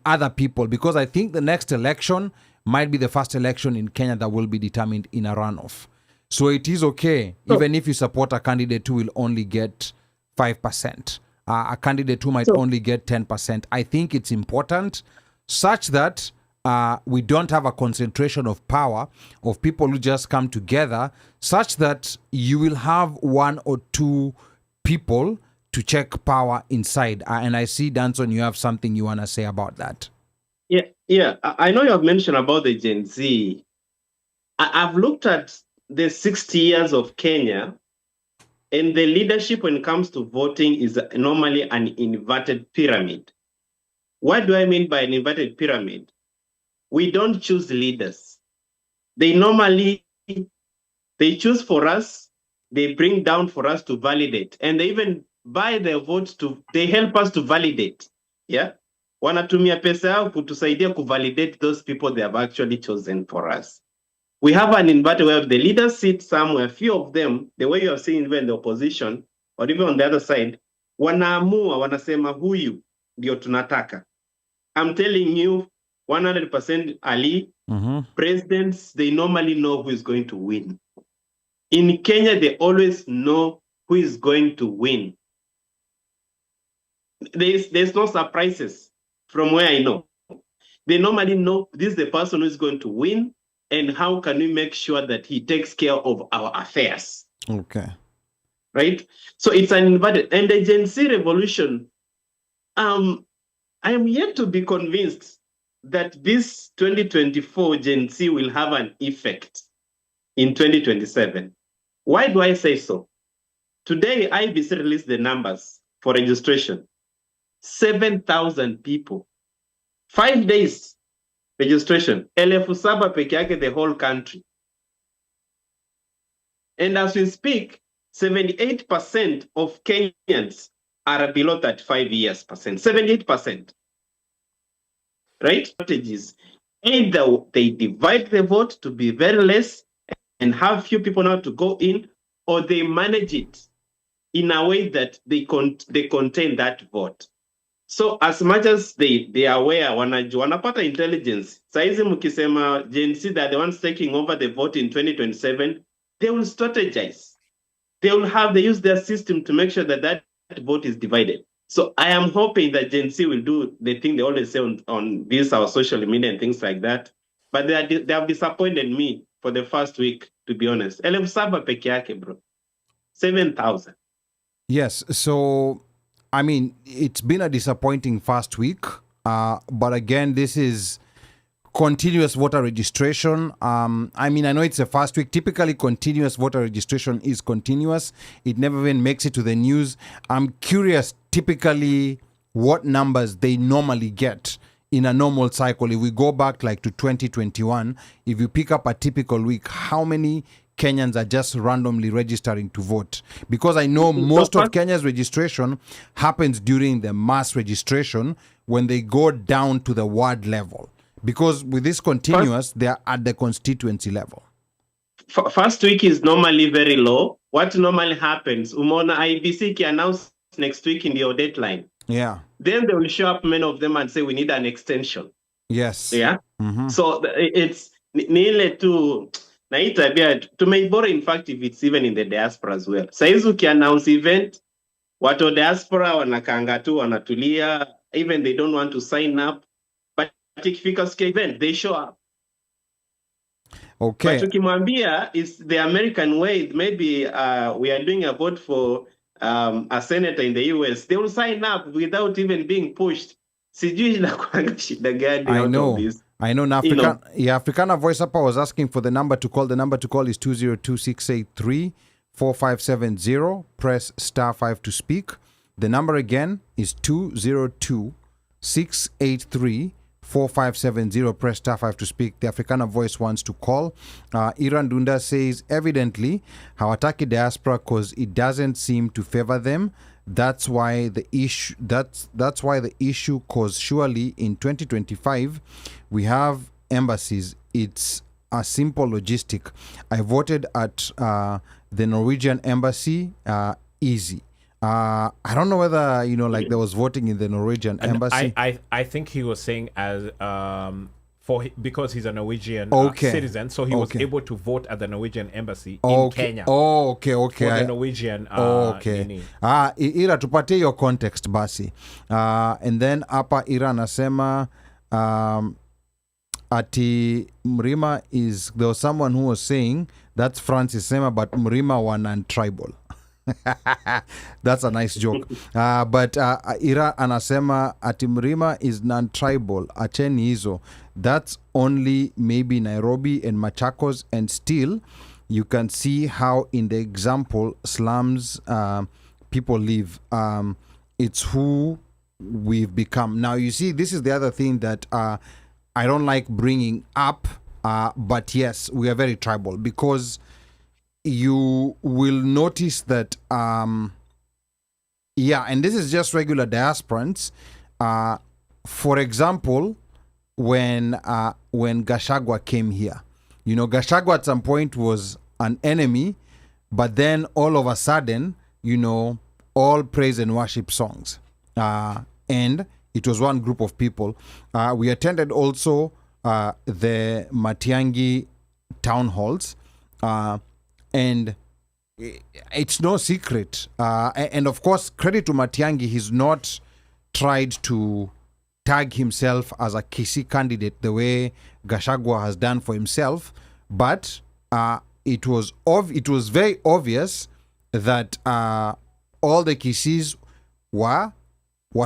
other people, because I think the next election might be the first election in Kenya that will be determined in a runoff. So it is okay, even if you support a candidate who will only get 5%, a candidate who might only get 10%. I think it's important such that we don't have a concentration of power of people who just come together, such that you will have 1 or 2 people to check power inside. And I see, Danson, you have something you want to say about that. Yeah. I know you have mentioned about the Gen Z. I've looked at the 60 years of Kenya, and the leadership when it comes to voting is normally an inverted pyramid. What do I mean by an inverted pyramid? We don't choose leaders. They choose for us, they bring down for us to validate, and they even buy their votes they help us to validate. Yeah? Wanatumia pesa yao kutusaidia kuvalidate those people they have actually chosen for us. We have an inverted where the leaders sit somewhere, few of them, the way you have seen even the opposition, or even on the other side, wanaamua, wanasema huyu ndio tunataka. I'm telling you, 100% Ali, presidents, they normally know who is going to win. In Kenya, they always know who is going to win. There's no surprises from where I know. They normally know this is the person who is going to win, and how can we make sure that he takes care of our affairs. Okay. Right? So it's an inverted. And the Gen Z revolution, I am yet to be convinced that this 2024 Gen Z will have an effect in 2027. Why do I say so? Today, IEBC released the numbers for registration. 7,000 people. 5 days registration. 7,000 peke yake the whole country. And as we speak, 78% of Kenyans are below 35 years. 78%. Right? Strategies. Either they divide the vote to be very less and have few people now to go in, or they manage it in a way that they contain that vote. So as much as they are aware, wanapata intelligence. Saizi mukisema Gen Z that the ones taking over the vote in 2027, they will strategize. They use their system to make sure that that vote is divided. So I am hoping that Gen Z will do the thing they always say on this, our social media and things like that. But they have disappointed me for the first week, to be honest. 7,000 peke yake, bro. 7,000. Yes, so I mean, it's been a disappointing first week, but again, this is continuous voter registration. I mean, I know it's a first week. Typically, continuous voter registration is continuous. It never even makes it to the news. I'm curious, typically, what numbers they normally get in a normal cycle. If we go back like to 2021, if you pick up a typical week, how many Kenyans are just randomly registering to vote? Because I know most of Kenya's registration happens during the mass registration when they go down to the ward level. Because with this continuous, they're at the constituency level. First week is normally very low. What normally happens, Umona IEBC can announce next week in your deadline. Yeah. Then they will show up, many of them, and say, we need an extension. Yes. Yeah. So it's nearly to Tumeibora, in fact, if it's even in the diaspora as well. Saizi ukiannounce event, watu diaspora wanakanga tu, wanatulia, even they don't want to sign up. But ikifika siku event, they show up. Okay. But ukimwambia is the American way, maybe we are doing a vote for a senator in the US, they will sign up without even being pushed. Sijui inakuanga shida gani out of this. I know. Africana Voice Upper was asking for the number to call. The number to call is 202-683-4570. Press *5 to speak. The number again is 202-683-4570. Press *5 to speak. The Africana Voice wants to call. Iran Dunda says, evidently, hawataki diaspora because it doesn't seem to favor them. That's why the issue. That's why the issue. Cause surely in 2025 we have embassies. It's a simple logistic. I voted at the Norwegian embassy. Easy. I don't know whether there was voting in the Norwegian embassy. I think he was saying as because he's a Norwegian citizen, so he was able to vote at the Norwegian embassy in Kenya. Okay. For the Norwegian. Ira, tupatie your context basi. And then hapa Ira anasema ati Mrima is, there was someone who was saying that's Francis Sema, but Mrima were non-tribal. That's a nice joke. But Ira anasema ati Mrima is non-tribal. Acheni hizo. That's only maybe Nairobi and Machakos, and still you can see how in the example slums people live. It's who we've become. Now you see, this is the other thing that I don't like bringing up, but yes, we are very tribal, because you will notice that and this is just regular diasporans. For example, when Gachagua came here, Gachagua at some point was an enemy, but then all of a sudden, all praise and worship songs, and it was one group of people. We attended also the Matiang'i town halls, and it's no secret. And of course, credit to Matiang'i, he's not tried to tag himself as a Kisii candidate the way Gachagua has done for himself. But it was very obvious that all the Kisiis were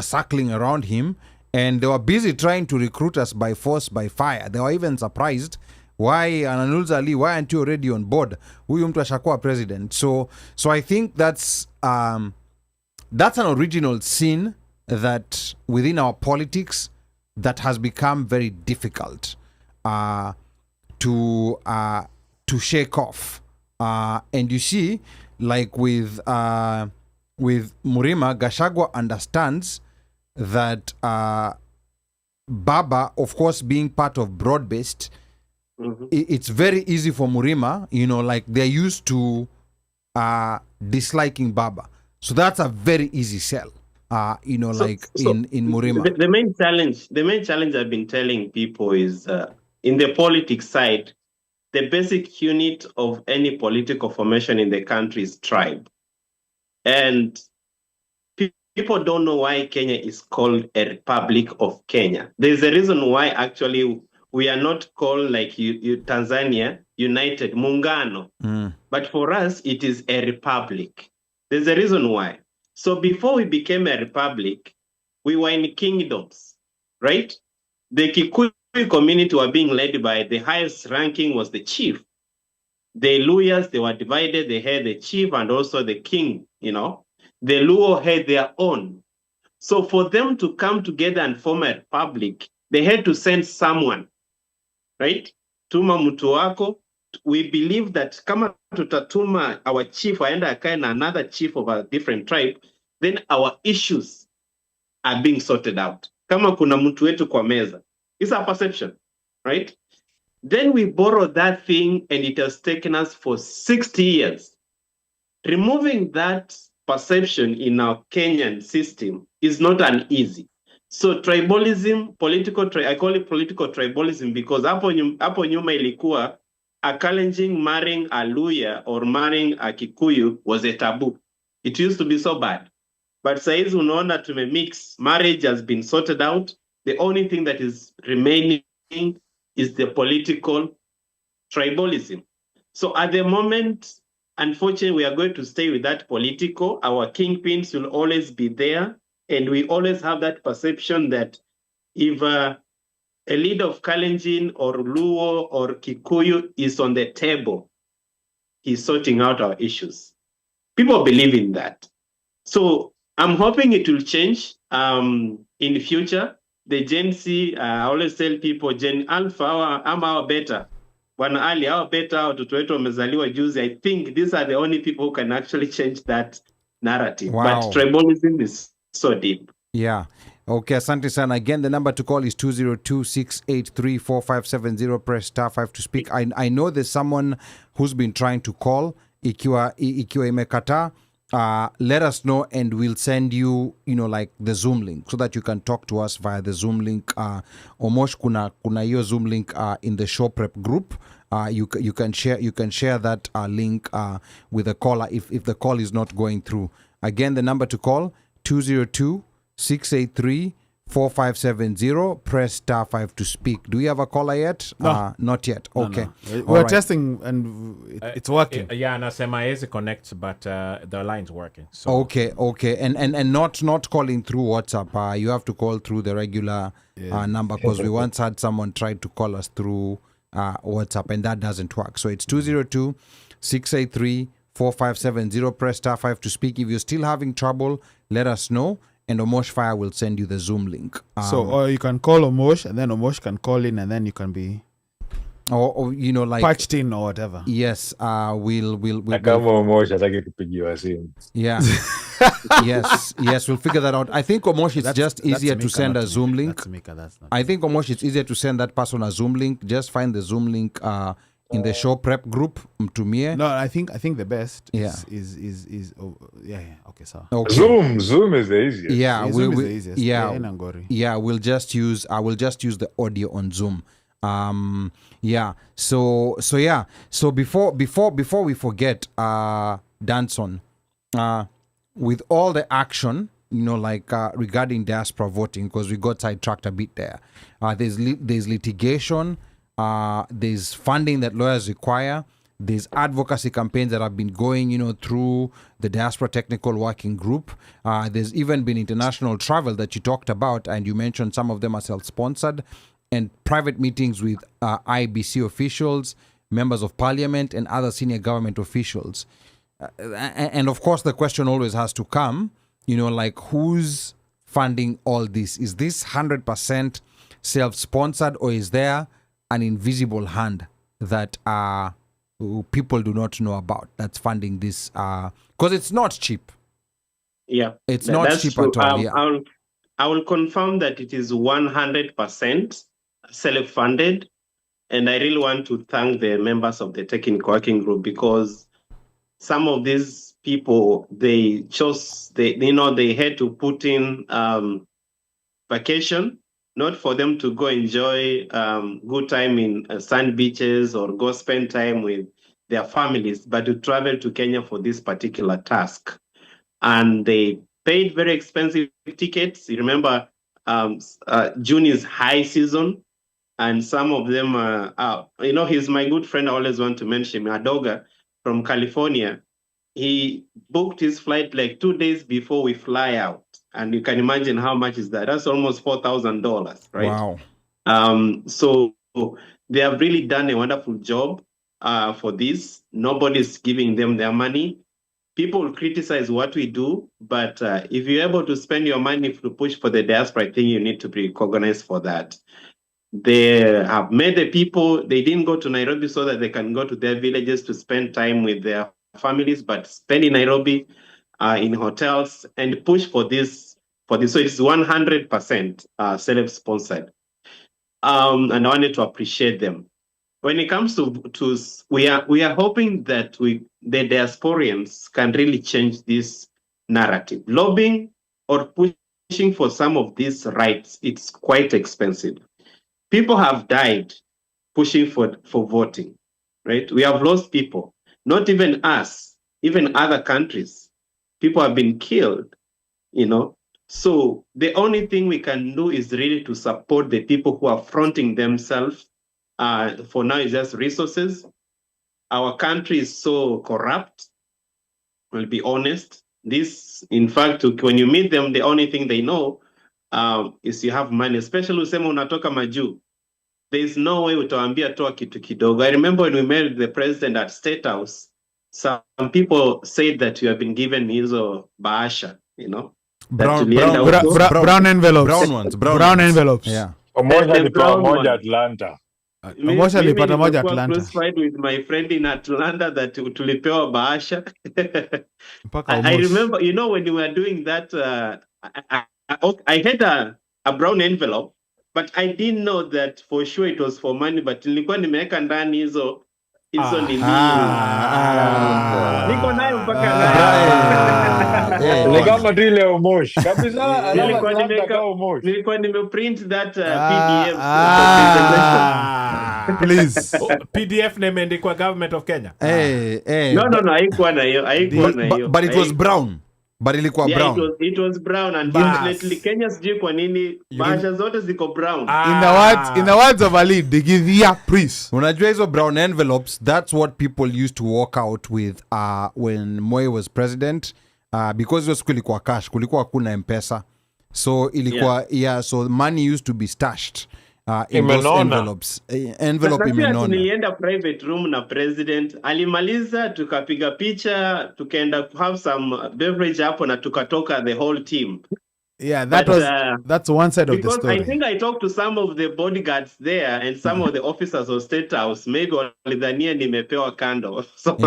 circling around him, and they were busy trying to recruit us by force, by fire. They were even surprised. Why, Ananulza Ali, why aren't you already on board? Huyu mtu ashakuwa president. So I think that's an original sin that within our politics that has become very difficult to shake off. And you see, like with Murima, Gachagua understands that Baba, of course, being part of broad-based, it's very easy for Murima, like they're used to disliking Baba. So that's a very easy sell, in Murima. The main challenge I've been telling people is in the politics side, the basic unit of any political formation in the country is tribe. And people don't know why Kenya is called a Republic of Kenya. There's a reason why actually we are not called like Tanzania, United, Muungano. But for us, it is a republic. There's a reason why. So before we became a republic, we were in kingdoms, right? The Kikuyu community were being led by the highest ranking was the chief. The Luyas, they were divided. They had the chief and also the king, The Luo had their own. So for them to come together and form a republic, they had to send someone, right? Tuma mtu wako. We believe that kama tutatuma our chief aenda akae na another chief of a different tribe, then our issues are being sorted out. Kama kuna mtu wetu kwa meza. It's our perception, right? Then we borrow that thing and it has taken us for 60 years. Removing that perception in our Kenyan system is not an easy. So tribalism, I call it political tribalism because hapo nyuma ilikuwa a Kalenjin marrying a Luya or marrying a Kikuyu was a taboo. It used to be so bad. But saizi unaona tumemix, marriage has been sorted out. The only thing that is remaining is the political tribalism. So at the moment, unfortunately, we are going to stay with that political. Our kingpins will always be there. And we always have that perception that if a leader of Kalenjin or Luo or Kikuyu is on the table, he's sorting out our issues. People believe in that. So I'm hoping it will change in the future. The Gen Z, I always tell people, Gen Alpha our beta. Wana Ali, our beta, watoto wetu wamezaliwa juzi. I think these are the only people who can actually change that narrative. Wow. But tribalism is so deep. Yeah. Okay, asante sana. Again, the number to call is 202-683-4570. Press star 5 to speak. I know there's someone who's been trying to call. Ikiwa imekata, let us know and we'll send you, like the Zoom link so that you can talk to us via the Zoom link. Omosh kuna hiyo Zoom link in the show prep group. You can share that link with the caller if the call is not going through. Again, the number to call 202-683-4570. Press star 5 to speak. Do we have a caller yet? No. Not yet. Okay. No. We're testing and it's working. Yeah, nasema is connect, but the line's working. So. Okay. And not calling through WhatsApp. You have to call through the regular number because we once had someone try to call us through WhatsApp and that doesn't work. So it's 202-683-4570. Press star 5 to speak. If you're still having trouble, let us know. And Omosh Fire will send you the Zoom link. Or you can call Omosh, and then Omosh can call in, and then you can be, or like patched in or whatever. Yes, we'll kama Omosh hataki kupigiwa simu. Yeah. yes, we'll figure that out. I think Omosh it's just easier to send a Zoom link. I think Omosh it's easier to send that person a Zoom link. Just find the Zoom link in the show prep group. Mtumie. No, I think the best is okay, so Okay. Zoom is the easiest. Yeah, Zoom is the easiest. Yeah, I will just use the audio on Zoom. So before we forget, Danson, with all the action, regarding diaspora voting, because we got sidetracked a bit there. There's litigation, there's funding that lawyers require, There's advocacy campaigns that have been going, through the Diaspora Technical Working Group. There's even been international travel that you talked about, and you mentioned some of them are self-sponsored, and private meetings with IEBC officials, members of parliament, and other senior government officials. And of course, the question always has to come, who's funding all this? Is this 100% self-sponsored, or is there an invisible hand that people do not know about that's funding this? Because it's not cheap. Yeah, it's not cheap at all. I will confirm that it is 100% self-funded. And I really want to thank the members of the Technical Working Group, because some of these people, they had to put in vacation, not for them to go enjoy good time in sand beaches or go spend time with their families, but to travel to Kenya for this particular task. And they paid very expensive tickets. You remember, June is high season. And some of them he's my good friend. I always want to mention him, Adoga from California. He booked his flight like 2 days before we fly out. And you can imagine how much is that. That's almost $4,000, right? Wow. So they have really done a wonderful job for this. Nobody's giving them their money. People criticize what we do, but if you're able to spend your money to push for the diaspora, I think you need to be recognized for that. They have made the people, they didn't go to Nairobi so that they can go to their villages to spend time with their families, but spend in Nairobi in hotels and push for this. So it's 100% self-sponsored. And I wanted to appreciate them. When it comes to we are hoping that the diasporians can really change this narrative. Lobbying or pushing for some of these rights, it's quite expensive. People have died pushing for voting, right? We have lost people, not even us, even other countries. People have been killed, So the only thing we can do is really to support the people who are fronting themselves. For now, it's just resources. Our country is so corrupt, we'll be honest. This, in fact, when you meet them, the only thing they know is you have money, especially usema unatoka majuu. There is no way utaambia toa kitu kidogo. I remember when we met the president at State House, some people said that you have been given hizo bahasha, Brown envelopes. Brown ones. Brown envelopes. Yeah. Moja Atlanta. Moja alipata moja Atlanta. Close fight with my friend in Atlanta that tulipewa bahasha. I remember, when you were doing that, I had a brown envelope, but I didn't know that for sure it was for money, but nilikuwa nimeweka ndani hizo nini. Niko nayo mpaka nayo. Ni kama tu ile Omosh. Kabisa nilikuwa nimeprint that PDF. Please. PDF imeandikwa Government of Kenya. No, haikuwa na hiyo. But it was brown. But ilikuwa brown. It was brown, and unfortunately Kenya sijui kwa nini bahasha zote ziko brown. In the words of Ali, they give ya please. Unajua hizo brown envelopes, that's what people used to walk out with when Moi was president, because hiyo siku ilikuwa cash, kulikuwa hakuna M-Pesa. So ilikuwa so money used to be stashed in those envelopes. Envelope imenona. Nilienda private room na president, alimaliza, tukapiga picha, tukaenda have some beverage hapo na tukatoka the whole team. Yeah, that's one side of the story. I think I talked to some of the bodyguards there and some of the officers of State House. Maybe walidhania nimepewa kando. So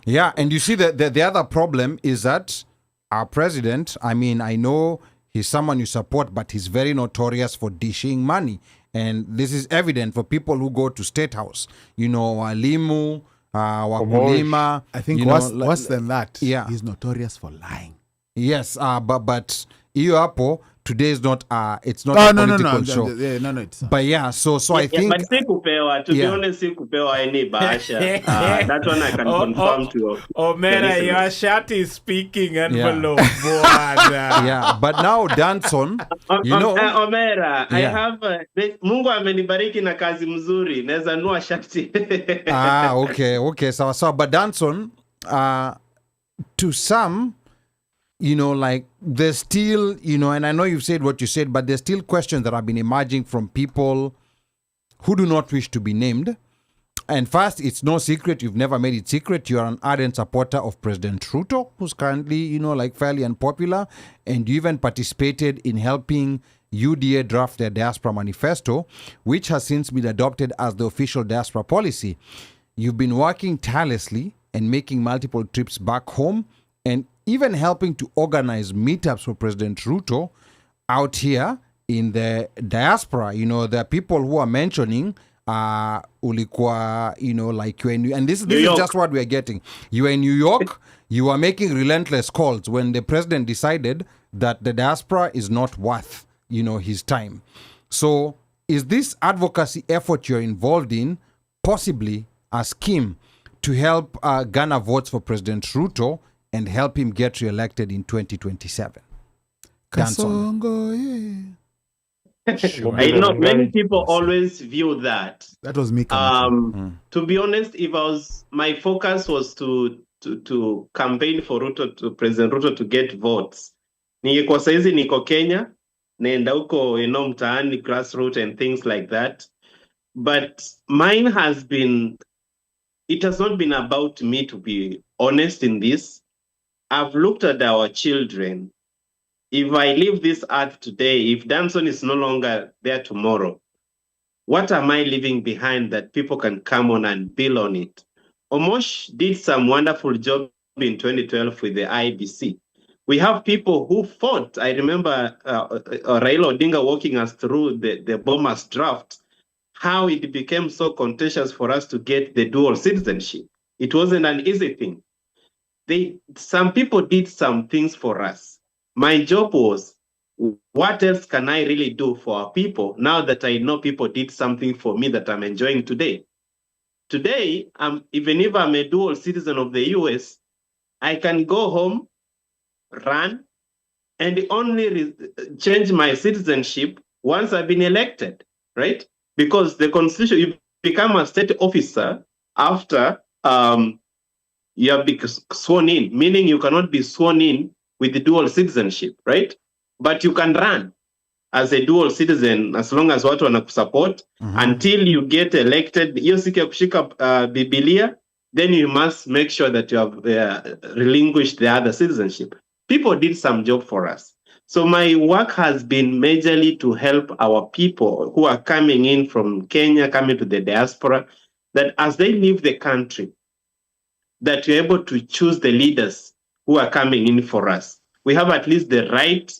yeah, and you see the other problem is that our president, I mean, I know he's someone you support, but he's very notorious for dishing money. And this is evident for people who go to State House. Walimu, wakulima. I think worse than that, yeah. He's notorious for lying. Yes, but hiyo hapo, today is not it's not Oh, a no, political show. no, it's not. But yeah, so I think but sikupewa, to be Yeah. honest, sikupewa any bahasha. That one I can confirm to you. Mera, your shirt is speaking envelope, bwana. yeah. But now Danson, you know, Omera, I Yeah. have Mungu amenibariki na kazi mzuri, naweza nua shati. okay. So but Danson, to some, you know, like there's still, you know, and I know you've said what you said, but there's still questions that have been emerging from people who do not wish to be named. And first, it's no secret, you've never made it secret, you're an ardent supporter of President Ruto, who's currently, you know, like fairly unpopular, and you even participated in helping UDA draft their diaspora manifesto, which has since been adopted as the official diaspora policy. You've been working tirelessly and making multiple trips back home, and even helping to organize meetups for President Ruto out here in the diaspora. You know, there are people who are mentioning ulikuwa, you know, like you're in, and this is just what we're getting. You are in New York, you are making relentless calls when the president decided that the diaspora is not worth, you know, his time. So is this advocacy effort you're involved in possibly a scheme to help garner votes for President Ruto and help him get re-elected in 2027? Danson. Kasongo, yeah. I know many people always view that. That was me. To be honest, my focus was to campaign for Ruto, to President Ruto to get votes. Ningekuwa saizi niko Kenya, naenda huko, you know, mtaani, grassroots and things like that. But mine has been, it has not been about me, to be honest in this. I've looked at our children. If I leave this earth today, if Danson is no longer there tomorrow, what am I leaving behind that people can come on and build on it? Omosh did some wonderful job in 2012 with the IEBC. We have people who fought. I remember Raila Odinga walking us through the Bomas draft, how it became so contentious for us to get the dual citizenship. It wasn't an easy thing. Some people did some things for us. My job was, what else can I really do for our people now that I know people did something for me that I'm enjoying today? Today, even if I'm a dual citizen of the US, I can go home, run, and only change my citizenship once I've been elected, right? Because the Constitution, you become a state officer after you have been sworn in, meaning you cannot be sworn in with the dual citizenship, right? But you can run as a dual citizen as long as watu wanakusupport until you get elected. Hiyo siku ya kushika Biblia, then you must make sure that you have relinquished the other citizenship. People did some job for us. So my work has been majorly to help our people who are coming in from Kenya, coming to the diaspora, that as they leave the country, that you're able to choose the leaders who are coming in for us. We have at least the right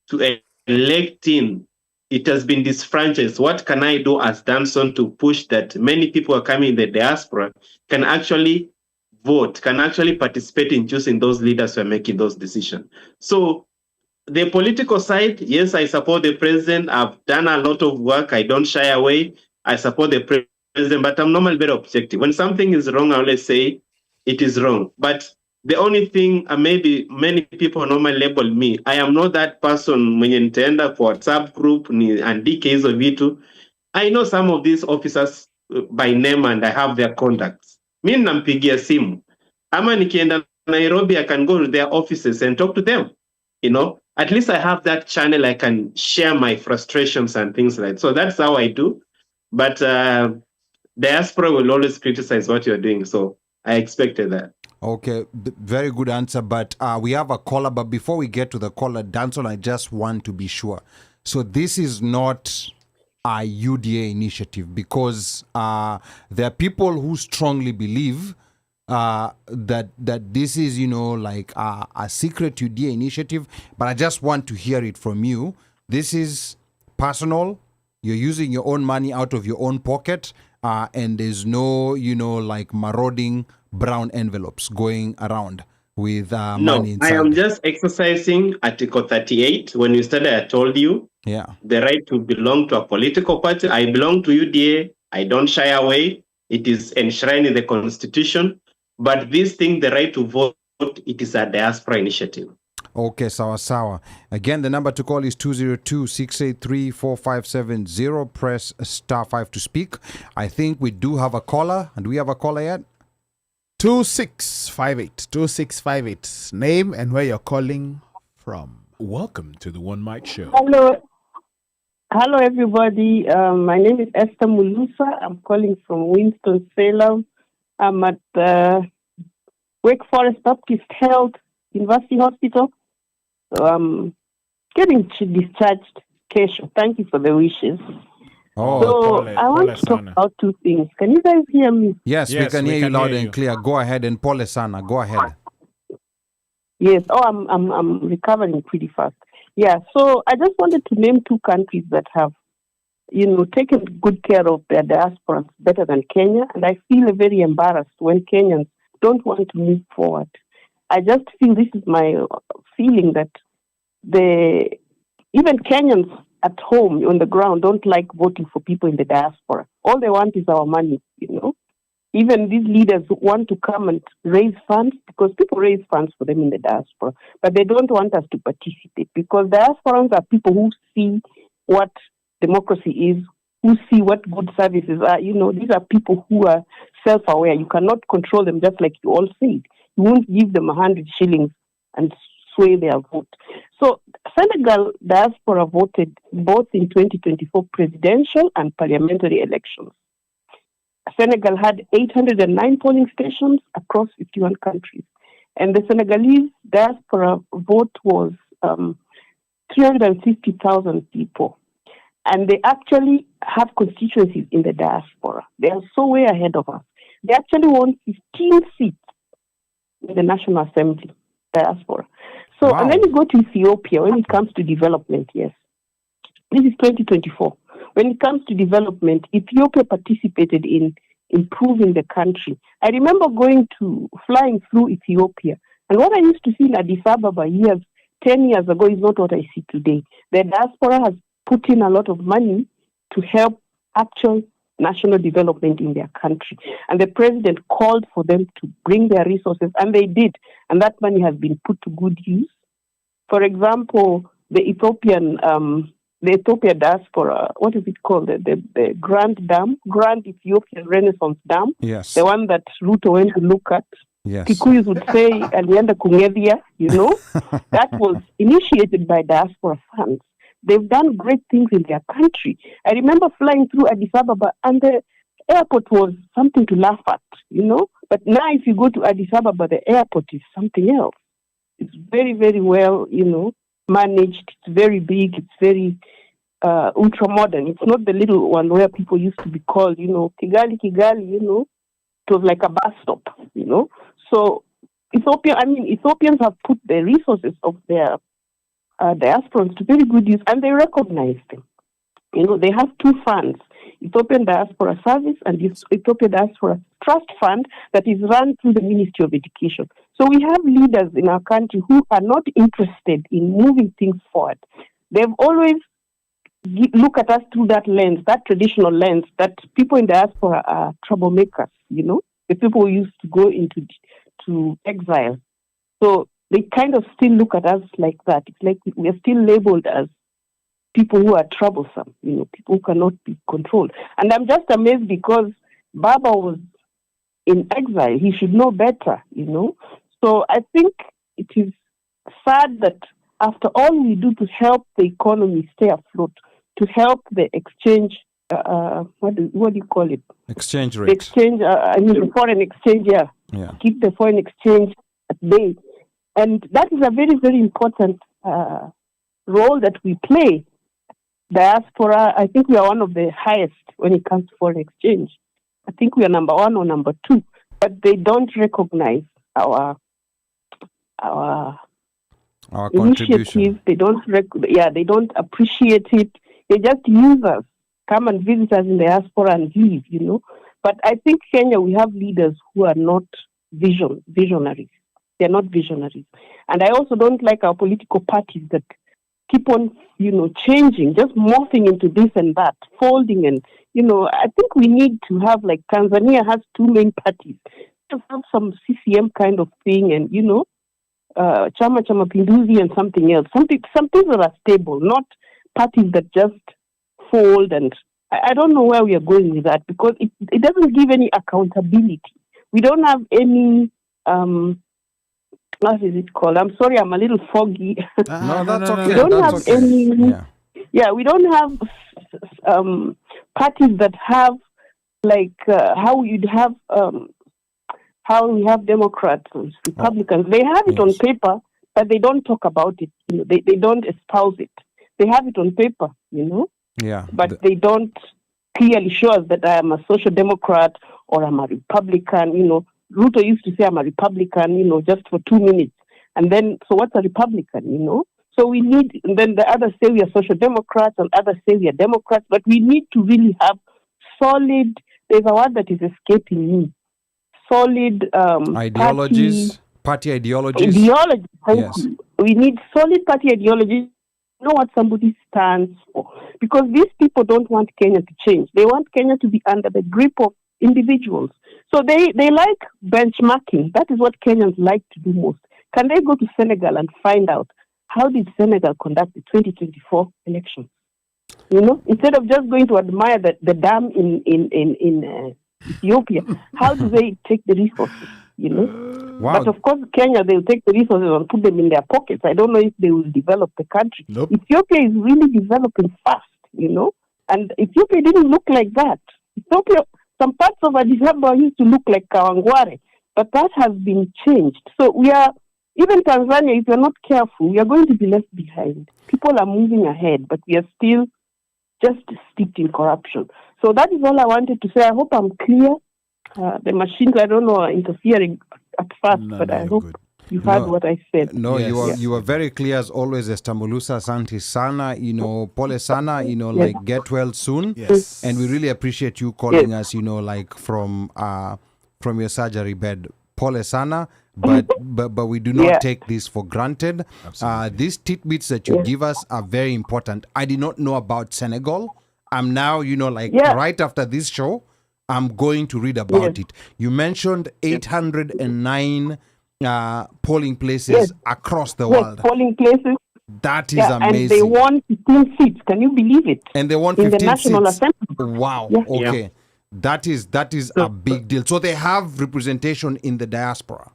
to elect in. It has been disfranchised. What can I do as Danson to push that many people are coming in the diaspora can actually vote, can actually participate in choosing those leaders who are making those decisions? So the political side, yes, I support the president. I've done a lot of work. I don't shy away. I support the president, but I'm normally very objective. When something is wrong, I always say it is wrong. But the only thing, maybe many people normally label me, I am not that person mwenye nitaenda kwa WhatsApp group ni andike hizo vitu. I know some of these officers by name and I have their contacts. Mi nampigia simu. Ama nikienda Nairobi, I can go to their offices and talk to them. You know, at least I have that channel. I can share my frustrations and things like that. So that's how I do. But diaspora will always criticize what you're doing. So I expected that. Okay, very good answer. But we have a caller. But before we get to the caller, Danson, I just want to be sure. So this is not a UDA initiative, because there are people who strongly believe that this is, you know, like a secret UDA initiative. But I just want to hear it from you. This is personal. You're using your own money out of your own pocket, and there's no, you know, like marauding brown envelopes going around. with No, money I inside. am just exercising Article 38. When you started, I told you Yeah. the right to belong to a political party. I belong to UDA. I don't shy away. It is enshrined in the Constitution. But this thing, the right to vote, it is a diaspora initiative. Okay, sawa. Again, the number to call is 202-683-4570. Press *5 to speak. I think we do have a caller. And do we have a caller yet? 2658. Name and where you're calling from. Welcome to the OneMic Show. Hello, everybody. My name is Esther Mulusa. I'm calling from Winston-Salem. I'm at Wake Forest Baptist Health University Hospital. So I'm getting discharged. Kesho. Thank you for the wishes. Oh, So I want to talk about two things. Can you guys hear me? yes, we can hear you loud and clear. Go ahead and Pole Sana. Go ahead. Yes. Oh, I'm recovering pretty fast. Yeah. So I just wanted to name two countries that have, taken good care of their diasporas better than Kenya, and I feel very embarrassed when Kenyans don't want to move forward. I just feel, this is my feeling, that even Kenyans at home on the ground don't like voting for people in the diaspora. All they want is our money, Even these leaders want to come and raise funds, because people raise funds for them in the diaspora, but they don't want us to participate, because diasporans are people who see what democracy is, who see what good services are. These are people who are self-aware. You cannot control them, just like you all said. You won't give them 100 shillings and sway their vote. So Senegal diaspora voted both in 2024 presidential and parliamentary elections. Senegal had 809 polling stations across 51 countries. And the Senegalese diaspora vote was 350,000 people. And they actually have constituencies in the diaspora. They are so way ahead of us. They actually won 15 seats in the National Assembly diaspora. So, Wow. And then you go to Ethiopia when it comes to development, yes. This is 2024. When it comes to development, Ethiopia participated in improving the country. I remember flying through Ethiopia, and what I used to see in Addis Ababa 10 years ago is not what I see today. The diaspora has put in a lot of money to help actual national development in their country. And the president called for them to bring their resources, and they did. And that money has been put to good use. For example, the Ethiopia diaspora, what is it called? The Grand Ethiopian Renaissance Dam. Yes. The one that Ruto went to look at. Yes. Kikuyus would say, Alienda Kungevia, That was initiated by diaspora funds. They've done great things in their country. I remember flying through Addis Ababa, and the airport was something to laugh at, But now if you go to Addis Ababa, the airport is something else. It's very, very well, managed. It's very big. It's very ultra-modern. It's not the little one where people used to be called, Kigali, It was like a bus stop, So Ethiopians have put the resources of their diasporans to very good use, and they recognize them. They have two funds, Ethiopian Diaspora Service and Ethiopian Diaspora Trust Fund, that is run through the Ministry of Education. So we have leaders in our country who are not interested in moving things forward. They've always look at us through that lens, that traditional lens, that people in diaspora are troublemakers, the people who used to go into exile. So they kind of still look at us like that. It's like we're still labeled as people who are troublesome, people who cannot be controlled. And I'm just amazed because Baba was in exile. He should know better, So I think it is sad that after all we do to help the economy stay afloat, to help the exchange, what do you call it? Exchange rate. The exchange, the foreign exchange, Yeah. Keep the foreign exchange at bay. And that is a very, very important role that we play. Diaspora, I think we are one of the highest when it comes to foreign exchange. I think we are number 1 or number 2, but they don't recognize our contribution. They don't they don't appreciate it. They just use us, come and visit us in the diaspora and leave, But I think Kenya, we have leaders who are not visionaries. They're not visionaries. And I also don't like our political parties that keep on, changing, just morphing into this and that, folding. And, I think we need to have, like Tanzania has two main parties, to have some CCM kind of thing and, Chama cha Mapinduzi and something else. Some things that are stable, not parties that just fold. And I don't know where we are going with that, because it doesn't give any accountability. We don't have any, what is it called? I'm sorry, I'm a little foggy. No, that's okay. We don't That's have okay. any, we don't have parties that have, like, how you'd have, how we have Democrats and Republicans. They have it on paper, but they don't talk about it. They don't espouse it. They have it on paper, Yeah. but they don't clearly show us that I am a social democrat or I'm a Republican. Ruto used to say I'm a Republican, just for 2 minutes. And then, so what's a Republican, So we need, and then the others say we are social democrats and others say we are Democrats, but we need to really have solid, there's a word that is escaping me, solid ideologies, party ideologies. Ideology. Yes. We need solid party ideology. Know what somebody stands for, because these people don't want Kenya to change. They want Kenya to be under the grip of individuals. So they like benchmarking. That is what Kenyans like to do most. Can they go to Senegal and find out how did Senegal conduct the 2024 elections? Instead of just going to admire the dam in Ethiopia, how do they take the resources? Wow. But of course, Kenya, they'll take the resources and put them in their pockets. I don't know if they will develop the country. Nope. Ethiopia is really developing fast, and Ethiopia didn't look like that. Ethiopia, some parts of Addis Ababa used to look like Kawangware, but that has been changed. So even Tanzania, if you're not careful, we are going to be left behind. People are moving ahead, but we are still just steeped in corruption. So that is all I wanted to say. I hope I'm clear. The machines, I don't know, are interfering at first, but I hope you heard what I said. No, Yes. you are very clear as always, Estambulusa. Asante sana, pole sana, like get well soon. Yes. And we really appreciate you calling us, like from your surgery bed. Pole sana, but we do not take this for granted. These tidbits that you give us are very important. I did not know about Senegal. I'm now, right after this show, I'm going to read about it. You mentioned 809 polling places across the world. Polling places. That is amazing. And they won 15 seats. Can you believe it? And they won 15 in the National seats. Assembly. Wow. Yeah. Okay. That is a big deal. So they have representation in the diaspora.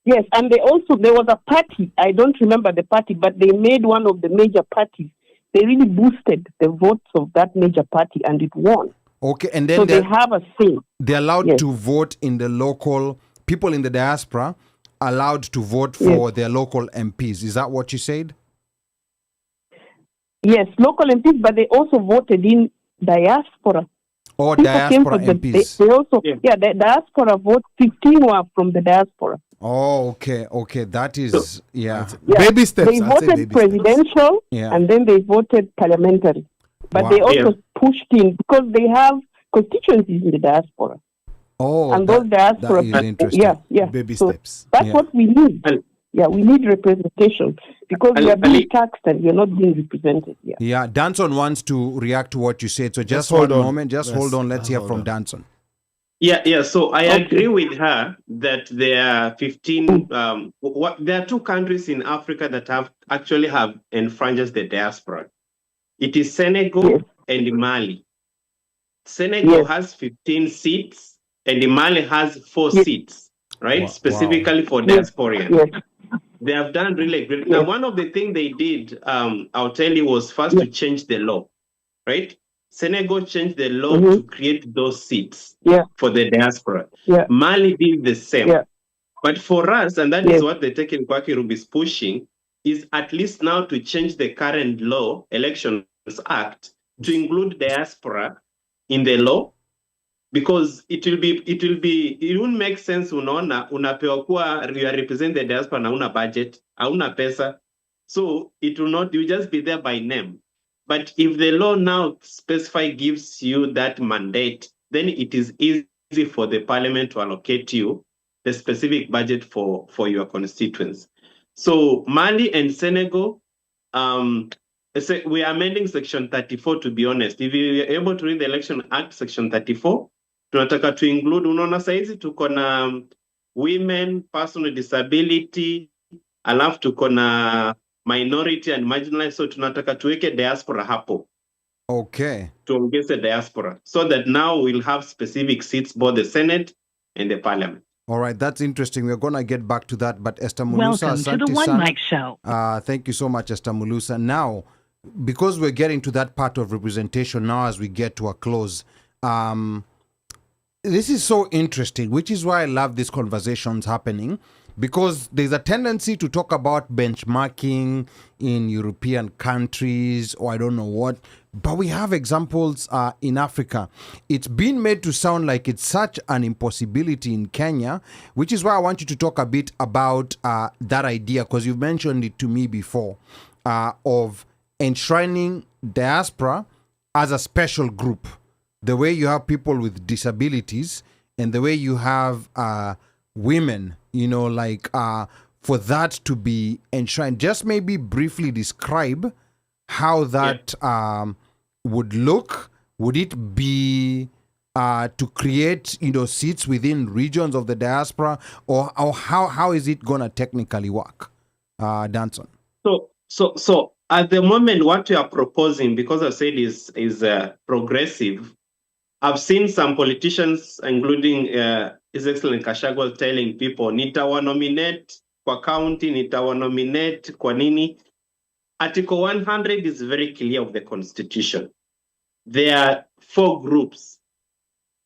Yes, and there was a party. I don't remember the party, but they made one of the major parties. They really boosted the votes of that major party, and it won. Okay, and then so they have a say. They're allowed to vote in the local, people in the diaspora allowed to vote for their local MPs. Is that what you said? Yes, local MPs, but they also voted in diaspora. Or People diaspora MPs. They also, the diaspora vote, 15 were from the diaspora. Oh, okay. That is, Baby steps. They voted presidential, and then they voted parliamentary. But they also pushed in because they have constituencies in the diaspora. Oh, and those diaspora, that is interesting. Baby so steps. That's what we need. We need representation because we are being taxed and we are not being represented. Yeah, Danson wants to react to what you said. So just hold one moment. Just hold on. Let's hear from Danson. Yeah. So I agree with her that there are 15. There are two countries in Africa that have enfranchised the diaspora. It is Senegal and Mali. Senegal has 15 seats and Mali has 4 seats, right? Wow. Specifically for diasporians. They have done really great. Now, one of the things they did, I'll tell you, was first to change the law, right? Senegal changed the law to create those seats for the diaspora. Mali did the same. But for us, and that is what the Taking Kwaki Group is pushing, is at least now to change the current law, Elections Act, to include diaspora in the law, because it won't make sense unapewa kuwa you represent the diaspora na una budget, hauna pesa. So it will not, you just be there by name. But if the law now gives you that mandate, then it is easy for the parliament to allocate you the specific budget for your constituents. So Mali and Senegal, we are amending Section 34, to be honest. If you're able to read the Election Act, Section 34, tunataka to include, unaona saizi tuko na women, person with disability, alafu tuko na minority and marginalized, so tunataka tuweke diaspora hapo. Okay. Tuongeze diaspora, so that now we'll have specific seats, both the Senate and the Parliament. All right, that's interesting. We're going to get back to that. But Esther Mulusa, Welcome to the OneMic Show. Thank you so much, Esther Mulusa. Now, because we're getting to that part of representation now as we get to a close, this is so interesting, which is why I love these conversations happening, because there's a tendency to talk about benchmarking in European countries or I don't know what, but we have examples in Africa. It's been made to sound like it's such an impossibility in Kenya, which is why I want you to talk a bit about that idea, because you've mentioned it to me before, of enshrining diaspora as a special group. The way you have people with disabilities and the way you have women, you know, like for that to be enshrined. Just maybe briefly describe how that would look. Would it be to create, you know, seats within regions of the diaspora, or how is it gonna technically work, Danson? So at the moment, what we are proposing, because I said is progressive. I've seen some politicians, including His Excellency Kashagwa, telling people, nitawanominate kwa county, nitawanominate kwa nini. Article 100 is very clear of the Constitution. There are 4 groups.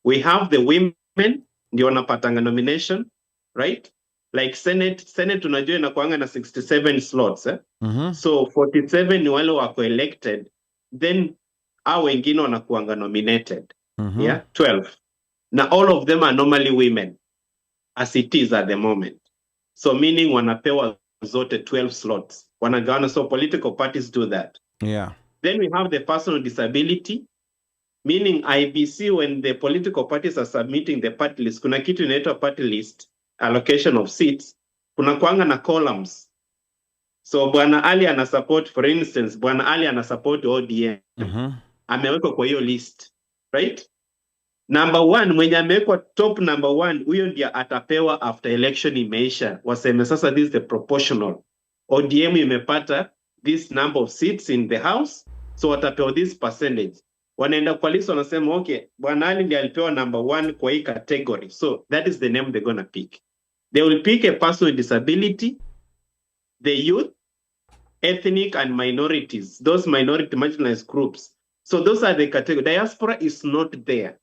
We have the women, ndio wanapatanga nomination, right? Like Senate unajua inakuanga na 67 slots. So 47 ni wale wako elected, then hao wengine wanakuanga nominated. 12. Now all of them are normally women, as it is at the moment. So meaning wanapewa zote 12 slots. Wanagawana, so political parties do that. Yeah. Then we have the person with disability, meaning IEBC, when the political parties are submitting the party list, kuna kitu inaitwa party list, allocation of seats, kuna kuanga na columns. So Bwana Ali ana support, for instance, Bwana Ali ana support ODM. Amewekwa kwa hiyo list. Right? Number 1, mwenye amewekwa top number 1, huyo ndiye atapewa after election imeisha. Waseme sasa this is the proportional. ODM imepata this number of seats in the house, so watapewa this percentage. Wanaenda kwa list wanasema, okay, Bwana Ali ndiye alipewa number 1 kwa hii category. So that is the name they're going to pick. They will pick a person with disability, the youth, ethnic and minorities, those minority marginalized groups. So those are the categories. Diaspora is not there.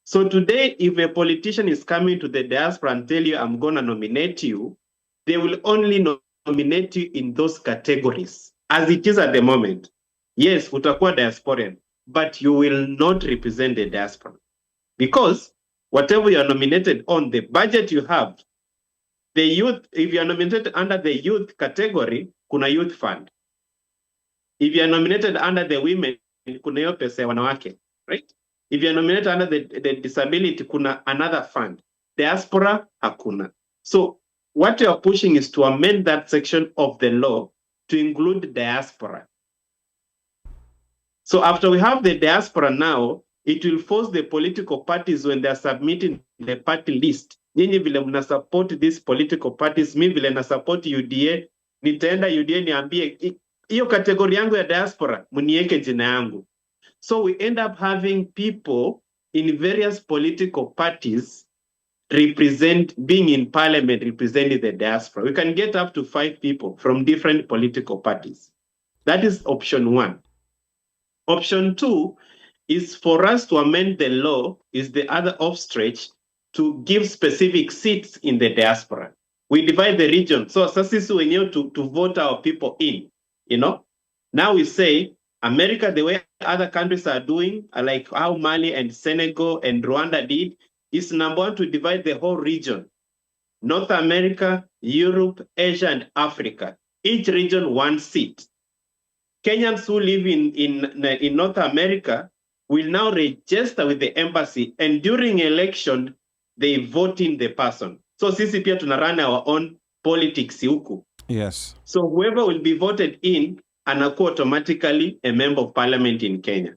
So today, if a politician is coming to the diaspora and tell you, I'm going to nominate you, they will only nominate you in those categories, as it is at the moment. Yes, utakuwa diasporian, but you will not represent the diaspora. Because whatever you are nominated on, the budget you have, the youth, if you are nominated under the youth category, kuna youth fund. If you are nominated under the women, kuna hiyo pesa ya wanawake, right? If you are nominated under the disability, kuna another fund. Diaspora, hakuna. So what you are pushing is to amend that section of the law to include diaspora. So after we have the diaspora now, it will force the political parties, when they are submitting the party list, nyinyi vile mna support these political parties, mi vile na support UDA, nitaenda UDA niambie, hiyo kategori yangu ya diaspora, munieke jina yangu. So we end up having people in various political parties being in parliament representing the diaspora. We can get up to 5 people from different political parties. That is option 1. Option 2 is for us to amend the law, is the other off-stretch, to give specific seats in the diaspora. We divide the region. So sisi wenyewe to vote our people in, you know. Now we say, America, the way other countries are doing, like how Mali and Senegal and Rwanda did, is number 1 to divide the whole region. North America, Europe, Asia, and Africa. Each region 1 seat. Kenyans who live in North America will now register with the embassy, and during election, they vote in the person. So sisi pia tuna run our own politics huku. Yes. So whoever will be voted in anakuwa automatically a member of parliament in Kenya.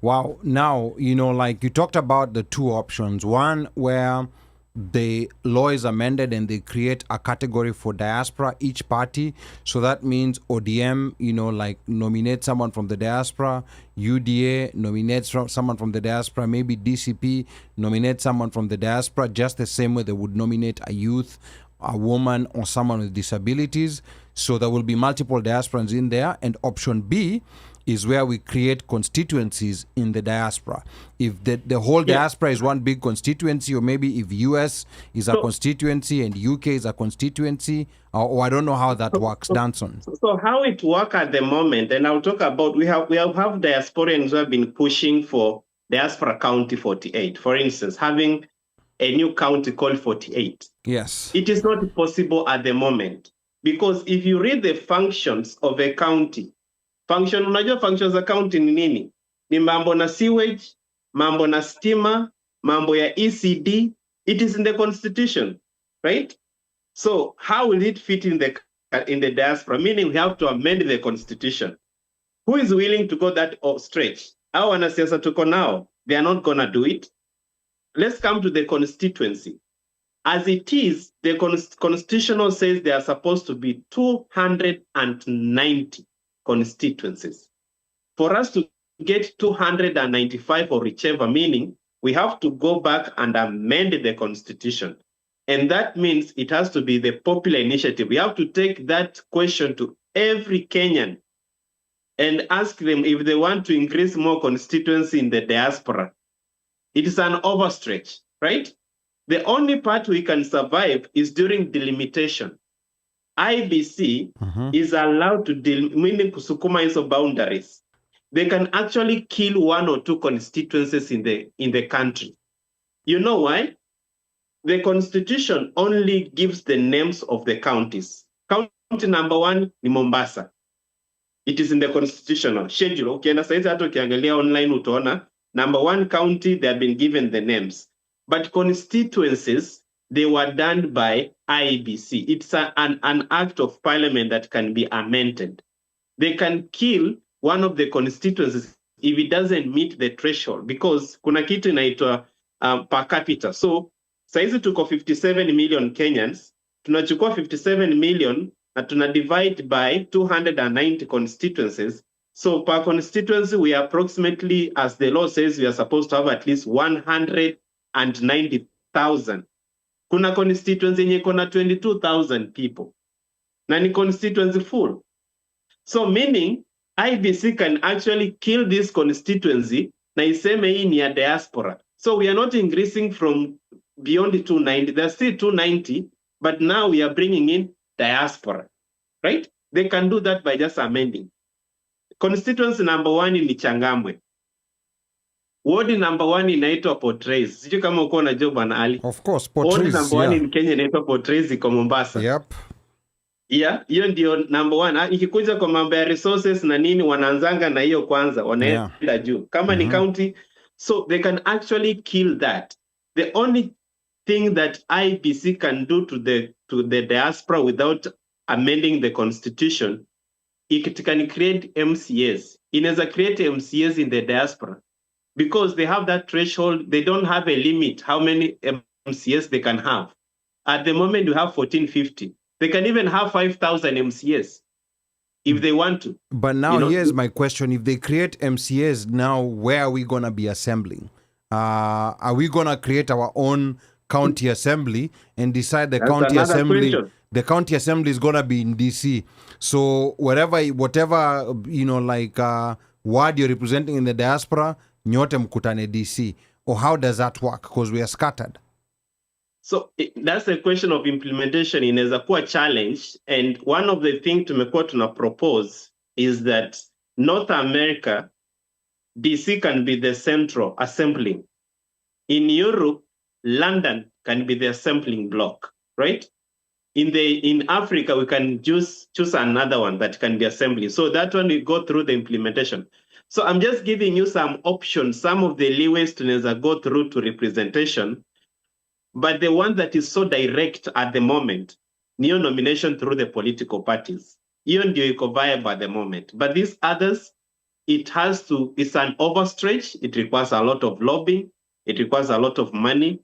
Wow. Now, like you talked about the two options. One where the law is amended and they create a category for diaspora, each party. So that means ODM, like nominate someone from the diaspora, UDA nominates someone from the diaspora, maybe DCP nominate someone from the diaspora, just the same way they would nominate a youth, a woman, or someone with disabilities. So there will be multiple diasporans in there. And option B is where we create constituencies in the diaspora. If the whole diaspora is one big constituency, or maybe if US is a constituency and UK is a constituency, or I don't know how that works, Danson. So how it works at the moment, and I'll talk about, we have diasporians who have been pushing for Diaspora County 48. For instance, having a new county called 48. Yes. It is not possible at the moment, because if you read the functions of a county, unajua functions za county ni nini? Ni mambo na sewage, mambo na stima, mambo ya ECD. It is in the constitution, right? So how will it fit in the diaspora? Meaning we have to amend the constitution. Who is willing to go that stretch? Our wanasiasa tuko now, they are not gonna do it. Let's come to the constituency. As it is, the constitutional says there are supposed to be 290 constituencies. For us to get 295 or whichever, meaning we have to go back and amend the constitution. And that means it has to be the popular initiative. We have to take that question to every Kenyan and ask them if they want to increase more constituency in the diaspora. It is an overstretch, right? The only part we can survive is during delimitation. IEBC is allowed to meaning kusukuma hizo boundaries. They can actually kill one or two constituencies in the country. You know why? The constitution only gives the names of the counties. County number 1 ni Mombasa. It is in the constitutional schedule. Ukienda saizi hata ukiangalia online utaona number 1 county, they have been given the names. But constituencies, they were done by IEBC. It's an act of parliament that can be amended. They can kill one of the constituencies if it doesn't meet the threshold, because kuna kitu inaitwa per capita. So saizi tuko 57 million Kenyans, tunachukua 57 million na tuna divide by 290 constituencies. So per constituency, we are approximately, as the law says, we are supposed to have at least 190,000. Kuna constituency yenye iko na 22,000 people. Na ni constituency full. So meaning, IBC can actually kill this constituency na iseme hii ni ya diaspora. So we are not increasing from beyond the 290. There's still 290, but now we are bringing in diaspora, right? They can do that by just amending. Constituency number 1 ni Changamwe. Ward number 1 inaitwa Portrays. Sijui kama uko na job bwana Ali. Of course, Portrays. Ward number 1 in Kenya inaitwa Portrays iko Mombasa. Yep. Yeah, hiyo ndio number 1. Ikikuja kwa mambo ya resources na nini, wanaanzanga na hiyo kwanza, wanaenda juu. Kama ni county, so they can actually kill that. The only thing that IBC can do to the diaspora without amending the constitution, it can create MCAs. Inaweza create MCAs in the diaspora because they have that threshold. They don't have a limit how many MCAs they can have. At the moment, we have 1450. They can even have 5,000 MCAs if they want to. But now here's my question. If they create MCAs, now where are we going to be assembling? Are we going to create our own county assembly and decide the county assembly? Question. The county assembly is going to be in DC. So whatever ward you're representing in the diaspora, nyote mkutane DC. Or how does that work? Because we are scattered. So that's a question of implementation. Inaweza kuwa challenge, and one of the things tumekuwa tuna propose is that North America, DC can be the central assembling. In Europe, London can be the assembling block, right? In Africa, we can choose another one that can be assembly. So that one we go through the implementation. So I'm just giving you some options, some of the leeways to go through to representation. But the one that is so direct at the moment, new nomination through the political parties, hiyo ndio iko viable at the moment. But these others, it's an overstretch. It requires a lot of lobbying. It requires a lot of money.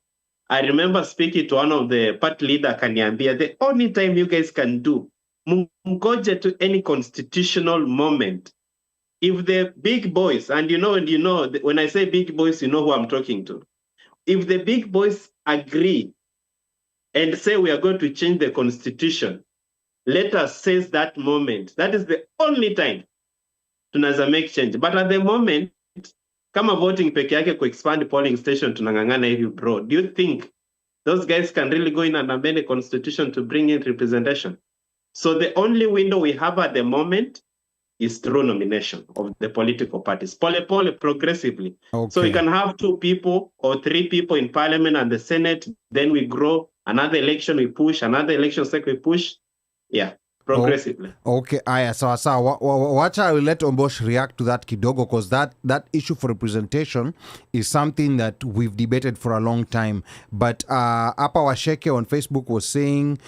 I remember speaking to one of the party leader, Kanyambia, the only time you guys can do, mgoje to any constitutional moment. If the big boys, and you know, when I say big boys, you know who I'm talking to. If the big boys agree and say we are going to change the constitution, let us seize that moment. That is the only time tunaweza make change. But at the moment, kama voting peke yake expand polling station tunangangana hivi bro, do you think those guys can really go in and amend the constitution to bring in representation? So the only window we have at the moment is through nomination of the political parties, pole progressively. Okay. So we can have 2 people or 3 people in parliament and the Senate, then we grow, another election we push, another election cycle we push. Yeah, progressively. Okay, aya, sawa sawa. Wacha I will let Ombosh react to that kidogo, because that issue for representation is something that we've debated for a long time. But Apa Washeke on Facebook was saying,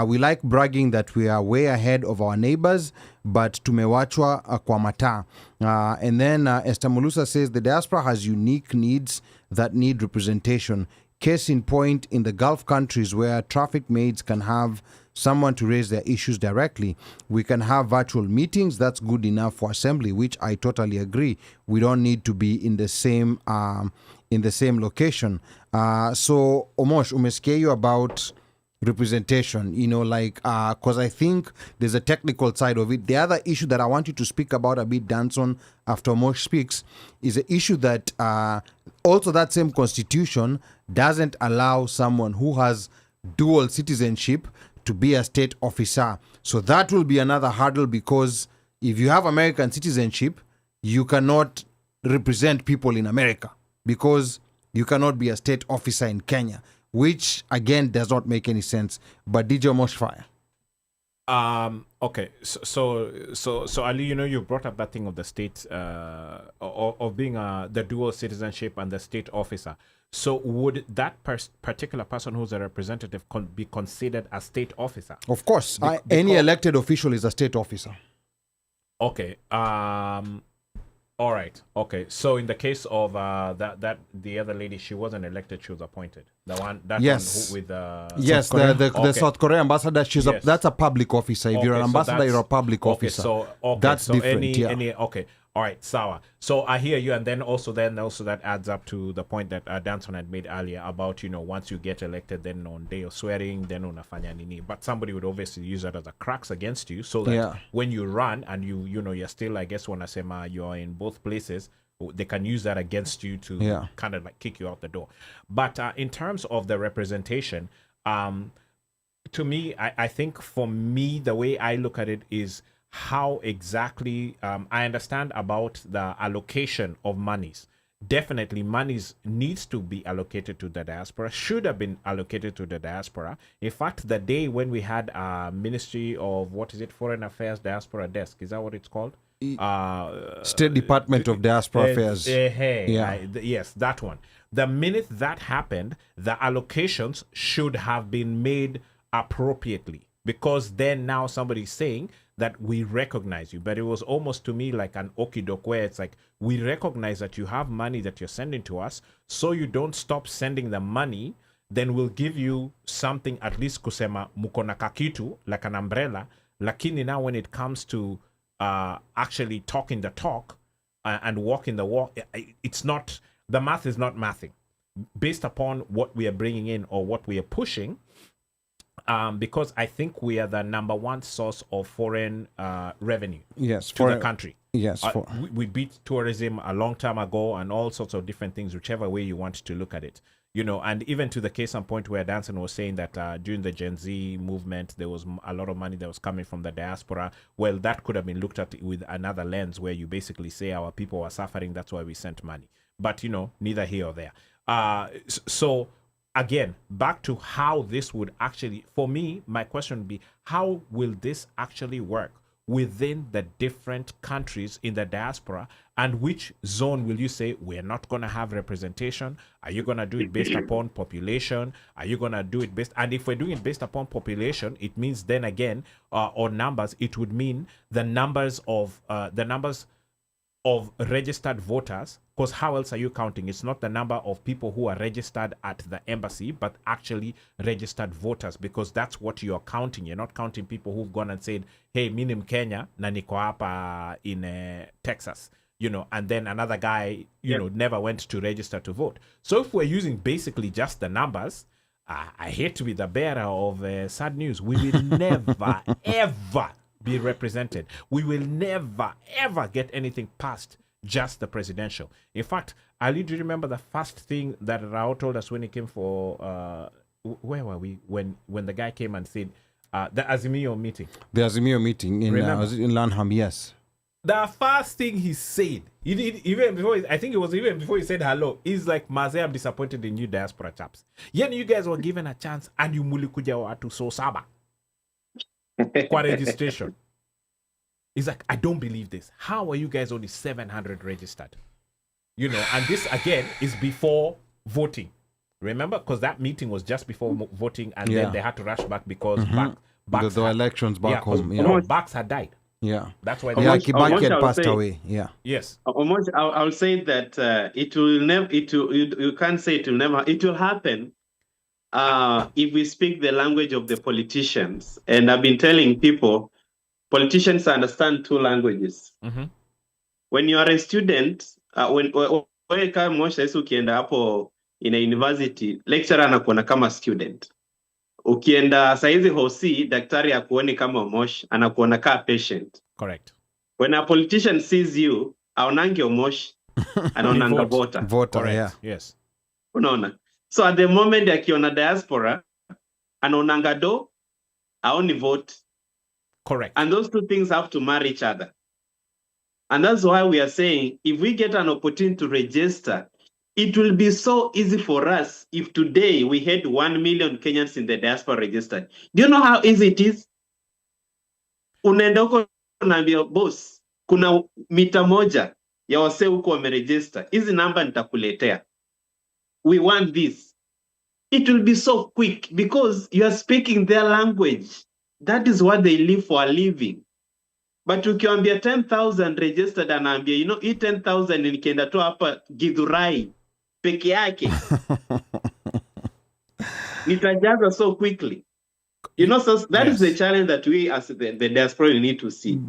we like bragging that we are way ahead of our neighbors, but tumewachwa kwa mata. And then Esther Mulusa says, the diaspora has unique needs that need representation. Case in point, in the Gulf countries where traffic maids can have someone to raise their issues directly, we can have virtual meetings. That's good enough for assembly, which I totally agree. We don't need to be in the same location. So Omosh, umesikia you about representation, because I think there's a technical side of it. The other issue that I want you to speak about a bit, Danson, after Mosh speaks, is an issue that also that same constitution doesn't allow someone who has dual citizenship to be a state officer. So that will be another hurdle, because if you have American citizenship, you cannot represent people in America, because you cannot be a state officer in Kenya, which again does not make any sense. But DJ Moshfire. Okay, so Ali, you brought up that thing of the state, of being the dual citizenship and the state officer. So would that particular person who's a representative be considered a state officer? Of course, any elected official is a state officer. Okay. All right. Okay. So in the case of that the other lady, she wasn't elected; she was appointed. Yes. One with yes, the South Korea ambassador. Yes. That's a public officer. If you're an ambassador, you're a public officer. That's different. Okay. All right, Sawa. So I hear you, and then also that adds up to the point that Danson had made earlier about, once you get elected, then on day of swearing, then unafanya nini. But somebody would obviously use that as a crux against you, so that when you run and you're still, I guess, wanasema you're in both places, they can use that against you to kind of like kick you out the door. But in terms of the representation, to me, I think for me, the way I look at it is how exactly I understand about the allocation of monies. Definitely monies needs to be allocated to the diaspora, should have been allocated to the diaspora. In fact, the day when we had a Ministry of Foreign Affairs Diaspora Desk, is that what it's called? State Department of Diaspora Affairs. Yes, that one. The minute that happened, the allocations should have been made appropriately, because then now somebody's saying that we recognize you. But it was almost to me like an okidok, where it's like, we recognize that you have money that you're sending to us, so you don't stop sending the money, then we'll give you something, at least kusema mukona kakitu, like an umbrella. Lakini now when it comes to actually talking the talk and walking the walk, it's not, the math is not mathing based upon what we are bringing in or what we are pushing. Because I think we are the number one source of foreign revenue to the country. Yes. We beat tourism a long time ago and all sorts of different things, whichever way you want to look at it. And even to the case on point where Danson was saying that during the Gen Z movement, there was a lot of money that was coming from the diaspora. Well, that could have been looked at with another lens, where you basically say our people are suffering, that's why we sent money. But, neither here or there. So again, back to how this would actually, for me, my question would be, how will this actually work? within the different countries in the diaspora, and which zone will you say we're not going to have representation? Are you going to do it based upon population? Are you going to do it based, and if we're doing it based upon population, it means then again or numbers, it would mean the numbers of registered voters, because how else are you counting? It's not the number of people who are registered at the embassy, but actually registered voters, because that's what you're counting. You're not counting people who've gone and said, hey, minim Kenya na niko hapa in Texas, you know, and then another guy, you know, never went to register to vote. So if we're using basically just the numbers, I hate to be the bearer of sad news. We will never, ever be represented. We will never, ever get anything past just the presidential. In fact, Ali, do you remember the first thing that Rao told us when he came for, where were we? When the guy came and said, the Azimio meeting. The Azimio meeting in Lanham, yes. The first thing he said, he did, even before, I think it was even before he said hello, he's like, Maze, I'm disappointed in you diaspora chaps. Yeah, you guys were given a chance and you mulikuja watu so saba. Kwa registration. He's like, I don't believe this. How are you guys only 700 registered? You know, and this again is before voting. Remember? Because that meeting was just before voting, and then they had to rush back because the elections back home. Backs had died. Yeah. That's why Kibaki had passed away. Yeah. Yes. I'll say that it will never, you can't say it will never, it will happen if we speak the language of the politicians. And I've been telling people, politicians understand two languages. When you are a student, when kama Moshi ukienda hapo in a university, lecturer anakuona kama student. Ukienda saizi hosi, daktari akuoni kama Moshi, anakuona kama patient. Correct. When a politician sees you, aonangi Moshi, anaonanga voter. Voter, yeah. Yes. Unaona. So at the moment akiona diaspora, anaonanga do, aoni vote. Correct. And those two things have to marry each other. And that's why we are saying, if we get an opportunity to register, it will be so easy for us if today we had 1 million Kenyans in the diaspora registered. Do you know how easy it is? Unaenda huko unaambia boss, kuna mita moja ya wase huko wameregister. Hizi namba nitakuletea. We want this. It will be so quick because you are speaking their language. That is what they live for a living. But ukiambia 10,000 registered, anaambia, you know, hii 10,000 nikienda tu hapa Githurai peke yake. Nitajaza so quickly. You know, so that is the challenge that we as the diaspora need to see.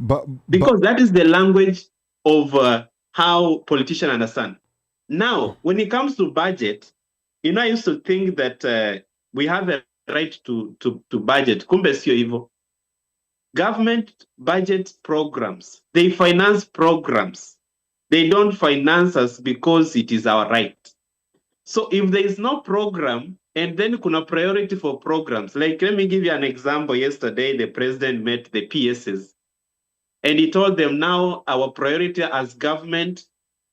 Because that is the language of how politicians understand. Now, when it comes to budget, you know, I used to think that we have a right to budget. Kumbe sio hivyo. Government budget programs. They finance programs. They don't finance us because it is our right. So if there is no program, and then kuna priority for programs, like let me give you an example. Yesterday, the president met the PSs, and he told them now our priority as government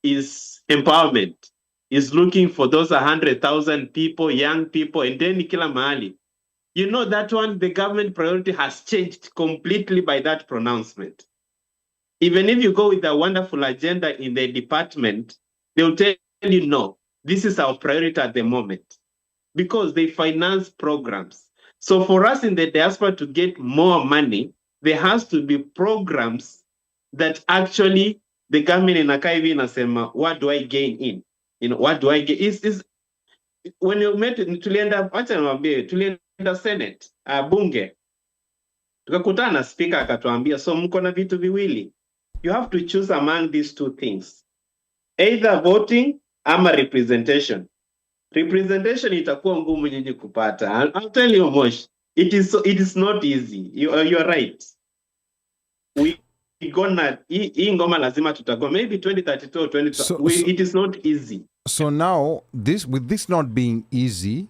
is empowerment, is looking for those 100,000 people, young people, and then kila mahali. You know that one, the government priority has changed completely by that pronouncement. Even if you go with a wonderful agenda in the department, they'll tell you, no, this is our priority at the moment because they finance programs. So for us in the diaspora to get more money, there has to be programs that actually the government in Akaivi inasema, what do I gain in? You know, what do I gain? Is when you met tulienda Senate, bunge, tukakutana na speaker akatuambia, so mko na vitu viwili. You have to choose among these two things. Either voting ama representation. Representation itakuwa ngumu nyinyi kupata. I'll tell you, Mosh, it is not easy. You're right. We gonna hii ngoma lazima tutago maybe 2032 or 2030. It is not easy. So now with this not being easy,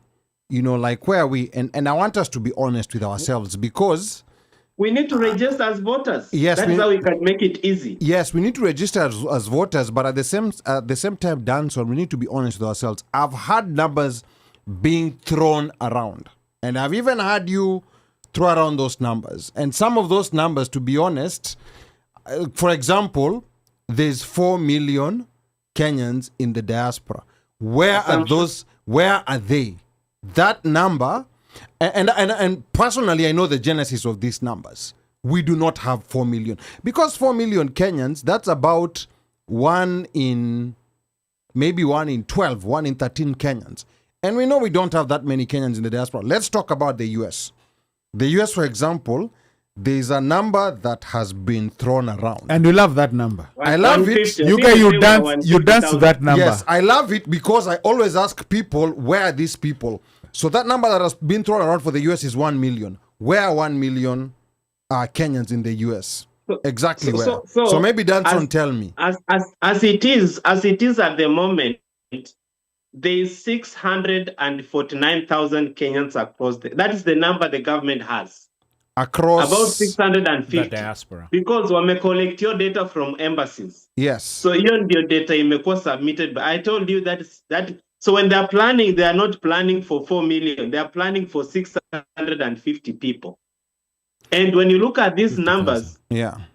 you know, like where we and I want us to be honest with ourselves because we need to register as voters. Yes, that's how we can make it easy. Yes, we need to register as voters, but at the same time, Danson, we need to be honest with ourselves. I've had numbers being thrown around, and I've even had you throw around those numbers. And some of those numbers, to be honest, for example, there's 4 million Kenyans in the diaspora. Where are those? Where are they? That number, and personally, I know the genesis of these numbers. We do not have 4 million. Because 4 million Kenyans, that's about 1 in 12, 1 in 13 Kenyans. And we know we don't have that many Kenyans in the diaspora. Let's talk about the US. The US, for example, there's a number that has been thrown around. And you love that number. I love it. You dance to that number. Yes, I love it because I always ask people, where are these people? So that number that has been thrown around for the US is 1 million. Where are 1 million Kenyans in the US? Exactly where? So maybe Danson tell me. As it is at the moment, there is 649,000 Kenyans across. That is the number the government has. Across about 650 the diaspora, because collect your data from embassies. Yes. So your data imekuwa submitted. But I told you that. So when they are planning, they are not planning for 4 million. They are planning for 650 people. And when you look at these numbers,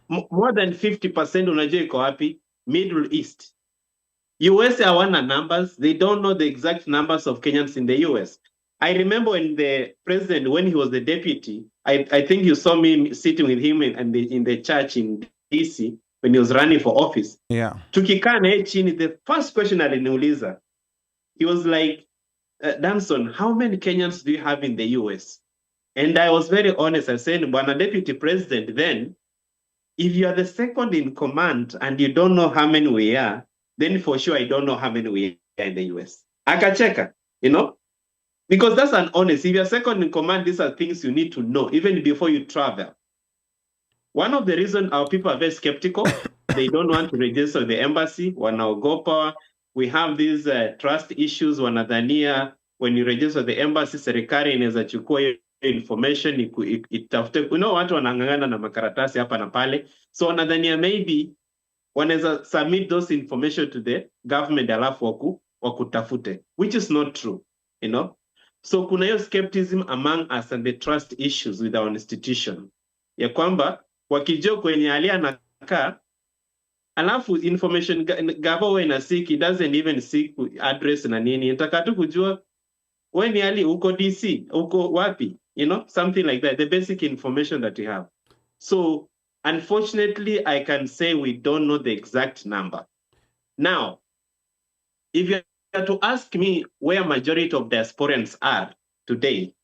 more than 50% unajua iko wapi? Middle East. US hawana numbers. They don't know the exact numbers of Kenyans in the US. I remember when the president, when he was the deputy, I think you saw me sitting with him in the church in DC when he was running for office. Yeah. Tukikaa na yeye chini, the first question aliniuliza, he was like, Danson, how many Kenyans do you have in the US? And I was very honest. I said, Bwana Deputy President, then, if you are the second in command and you don't know how many we are, then for sure I don't know how many we are in the US. Akacheka, because that's an honest. If you're second in command, these are things you need to know, even before you travel. One of the reasons our people are very skeptical, they don't want to register the embassy, wanaogopa. We have these trust issues, wanadhania, when you register the embassy, serikali inaweza chukua information, itafute, watu wanang'ang'ana na makaratasi hapa na pale. So wanadhania maybe wanaweza submit those information to the government alafu wakutafute, which is not true, So kuna hiyo skepticism among us and the trust issues with our institution. Ya kwamba wakijua kwenye alia anakaa, alafu information gava ina seek, it doesn't even seek address na nini. Nataka tu kujua we ni ali uko DC, uko wapi, something like that, the basic information that we have. So unfortunately, I can say we don't know the exact number. Now, if you are to ask me where majority of diasporans are today,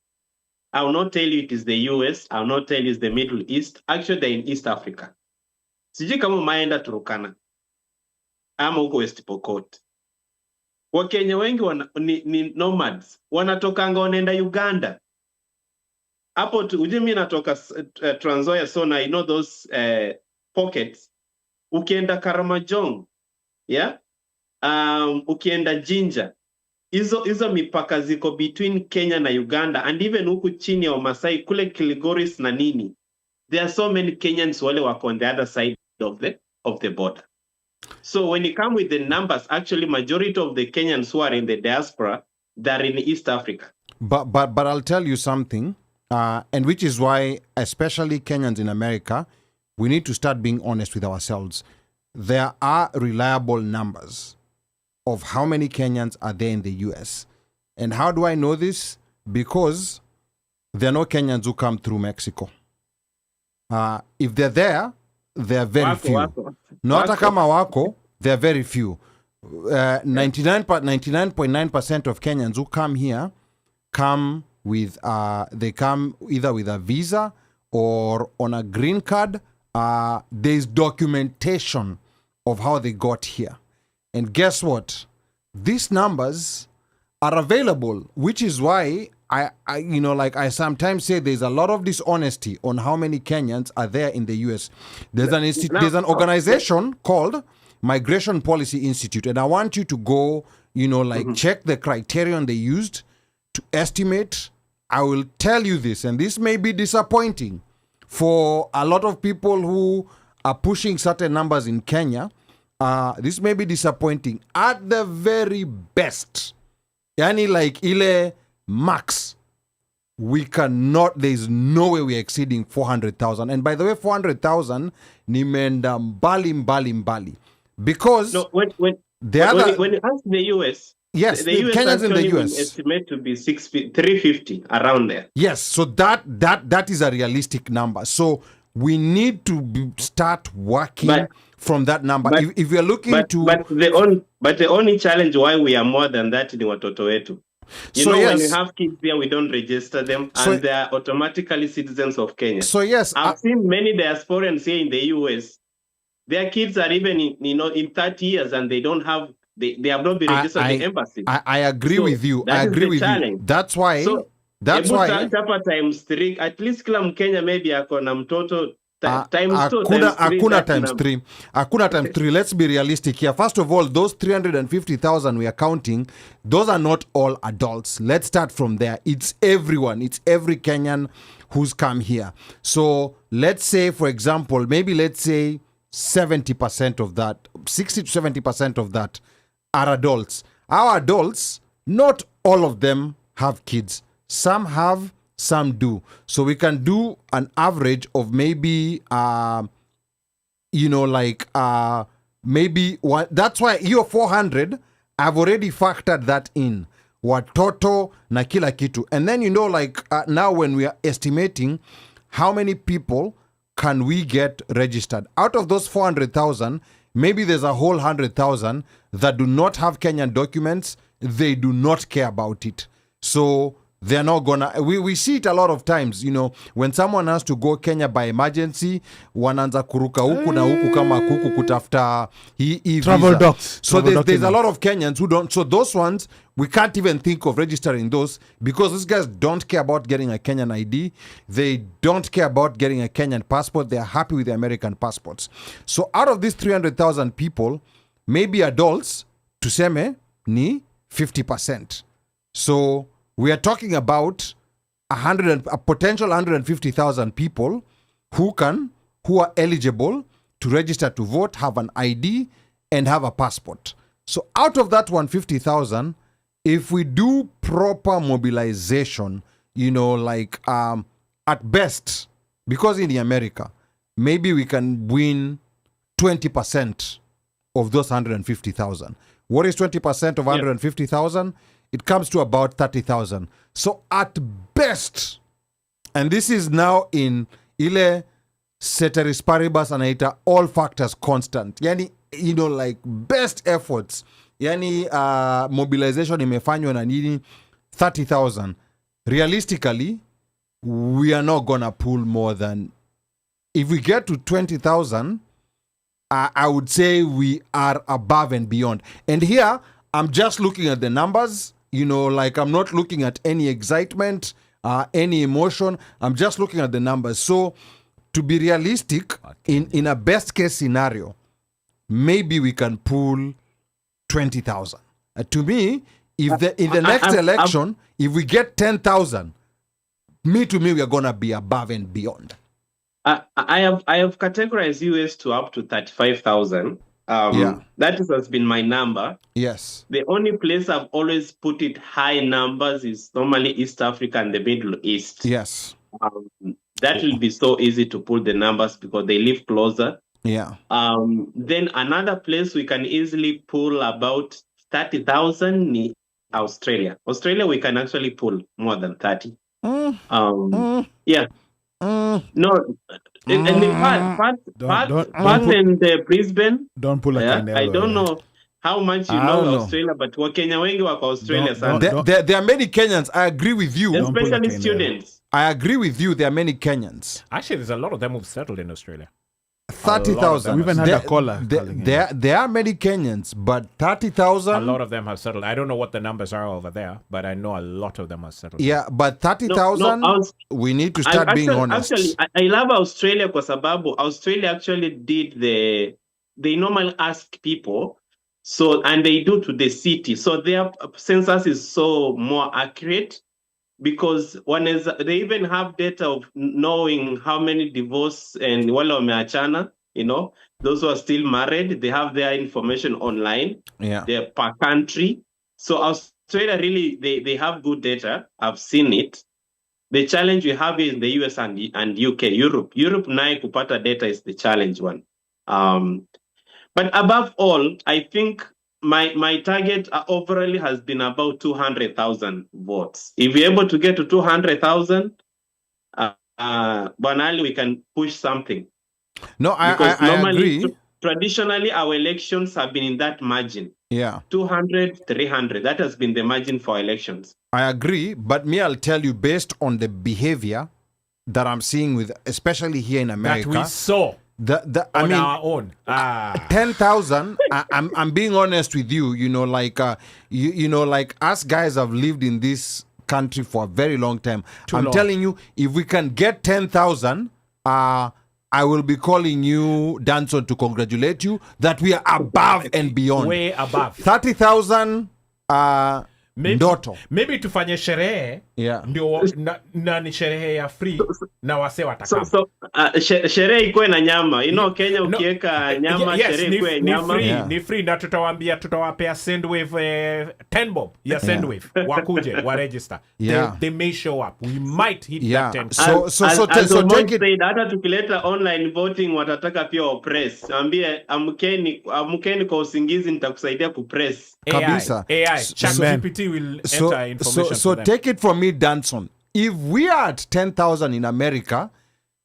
I will not tell you it is the US, I will not tell you it's the Middle East. Actually, they're in East Africa. Sijui kama umeenda Turkana ama huko West Pokot. Wakenya wengi ni nomads. Wanatokanga wanaenda Uganda. Hapo ujue mimi natoka Trans Nzoia, so I know those pockets. Ukienda Karamajong, yeah? Ukienda Jinja. Hizo mipaka ziko between Kenya na Uganda, and even huku chini ya Wamasai kule Kilgoris na nini. There are so many Kenyans wale wako on the other side of the border. So when you come with the numbers, actually majority of the Kenyans who are in the diaspora, they're in East Africa. But I'll tell you something, and which is why, especially Kenyans in America, we need to start being honest with ourselves. There are reliable numbers of how many Kenyans are there in the US. And how do I know this? Because there are no Kenyans who come through Mexico. If they're there, they're very few. Not kama wako, they're very few. 99.9% of Kenyans who come here come with, they come either with a visa or on a green card. There's documentation of how they got here. And guess what? These numbers are available, which is why I sometimes say there's a lot of dishonesty on how many Kenyans are there in the US. There's an organization called Migration Policy Institute, and I want you to go, check the criterion they used to estimate. I will tell you this, and this may be disappointing for a lot of people who are pushing certain numbers in Kenya. This may be disappointing. At the very best, yani like ile max, we cannot, there's no way we're exceeding 400,000. And by the way, 400,000 nimeenda mbali. Because No, when you ask the US, yes, the US Kenyans in the actually will US estimate to be 350 around there. Yes, so that is a realistic number. So we need to start working from that number. If we are looking but the only challenge why we are more than that in watoto wetu. When you have kids here, we don't register them, and they are automatically citizens of Kenya. So yes, I've seen many diasporans here in the US. Their kids are even in 30 years, and they don't have they have not been registered in the embassy. I agree with you. I agree with you. That's why. Chapa times 3. At least kila Mkenya maybe ako na mtoto times 2 Hakuna times 3. Hakuna times 3. Let's be realistic here. First of all, those 350,000 we are counting, those are not all adults. Let's start from there. It's everyone. It's every Kenyan who's come here. So let's say, for example, maybe let's say 70% of that, 60 to 70% of that are adults. Our adults, not all of them have kids. Some have, some do. So we can do an average of maybe, maybe one. That's why your 400, I've already factored that in. Watoto na kila kitu. And then, now when we are estimating how many people can we get registered? Out of those 400,000, maybe there's a whole 100,000 that do not have Kenyan documents. They do not care about it. So they're not gonna, we see it a lot of times, when someone has to go Kenya by emergency, wanaanza kuruka huku na huku kama kuku kutafuta travel docs. So there's a lot of Kenyans who don't, so those ones, we can't even think of registering those because these guys don't care about getting a Kenyan ID. They don't care about getting a Kenyan passport. They're happy with the American passports. So out of these 300,000 people, maybe adults, tuseme, ni 50%. So we are talking about a potential 150,000 people who are eligible to register to vote, have an ID, and have a passport. So out of that 150,000, if we do proper mobilization, at best, because in America, maybe we can win 20% of those 150,000. What is 20% of 150,000? It comes to about 30,000. So at best, and this is now in ile ceteris paribus anaita all factors constant. Yani, best efforts. Yani mobilization imefanywa na nini 30,000. Realistically, we are not gonna pull more than, if we get to 20,000, I would say we are above and beyond. And here, I'm just looking at the numbers. I'm not looking at any excitement, any emotion. I'm just looking at the numbers. So, to be realistic, in a best case scenario, maybe we can pull 20,000. To me, if in the next election, if we get 10,000, we are gonna be above and beyond. I have categorized US to up to 35,000. That has been my number. Yes. The only place I've always put it high numbers is normally East Africa and the Middle East. Yes. That will be so easy to pull the numbers because they live closer. Yeah. Then another place we can easily pull about 30,000 is Australia. Australia, we can actually pull more than 30. Yeah. No. And in Perth and Brisbane, don't pull a Canelo. I don't know how much you know Australia, but Wakenya wengi wako Australia sana. There are many Kenyans. I agree with you. Especially students. I agree with you. There are many Kenyans. Actually, there's a lot of them who've settled in Australia. 30,000. We even had a caller. There are many Kenyans, but 30,000. A lot of them have settled. I don't know what the numbers are over there, but I know a lot of them have settled. Yeah, but 30,000, we need to start being honest. Actually, I love Australia kwa sababu Australia actually did they normally ask people, so, and they do to the city. So their census is so more accurate because they even have data of knowing how many divorce and wale wameachana, those who are still married, they have their information online. Yeah. They're per country. So Australia really, they have good data. I've seen it. The challenge we have in the US and UK, Europe naye kupata data is the challenge one. But above all, I think my target overall has been about 200,000 votes. If we're able to get to 200,000, Banali, we can push something. No, Because I normally, agree. Traditionally, our elections have been in that margin. Yeah. 200, 300. That has been the margin for elections. I agree, but me, I'll tell you, based on the behavior that I'm seeing with, especially here in America, That we saw I on mean, our own. 10,000. I'm being honest with you. You know, like like us guys have lived in this country for a very long time. I'm long. telling you, if we can get 10,000, I will be calling you, Danson, to congratulate you that we are above and beyond. Way above. 30,000. Ndoto. Maybe tufanye sherehe Yeah. ndio na ni sherehe ya free na wase watakama. So sherehe ikuwe na nyama. You know, Kenya ukiweka nyama, sherehe ikuwe nyama. Free, Yeah. ni free na tutawapea Sendwave 10 bob ya Sendwave wakuje wa register. Yeah. They may show up. We might hit Yeah. that 10. So take it. Said, hata tukileta online voting watataka pia oppress. Ambie amkeni kwa usingizi nitakusaidia kupress. Kabisa. AI. So- ChatGPT will enter information so for them. take it from me, Danson. If we are at 10,000 in America,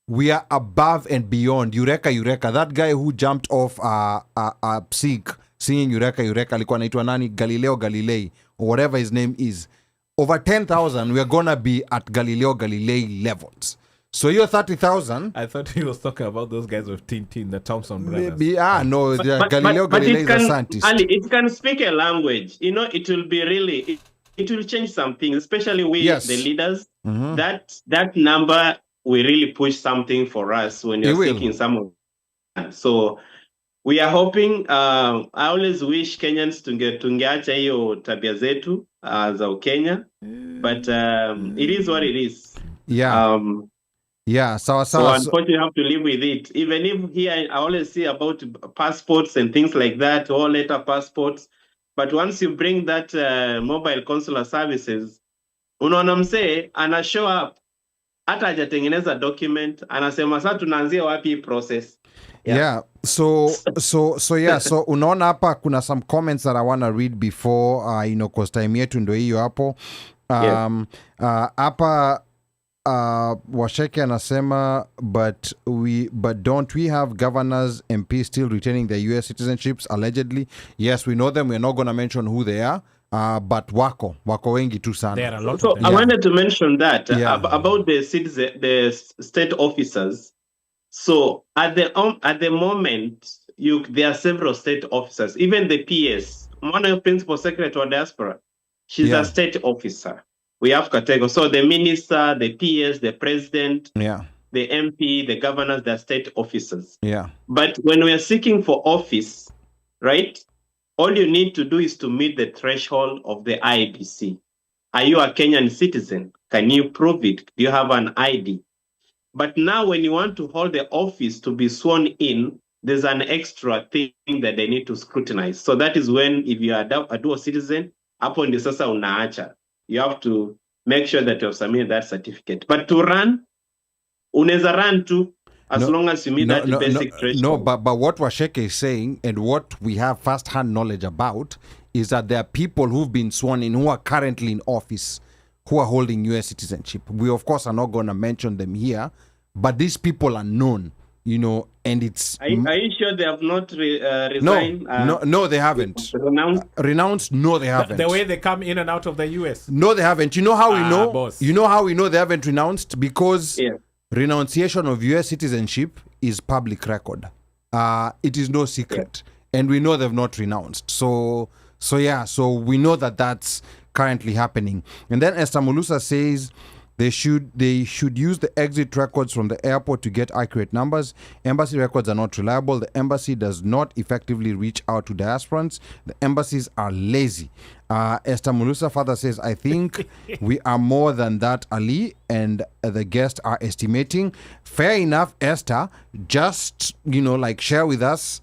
we are above and beyond. Eureka. That guy who jumped off a Sikh singing Eureka, alikuwa anaitwa nani? Galileo Galilei, or whatever his name is. Over 10,000, we are gonna be at Galileo Galilei levels. So you're 30,000. I thought he was talking about those guys with Tintin, the Thompson brothers. Maybe, no, Galileo Galilei is a scientist. Ali, it can speak a language. You know, it will be really, it will change something, especially we, Yes. the leaders. That number will really push something for us when you're It will. seeking some of that. So we are hoping, I always wish Kenyans tungeacha hiyo tabia zetu za Kenya, but it is what it is. Yeah. Yeah, So unfortunately, you have to live with it. Even if here, I always see about passports and things like that, all letter passports. But once you bring that mobile consular services, unaona msee ana show up, hata hajatengeneza document, anasema sasa tunaanzia wapi process. Yeah. So unaona hapa kuna some comments that I want to read before cause time yetu ndio hiyo hapo. Hapa Washeke anasema but don't we have governors, MP still retaining their US citizenships allegedly? Yes, we know them. We're not going to mention who they are. But wako wengi tu sana. There are a lot So of them. I wanted to mention that Yeah. about the state officers. So at the moment, there are several state officers. Even the PS, one of the principal secretary of Diaspora, she's a state officer. We have categories. So the minister, the PS, the president, the MP, the governors, they're state officers. Yeah. But when we are seeking for office, right, all you need to do is to meet the threshold of the IEBC. Are you a Kenyan citizen? Can you prove it? Do you have an ID? But now when you want to hold the office to be sworn in, there's an extra thing that they need to scrutinize. So that is when, if you are a dual citizen, hapo ndio sasa unaacha. You have to make sure that you have submitted that certificate. But to run, unaweza run too, as long as you meet that basic threshold. No, but what Washeke is saying, and what we have first-hand knowledge about, is that there are people who've been sworn in who are currently in office, who are holding US citizenship. We, of course, are not going to mention them here, but these people are known, and it's... Are you sure they have not resigned? No, they haven't. Renounced? No, they haven't. The way they come in and out of the US. No, they haven't. You know how we know? Boss. You know how we know they haven't renounced? Because renunciation of US citizenship is public record. It is no secret. And we know they've not renounced. So we know that that's currently happening. And then Esther Mulusa says they should use the exit records from the airport to get accurate numbers. Embassy records are not reliable. The embassy does not effectively reach out to diasporans. The embassies are lazy. Esther Mulusa further says, I think we are more than that, Ali, and the guests are estimating. Fair enough, Esther. Just, share with us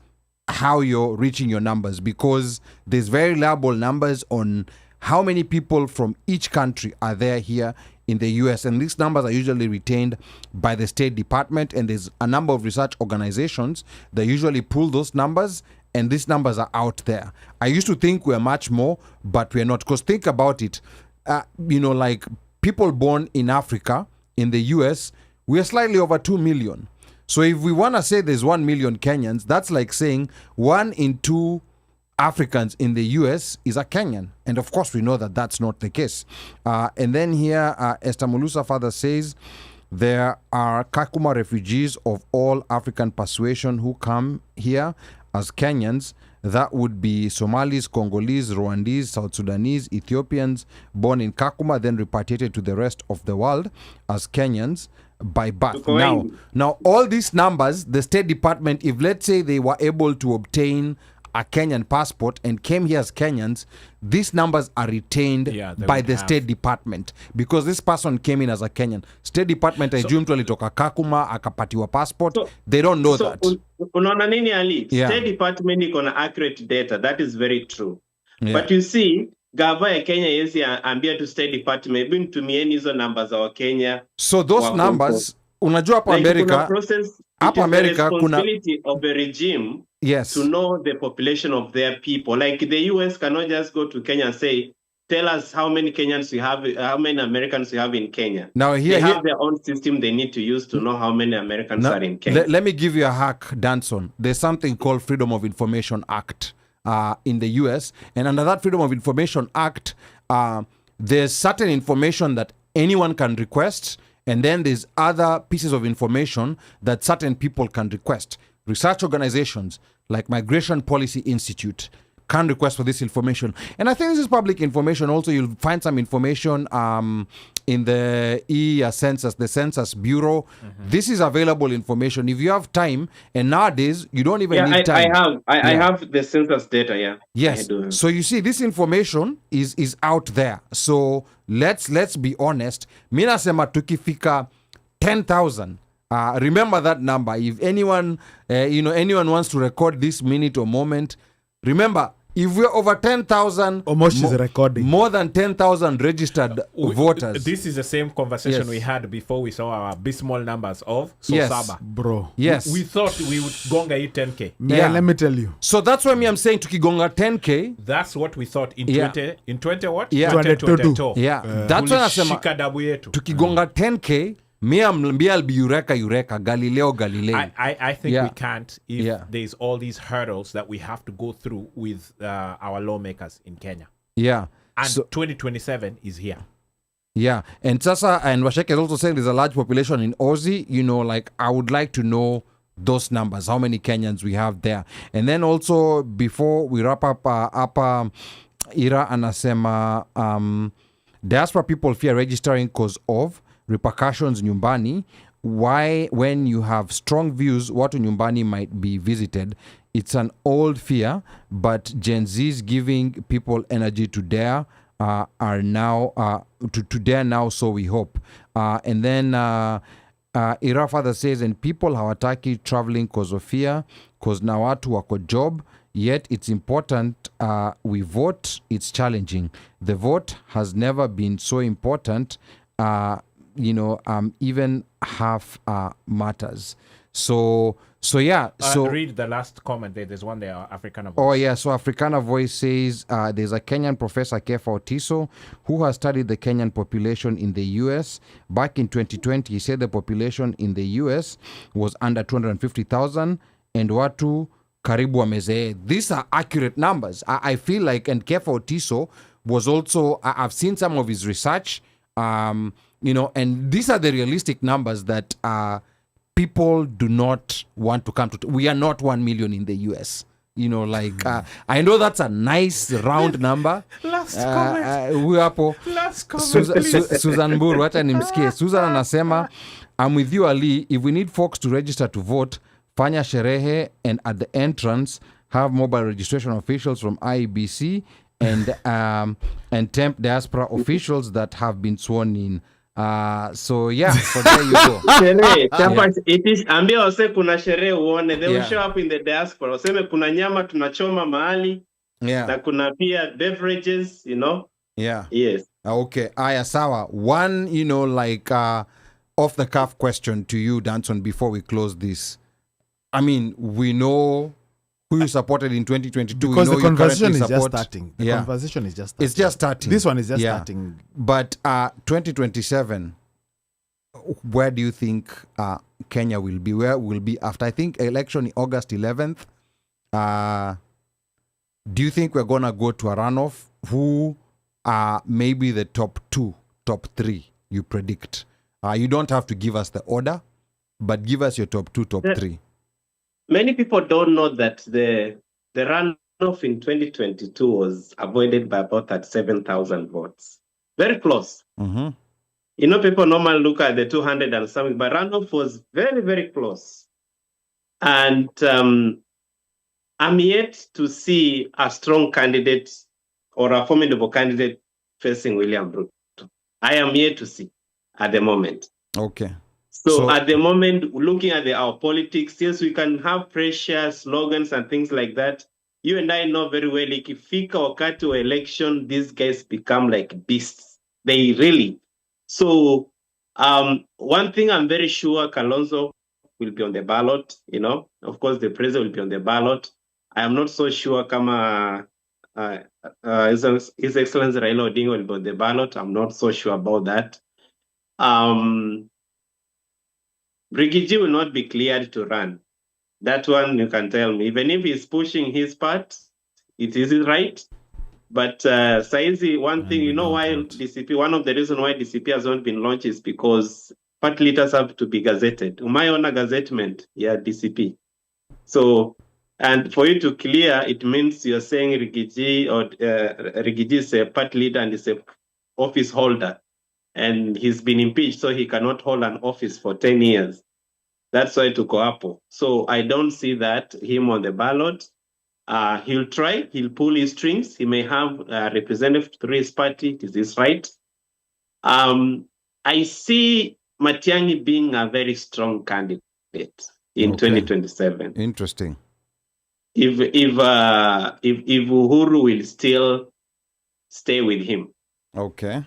how you're reaching your numbers, because there's very reliable numbers on how many people from each country are there here in the US, and these numbers are usually retained by the State Department, and there's a number of research organizations that usually pull those numbers, and these numbers are out there. I used to think we're much more, but we're not, because think about it, like people born in Africa, in the US, we're slightly over 2 million. So if we want to say there's 1 million Kenyans, that's like saying 1 in 2 Africans in the US is a Kenyan. And of course, we know that that's not the case. And then here, Esther Mulusa further says, there are Kakuma refugees of all African persuasion who come here as Kenyans. That would be Somalis, Congolese, Rwandese, South Sudanese, Ethiopians born in Kakuma, then repatriated to the rest of the world as Kenyans by birth. Now, all these numbers, the State Department, if let's say they were able to obtain a Kenyan passport and came here as Kenyans, these numbers are retained by the State Department because this person came in as a Kenyan. State Department ajumtu alitoka Kakuma akapatiwa passport. They don't know that. Unaona nini Ali? State Department iko na accurate data. That is very true. But you see, gava ya Kenya yesi ambia to State Department bin tumieni hizo numbers za Kenya. So those numbers, unajua hapa America, hapa America kuna responsibility of the regime to know the population of their people. Like the US cannot just go to Kenya and say, tell us how many Kenyans we have, how many Americans we have in Kenya. Now they have their own system they need to use to know how many Americans are in Kenya. Let me give you a hack, Danson. There's something called Freedom of Information Act in the US. And under that Freedom of Information Act, there's certain information that anyone can request. And then there's other pieces of information that certain people can request. Research organizations like Migration Policy Institute can request for this information. And I think this is public information. Also, you'll find some information in the census, the Census Bureau. This is available information. If you have time, and nowadays, you don't even need time. I have the census data, Yes. So you see, this information is out there. So let's be honest. Mina sema tukifika 10,000. Remember that number. If anyone, anyone wants to record this minute or moment, remember, if we're over 10,000, more than 10,000 registered voters. This is the same conversation we had before we saw our abysmal numbers of Sosaba. Bro. Yes. We thought we would gonga it 10K. Let me tell you. So that's why I'm saying tukigonga 10K. That's what we thought in 20 what? Yeah. 2022. Yeah. That's why nasema tukigonga 10K. I'll be Eureka, Galileo. I think we can't if there's all these hurdles that we have to go through with our lawmakers in Kenya. Yeah. And 2027 is here. Yeah. And Sasa and Washek is also saying there's a large population in Aussie. I would like to know those numbers, how many Kenyans we have there. And then also, before we wrap up, Ira anasema, diaspora people fear registering because of repercussions nyumbani. Why, when you have strong views, watu nyumbani might be visited. It's an old fear, but Gen Z's giving people energy to dare are now to dare now, so we hope. And then Ira further says, and people hawataki traveling cause of fear, cause na watu wako job. Yet it's important we vote. It's challenging. The vote has never been so important. Even half matters. So read the last comment there. There's one there, Africana Voice. Oh yeah, so Africana Voice says there's a Kenyan professor, Kefa Otiso, who has studied the Kenyan population in the US. Back in 2020, he said the population in the US was under 250,000 and watu karibu wamezee. These are accurate numbers. I feel like, and Kefa Otiso was also, I've seen some of his research, and these are the realistic numbers that people do not want to come to. We are not 1 million in the US. I know that's a nice round number. Last comment. Last comment, Susan Buru, wacha nimsikie. Susan anasema, I'm with you, Ali. If we need folks to register to vote, fanya sherehe, and at the entrance, have mobile registration officials from IEBC and temp diaspora officials that have been sworn in. So there you go. It is ambia wase kuna sherehe uone. They will show up in the diaspora. Waseme kuna nyama tunachoma mahali. Na kuna pia beverages, Yeah. Yes. Okay, aya sawa. One, like off the cuff question to you, Danson, before we close this. I mean, we know who you supported in 2022. Because we know the conversation you is currently just support, starting. The Yeah. conversation is just starting. It's just starting. This one is just Yeah. starting. But 2027, where do you think Kenya will be? Where will be after? I think election August 11th. Do you think we're gonna go to a runoff? Who are maybe the top 2, top 3 you predict? You don't have to give us the order, but give us your top 2, top 3. Many people don't know that the runoff in 2022 was avoided by about 37,000 votes. Very close. Mm-hmm. People normally look at the 200 and something, but runoff was very, very close. And I'm yet to see a strong candidate or a formidable candidate facing William Ruto. I am yet to see at the moment. Okay. So at the moment, looking at our politics, yes, we can have pressure, slogans, and things like that. You and I know very well, like, if we wakati wa election, these guys become like beasts. They really. So one thing I'm very sure, Kalonzo will be on the ballot. Of course, the president will be on the ballot. I am not so sure Kama His Excellency Raila Odinga will be on the ballot. I'm not so sure about that. Rigiji will not be cleared to run. That one you can tell me. Even if he's pushing his part, it is his right. But Saizi, one thing, why DCP, one of the reasons why DCP has not been launched is because party leaders have to be gazetted. Umayona gazettement, DCP. So, and for you to clear, it means you're saying Rigiji is a party leader and is a office holder. And he's been impeached, so he cannot hold an office for 10 years. That's why to Koapo. So I don't see him on the ballot. He'll try, he'll pull his strings. He may have a representative through his party. It is his right. I see Matiang'i being a very strong candidate in 2027. Interesting. If Uhuru will still stay with him. Okay.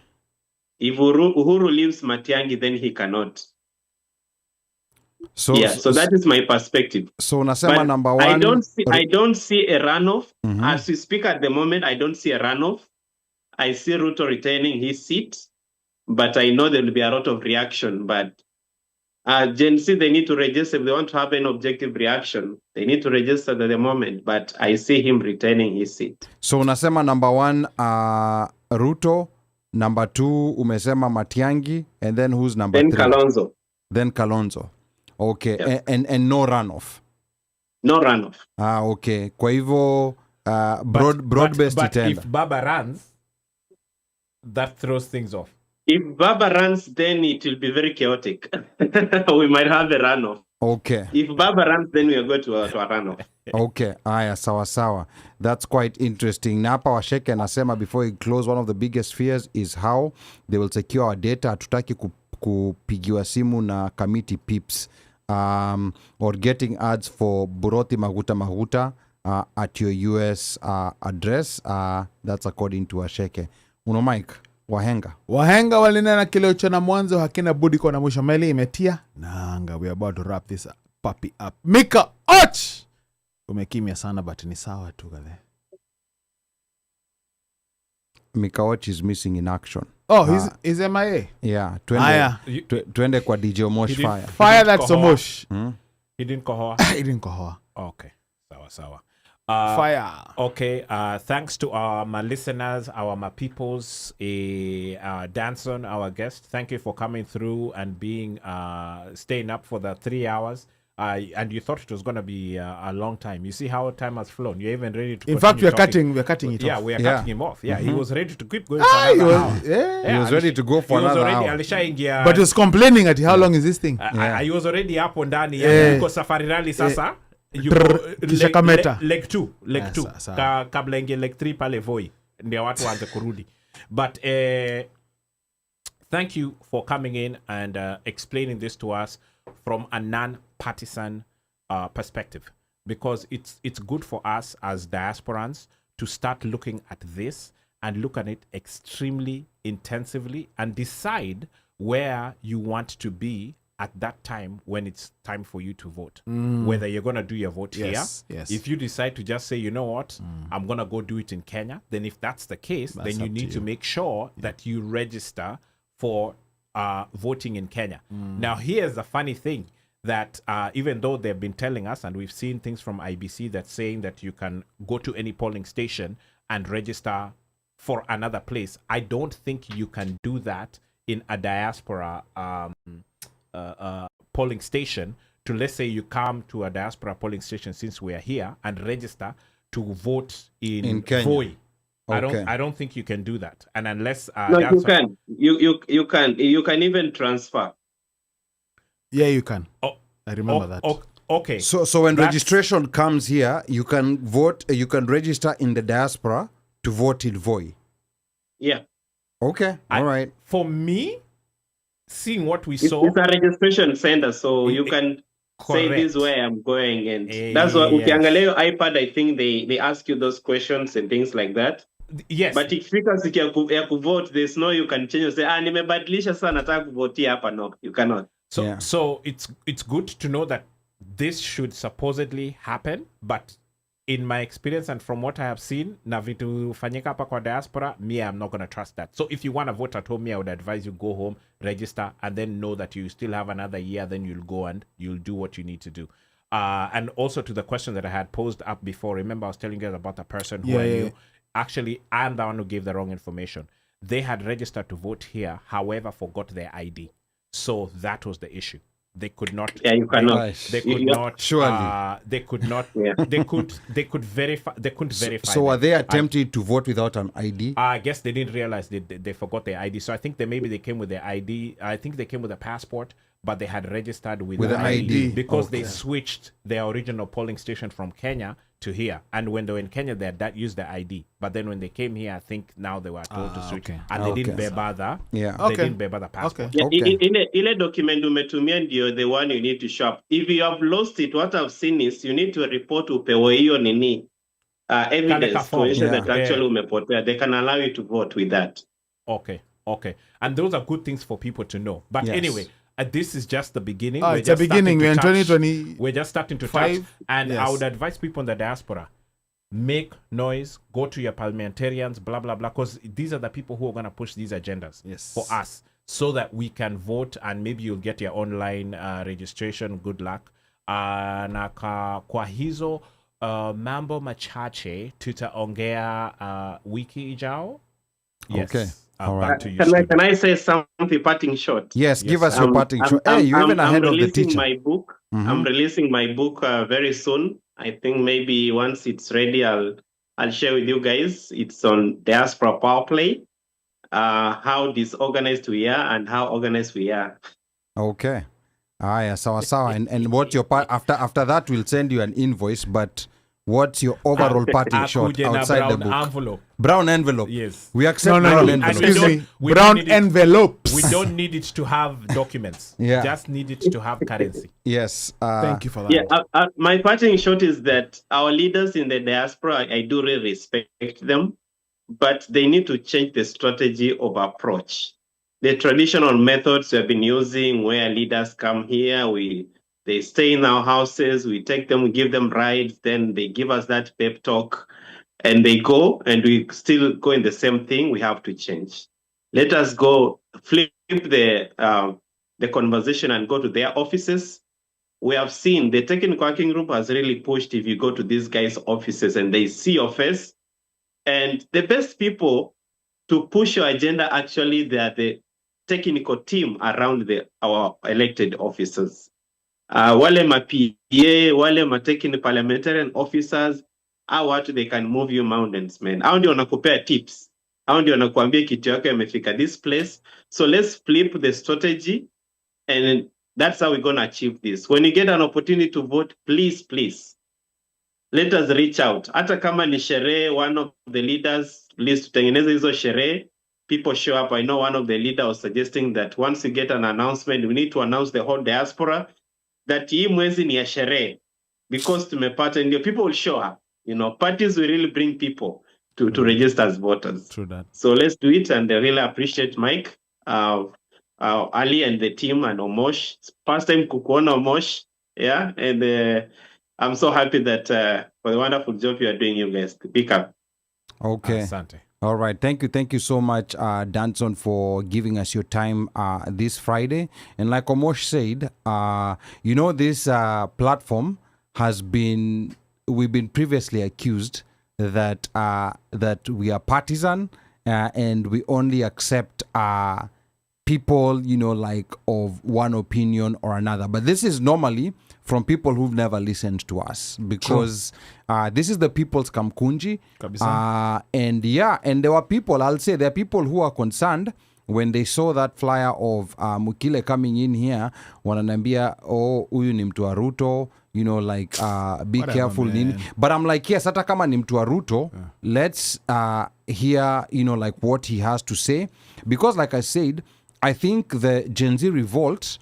If Uhuru leaves Matiang'i, then he cannot. So that is my perspective. So unasema number one. I don't see a runoff. Mm-hmm. As we speak at the moment, I don't see a runoff. I see Ruto retaining his seat, but I know there will be a lot of reaction. But Gen Z, they need to register. If they want to have an objective reaction, they need to register at the moment. But I see him retaining his seat. So unasema number one, Ruto. Number 2, umesema Matiang'i, and then who's number 3? Then Kalonzo. Okay, yep. and no runoff. No runoff. Okay. Kwa hivyo broad-based but itaenda. If Baba runs, that throws things off. If Baba runs, then it will be very chaotic. We might have a runoff. Okay. If Baba runs, then we are going to a runoff. Okay, aya, sawa. That's quite interesting. Na hapa Washeke anasema before we close, one of the biggest fears is how they will secure our data. Hatutaki kupigiwa simu na committee peeps or getting ads for Buroti Maguta at your US address. That's according to Washeke. Mike, wahenga walinena kileo cha na mwanzo hakina budi kwa na mwisho. Meli imetia nanga. We are about to wrap this puppy up. Mika Och umekimya sana, but ni sawa tu kale. Mika Och is missing in action. Oh, he's MIA. Yeah, twende kwa DJ Omosh fire. Fire that Omosh. He didn't kohoa. He didn't kohoa. Okay, sawa. Fire. Okay, thanks to my listeners, my peoples, Danson, our guest. Thank you for coming through and staying up for the 3 hours. And you thought it was going to be a long time. You see how time has flown. You're even ready to. In fact, we're cutting it off. Yeah, we are cutting him off. Yeah, he was ready to keep going. He was ready to go for another hour. But he was complaining at how long is this thing? He was already up on Dani. Because Safari Rally sasa. Leg 2 kabla ingie leg 3 pale Voi ndio watu waanze kurudi. But thank you for coming in and explaining this to us from a non-partisan perspective, because it's good for us as diasporans to start looking at this and look at it extremely intensively and decide where you want to be at that time when it's time for you to vote. Whether you're going to do your vote Yes, here. yes. If you decide to just say, you know what, I'm going to go do it in Kenya, then if that's the case, That's then you up to need to you. make sure that you register for voting in Kenya. Now, here's the funny thing that even though they've been telling us, and we've seen things from IEBC that's saying that you can go to any polling station and register for another place, I don't think you can do that in a diaspora polling station. To, let's say you come to a diaspora polling station since we are here and register to vote in Kenya. Voi. Okay. I don't think you can do that. And unless No, that's you can. You can even transfer. Yeah, you can. Oh, I remember that. Okay. So when That's- registration comes here, you can vote. You can register in the diaspora to vote in Voi. Yeah. Okay. All right. For me, seeing what we It's saw, a registration center, so you Eh, can say correct. this is where I'm going, and Eh, that's what yes. ukiangalia your iPad, I think they ask you those questions and things like that. yes, But ikifika siku ya kuvote, there's no you can change. Say, nimebadilisha sana, nataka kuvotia hapa. No, you cannot. so Yeah. so it's good to know that this should supposedly happen, but in my experience and from what I have seen, na vitu fanyika hapa kwa diaspora, me, I'm not going to trust that. So if you want to vote at home, me, I would advise you go home, register, and then know that you still have another year, then you'll go and you'll do what you need to do. And also to the question that I had posed up before, remember I was telling you guys about the person who I knew. Actually, I'm the one who gave the wrong information. They had registered to vote here, however, forgot their ID. So that was the issue. They could not. Yeah, you cannot. Nice. They could You- not. Surely. They could not. Yeah. They could verify. They couldn't verify. So are them. they attempting to vote without an ID? I guess they didn't realize they forgot their ID. So I think maybe they came with their ID. I think they came with a passport, but they had registered with With an the ID. because they Okay. switched their original polling station from Kenya to here. And when they were in Kenya, they had that used the ID. But then when they came here, I think now they were told to switch, okay. and they didn't Okay. bear the Yeah. they Okay. didn't bear the passport. Okay. Yeah, Okay. ile document umetumia ndio the one you need to show up. If you have lost it, what I've seen is you need to report upewe hiyo nini evidence Kale to ensure Yeah. that actually Yeah. umepotea. They can allow you to vote with that. Okay. And those are good things for people to know. But Yes. anyway, this is just the beginning. Oh, We're it's a just starting beginning. to We're in touch- 2020. We're just starting to touch. 5, And I yes. would advise people in the diaspora, make noise, go to your parliamentarians, blah, blah, blah, because these are the people who are going to push these agendas Yes. for us so that we can vote, and maybe you'll get your online registration. Good luck. Na kwa hizo mambo machache tutaongea wiki ijao. Yes. Okay. All right. Back to you, Can Stephen. I say something parting shot? Yes. Give us Yes, your parting shot. Hey, you even ahead of the releasing teacher. my book. Mhm. I'm releasing my book very soon. I think maybe once it's ready, I'll share with you guys. It's on Diaspora Power Play, how disorganized we are and how organized we are. Okay. Aya, sawa sawa. And what's your part after that? We'll send you an invoice. But what's your overall parting shot Akuje na outside the brown book? envelope. Brown envelope. Yes. We accept No. brown And envelope. we Excuse don't- me. we Brown don't need it- envelopes. We don't need it to have documents. Yeah. Just need it to have currency. Yes. Thank you for that. Yeah, my parting shot is that our leaders in the diaspora, I do really respect them, but they need to change the strategy of approach. The traditional methods we have been using, where leaders come here, they stay in our houses, we take them, we give them rides, then they give us that pep talk, and they go, and we still go in the same thing. We have to change. Let us go flip the conversation and go to their offices. We have seen the Technical Working Group has really pushed. If you go to these guys' offices and they see your face, and the best people to push your agenda, actually, they are the technical team around our elected officers. Wale ma PA, wale ma technical parliamentarian officers, watu they can move you mountains, man. Hao ndio wanakupea tips. Hao ndio wanakuambia kitu yako imefika this place. So let's flip the strategy, and that's how we're going to achieve this. When you get an opportunity to vote, please, let us reach out. Hata kama ni sherehe, one of the leaders, please tutengeneze hizo sherehe. People show up. I know one of the leaders was suggesting that once you get an announcement, we need to announce the whole diaspora that hii mwezi ni ya sherehe, because tumepata, ndio people will show up. You know, parties will really bring people. to register as voters. True that. So let's do it, and I really appreciate Mike, Ali, and the team, and Omosh. It's first time kukuona Omosh, yeah, and I'm so happy that for the wonderful job you are doing, you guys. Pick up. Okay. Asante. All right. Thank you so much, Danson, for giving us your time this Friday. And like Omosh said, this platform we've been previously accused that we are partisan and we only accept people, of one opinion or another. But this is normally from people who've never listened to us, because this is the people's Kamkunji. And there were people, I'll say there are people who are concerned when they saw that flyer of Mukile coming in here, wananambia, oh, huyu ni mtu wa Ruto, be Whatever, careful, man. nini. But I'm like, yes, hata kama ni mtu wa Ruto, let's hear, what he has to say. Because like I said, I think the Gen Z revolt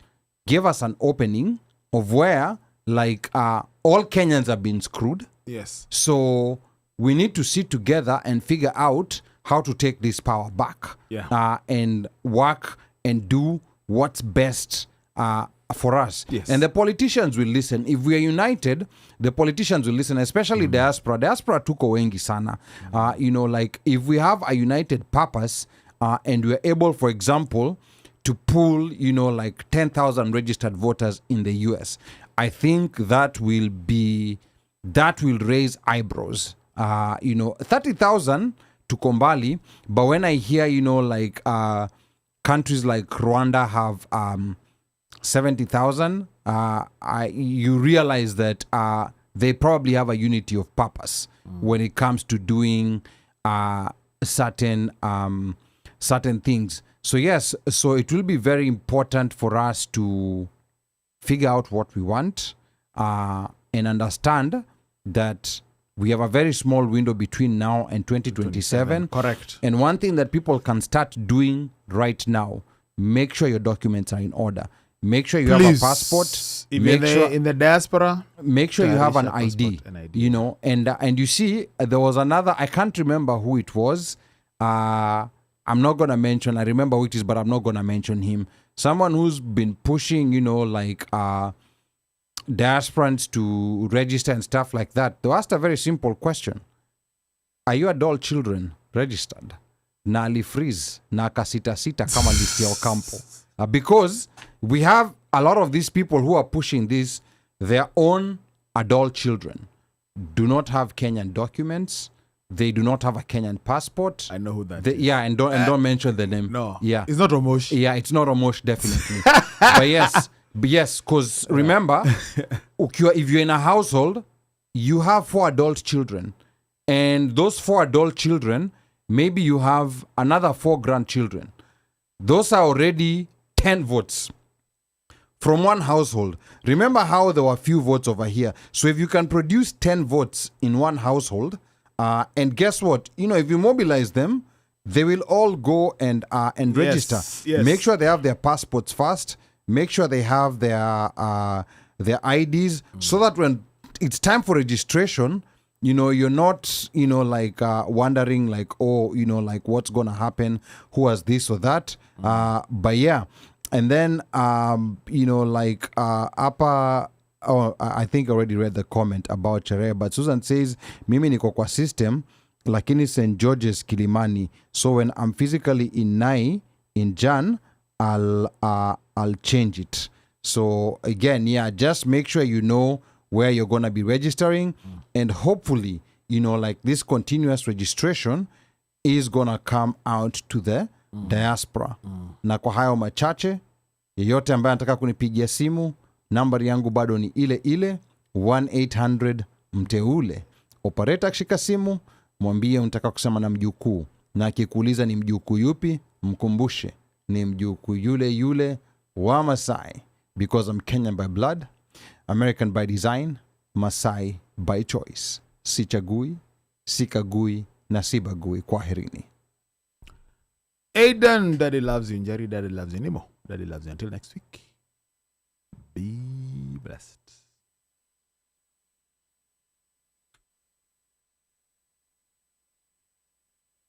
gave us an opening of where, all Kenyans have been screwed. Yes. So we need to sit together and figure out how to take this power back. And work and do what's best for us. Yes. And the politicians will listen. If we are united, the politicians will listen, especially diaspora. Diaspora tuko wengi sana. If we have a united purpose and we're able, for example, to pull, 10,000 registered voters in the US, I think that will raise eyebrows. 30,000 to Kombali, but when I hear, countries like Rwanda have 70,000, you realize that they probably have a unity of purpose when it comes to doing certain things. So yes, so it will be very important for us to figure out what we want and understand that we have a very small window between now and 2027. Correct. And one thing that people can start doing right now, make sure your documents are in order. Make sure you have a passport. In the diaspora, make sure you have an passport, ID, an ID. And you see, there was another, I can't remember who it was. I'm not going to mention, I remember who it is, but I'm not going to mention him. Someone who's been pushing, diasporans to register and stuff like that. They asked a very simple question. Are you adult children registered? Na alifreeze, na kasita kama listi ya Ocampo. Because we have a lot of these people who are pushing this, their own adult children do not have Kenyan documents. They do not have a Kenyan passport. I know who that is. Yeah, and don't mention the name. No. Yeah. It's not Omosh. Yeah, it's not Omosh, definitely. But yes, because remember, if you're in a household, you have 4 adult children. And those 4 adult children, maybe you have another 4 grandchildren. Those are already 10 votes from one household. Remember how there were few votes over here. So if you can produce 10 votes in one household, and guess what? If you mobilize them, they will all go and register. Yes. Make sure they have their passports first. Make sure they have their IDs, so that when it's time for registration, you're not, wondering what's going to happen, who has this or that. But yeah. And then, I think I already read the comment about Chere, but Susan says, mimi niko kwa system, lakini St. George's Kilimani. So when I'm physically in Nai, in Jan, I'll change it. So again, yeah, just make sure you know where you're going to be registering, and hopefully, this continuous registration is going to come out to the diaspora. Na kwa hayo machache, yeyote ambaye anataka kunipigia simu, nambari yangu bado ni ile 1-800 mteule. Operator akishika simu, mwambie unataka kusema na mjukuu, na akikuuliza ni mjukuu yupi, mkumbushe ni mjukuu yule wa Masai, because I'm Kenyan by blood, American by design, Masai by choice. Sichagui, sikagui, na sibagui. Kwaherini. Aidan, Daddy loves you. Njeri, Daddy loves you. Nimo, Daddy loves you. Until next week, be blessed.